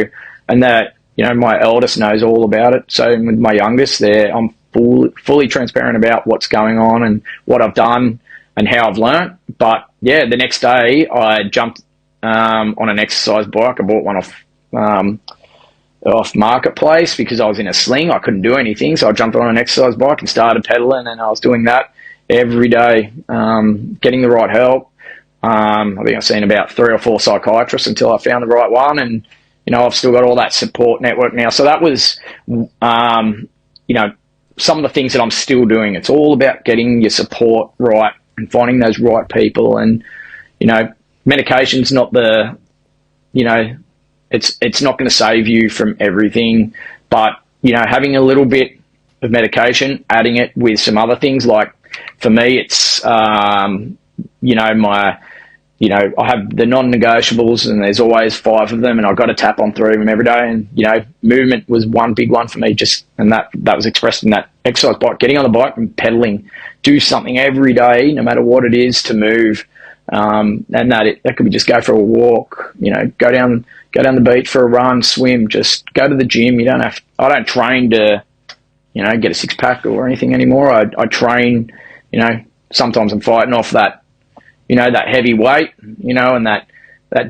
and that, my eldest knows all about it. So with my youngest, I'm fully transparent about what's going on and what I've done and how I've learnt. But the next day I jumped on an exercise bike. I bought one off Marketplace because I was in a sling. I couldn't do anything, so I jumped on an exercise bike and started pedaling, and I was doing that every day, getting the right help. I think I've seen about 3 or 4 psychiatrists until I found the right one, and I've still got all that support network now. So that was some of the things that I'm still doing. It's all about getting your support right and finding those right people. And medication's not the it's not going to save you from everything, but having a little bit of medication, adding it with some other things. Like for me, it's, I have the non-negotiables, and there's always 5 of them, and I've got to tap on 3 of them every day. And, movement was one big one for me, and that was expressed in that exercise bike, getting on the bike and pedaling, do something every day, no matter what it is, to move. And that could be just go for a walk, go down the beach for a run, swim, just go to the gym. I don't train to, get a 6-pack or anything anymore. I train, sometimes I'm fighting off that, that heavy weight, and that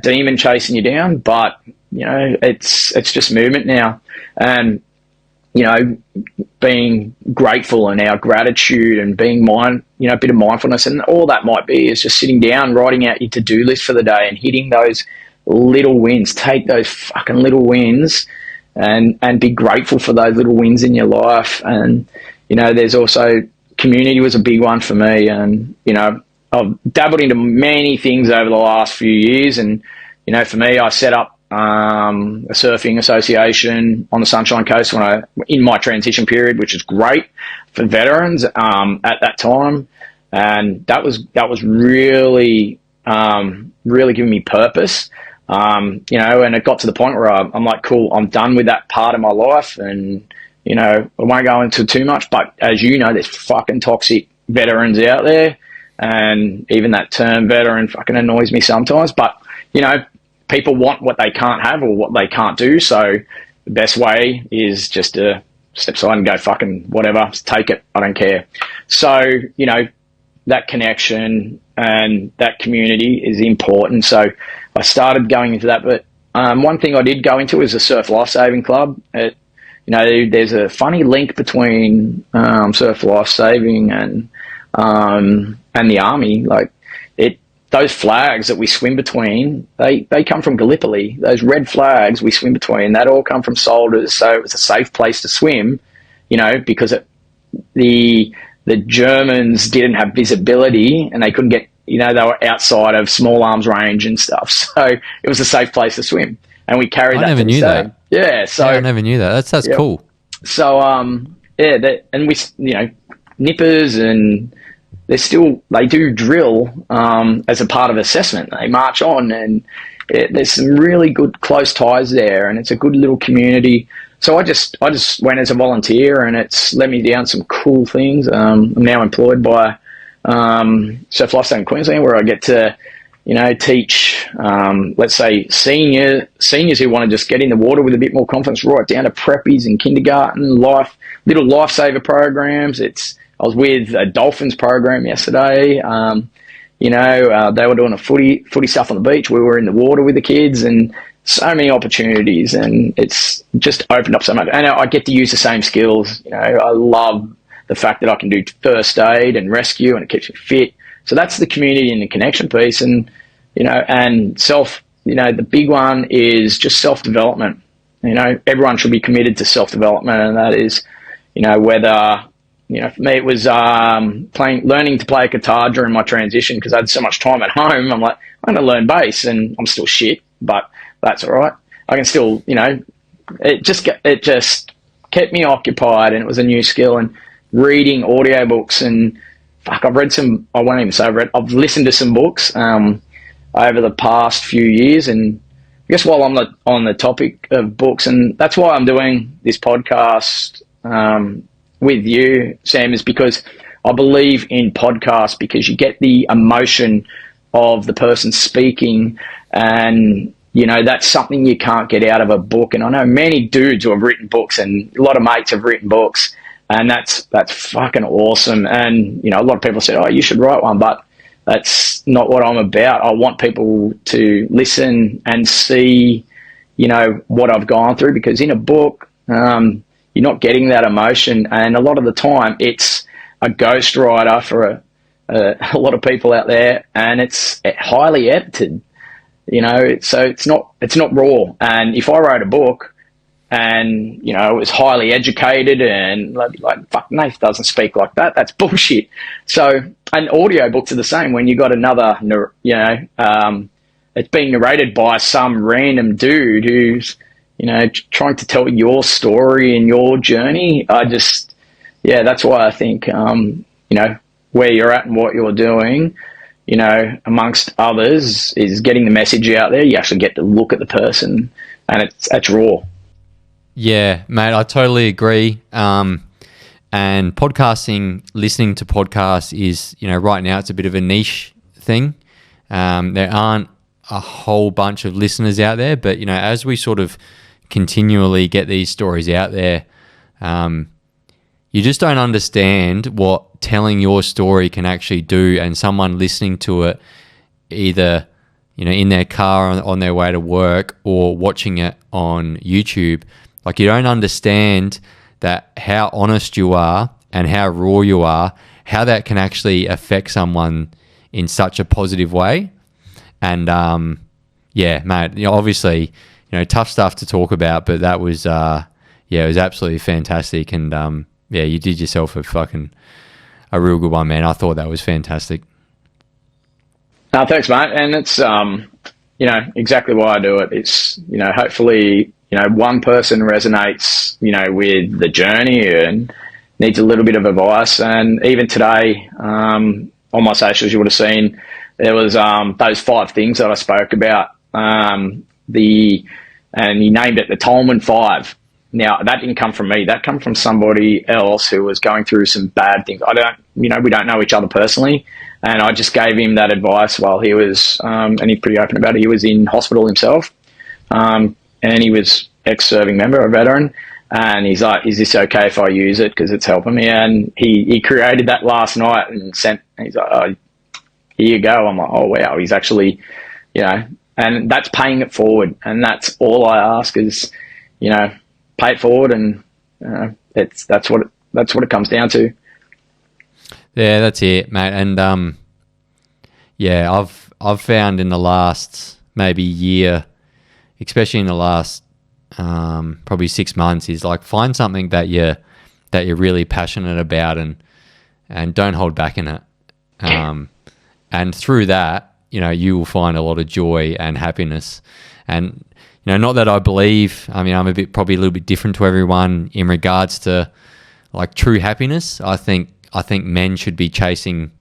demon chasing you down. But, it's just movement now. And, being grateful, and our gratitude, and being a bit of mindfulness, and all that might be is just sitting down, writing out your to-do list for the day and hitting those little wins. Take those fucking little wins and be grateful for those little wins in your life. And, there's also community was a big one for me. And, I've dabbled into many things over the last few years. And, for me, I set up a surfing association on the Sunshine Coast in my transition period, which is great for veterans at that time. And that was really, really giving me purpose. And it got to the point where I'm like, cool, I'm done with that part of my life. And, I won't go into too much, but as there's fucking toxic veterans out there. And even that term veteran fucking annoys me sometimes. But, people want what they can't have or what they can't do. So the best way is just to step aside and go fucking whatever, just take it. I don't care. So, that connection and that community is important. So I started going into that. But one thing I did go into is a surf lifesaving club. There's a funny link between surf lifesaving and the army. Like those flags that we swim between, they come from Gallipoli. Those red flags we swim between, that all come from soldiers. So it was a safe place to swim, because the Germans didn't have visibility and they couldn't get, they were outside of small arms range and stuff. So it was a safe place to swim. And we carried that. I never knew that. Yeah. So I never knew that. That's cool. So, and we, nippers, and they do drill as a part of assessment. They march on, and there's some really good close ties there, and it's a good little community. So I just went as a volunteer, and it's led me down some cool things. I'm now employed by Surf Lifesaving Queensland, where I get to teach, let's say seniors who want to just get in the water with a bit more confidence, right down to preppies in kindergarten, little lifesaver programs. I was with a dolphins program yesterday. They were doing a footy stuff on the beach. We were in the water with the kids, and so many opportunities, and it's just opened up so much. And I get to use the same skills. I love the fact that I can do first aid and rescue, and it keeps me fit. So that's the community and the connection piece. And, and the big one is just self-development. Everyone should be committed to self-development, and that is, whether, for me it was learning to play a guitar during my transition, because I had so much time at home. I'm like, I'm going to learn bass, and I'm still shit, but that's all right. I can still, it just kept me occupied, and it was a new skill. And reading audiobooks, and I've read some, I won't even say I've listened to some books over the past few years. And I guess while I'm on the topic of books, and that's why I'm doing this podcast with you, Sam, is because I believe in podcasts, because you get the emotion of the person speaking, and that's something you can't get out of a book. And I know many dudes who have written books, and a lot of mates have written books, and that's fucking awesome. And a lot of people said, oh, you should write one, but that's not what I'm about. I want people to listen and see what I've gone through, because in a book you're not getting that emotion, and a lot of the time it's a ghostwriter for a lot of people out there, and it's highly edited, so it's not raw. And if I wrote a book and it was highly educated, and like fuck, Nath doesn't speak like that, that's bullshit. So, and audiobooks are the same. When you got another it's being narrated by some random dude who's trying to tell your story and your journey, Yeah, that's why I think, where you're at and what you're doing, amongst others, is getting the message out there. You actually get to look at the person, and it's raw. Yeah, mate, I totally agree. And podcasting, listening to podcasts is, right now it's a bit of a niche thing. There aren't a whole bunch of listeners out there, but, as we sort of continually get these stories out there, you just don't understand what telling your story can actually do, and someone listening to it either, in their car on their way to work or watching it on YouTube. Like, you don't understand that how honest you are and how raw you are, how that can actually affect someone in such a positive way. And yeah, mate, obviously, tough stuff to talk about, but that was, it was absolutely fantastic. And you did yourself a real good one, man. I thought that was fantastic. No, thanks, mate. And it's, exactly why I do it. It's, hopefully, one person resonates, with the journey and needs a little bit of advice. And even today, on my socials, you would have seen there was those 5 things that I spoke about. And he named it the Tolman 5. Now, that didn't come from me. That came from somebody else who was going through some bad things. We don't know each other personally. And I just gave him that advice while he was, and he's pretty open about it, he was in hospital himself. And he was ex-serving member, a veteran. And he's like, is this okay if I use it? Because it's helping me. And he created that last night and he's like, oh, here you go. I'm like, oh, wow. He's actually, and that's paying it forward. And that's all I ask is, pay it forward. And that's what it comes down to. Yeah, that's it, mate. And I've found in the last maybe year, especially in the last probably 6 months, is like find something that you're really passionate about and don't hold back in it. And through that, you will find a lot of joy and happiness. And not that I believe. I mean, I'm probably a little bit different to everyone in regards to like true happiness. I think men should be chasing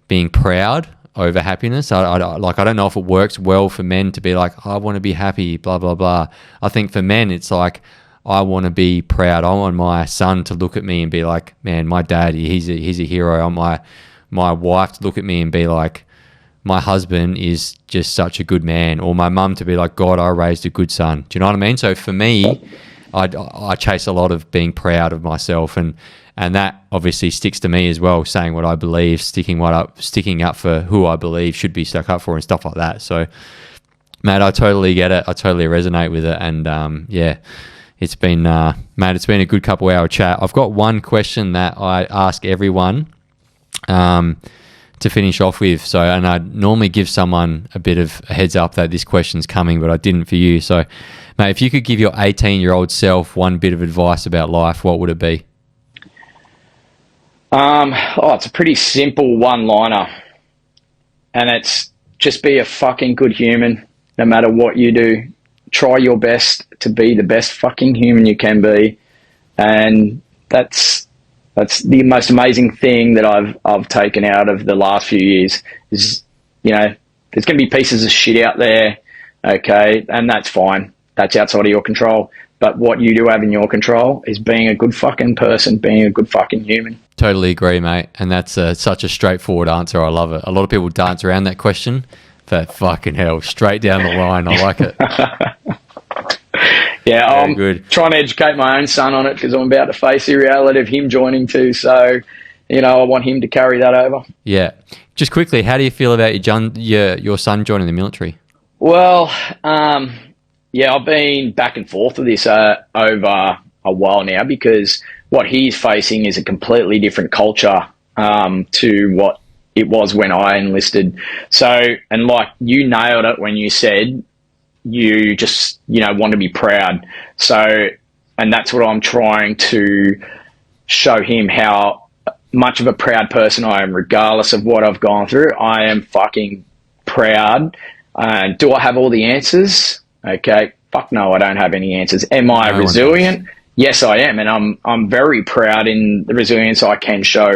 being proud over happiness. I don't know if it works well for men to be like, I want to be happy, blah, blah, blah. I think for men, it's like, I want to be proud. I want my son to look at me and be like, man, my dad, he's a hero. I want my wife to look at me and be like, my husband is just such a good man. Or my mum to be like, God, I raised a good son. Do you know what I mean? So for me, I chase a lot of being proud of myself, and that obviously sticks to me as well, saying what I believe, sticking up for who I believe should be stuck up for and stuff like that. So, mate, I totally get it. I totally resonate with it. And it's been, mate, it's been a good couple hour chat. I've got one question that I ask everyone to finish off with. So, and I normally give someone a bit of a heads up that this question's coming, but I didn't for you. So, mate, if you could give your 18-year-old self one bit of advice about life, what would it be? It's a pretty simple one-liner, and it's just be a fucking good human no matter what you do. Try your best to be the best fucking human you can be, and that's the most amazing thing that I've taken out of the last few years is, there's going to be pieces of shit out there, okay, and that's fine. That's outside of your control. But what you do have in your control is being a good fucking person, being a good fucking human. Totally agree, mate. And that's such a straightforward answer. I love it. A lot of people dance around that question, but fucking hell, straight down the line. I like it. Yeah, I'm trying to educate my own son on it because I'm about to face the reality of him joining too. So, I want him to carry that over. Yeah. Just quickly, how do you feel about your son joining the military? Well, I've been back and forth with this over a while now because what he's facing is a completely different culture to what it was when I enlisted. So, and like you nailed it when you said you just, want to be proud. So, and that's what I'm trying to show him, how much of a proud person I am, regardless of what I've gone through. I am fucking proud. Do I have all the answers? Okay, fuck no, I don't have any answers. Am I resilient? Yes, I am, and I'm very proud in the resilience I can show.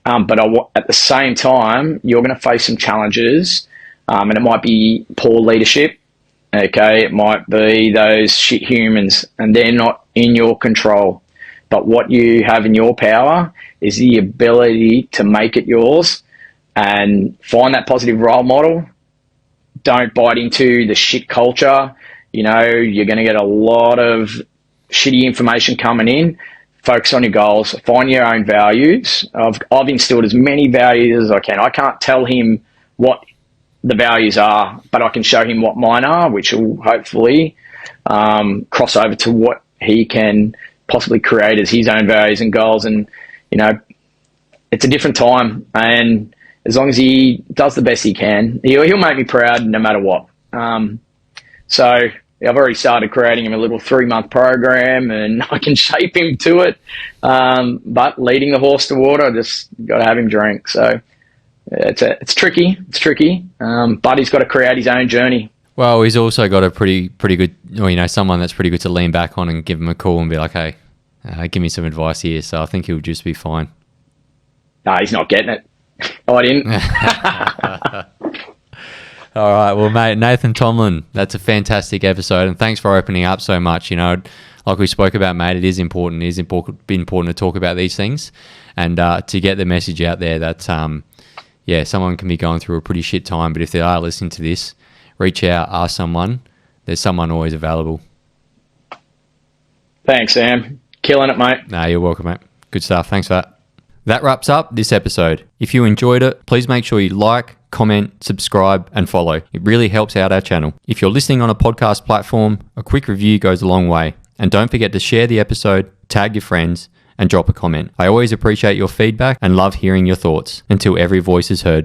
But at the same time, you're going to face some challenges, and it might be poor leadership. Okay, it might be those shit humans, and they're not in your control. But what you have in your power is the ability to make it yours and find that positive role model. Don't bite into the shit culture. You know, you're going to get a lot of shitty information coming in. Focus on your goals. Find your own values. I've instilled as many values as I can. I can't tell him what the values are, but I can show him what mine are, which will hopefully cross over to what he can possibly create as his own values and goals. And, you know, it's a different time, and as long as he does the best he can, he'll make me proud no matter what. So I've already started creating him a little 3-month program, and I can shape him to it. But leading the horse to water, I just got to have him drink. So it's tricky. It's tricky. But he's got to create his own journey. Well, he's also got a pretty good, or, you know, someone that's pretty good to lean back on and give him a call and be like, hey, give me some advice here. So I think he'll just be fine. No, he's not getting it. I didn't. All right. Well, mate, Nathan Tolman, that's a fantastic episode. And thanks for opening up so much. You know, like we spoke about, mate, it is important. It is important to talk about these things and to get the message out there that, someone can be going through a pretty shit time. But if they are listening to this, reach out, ask someone. There's someone always available. Thanks, Sam. Killing it, mate. No, you're welcome, mate. Good stuff. Thanks for that. That wraps up this episode. If you enjoyed it, please make sure you like, comment, subscribe, and follow. It really helps out our channel. If you're listening on a podcast platform, a quick review goes a long way. And don't forget to share the episode, tag your friends, and drop a comment. I always appreciate your feedback and love hearing your thoughts. Until every voice is heard.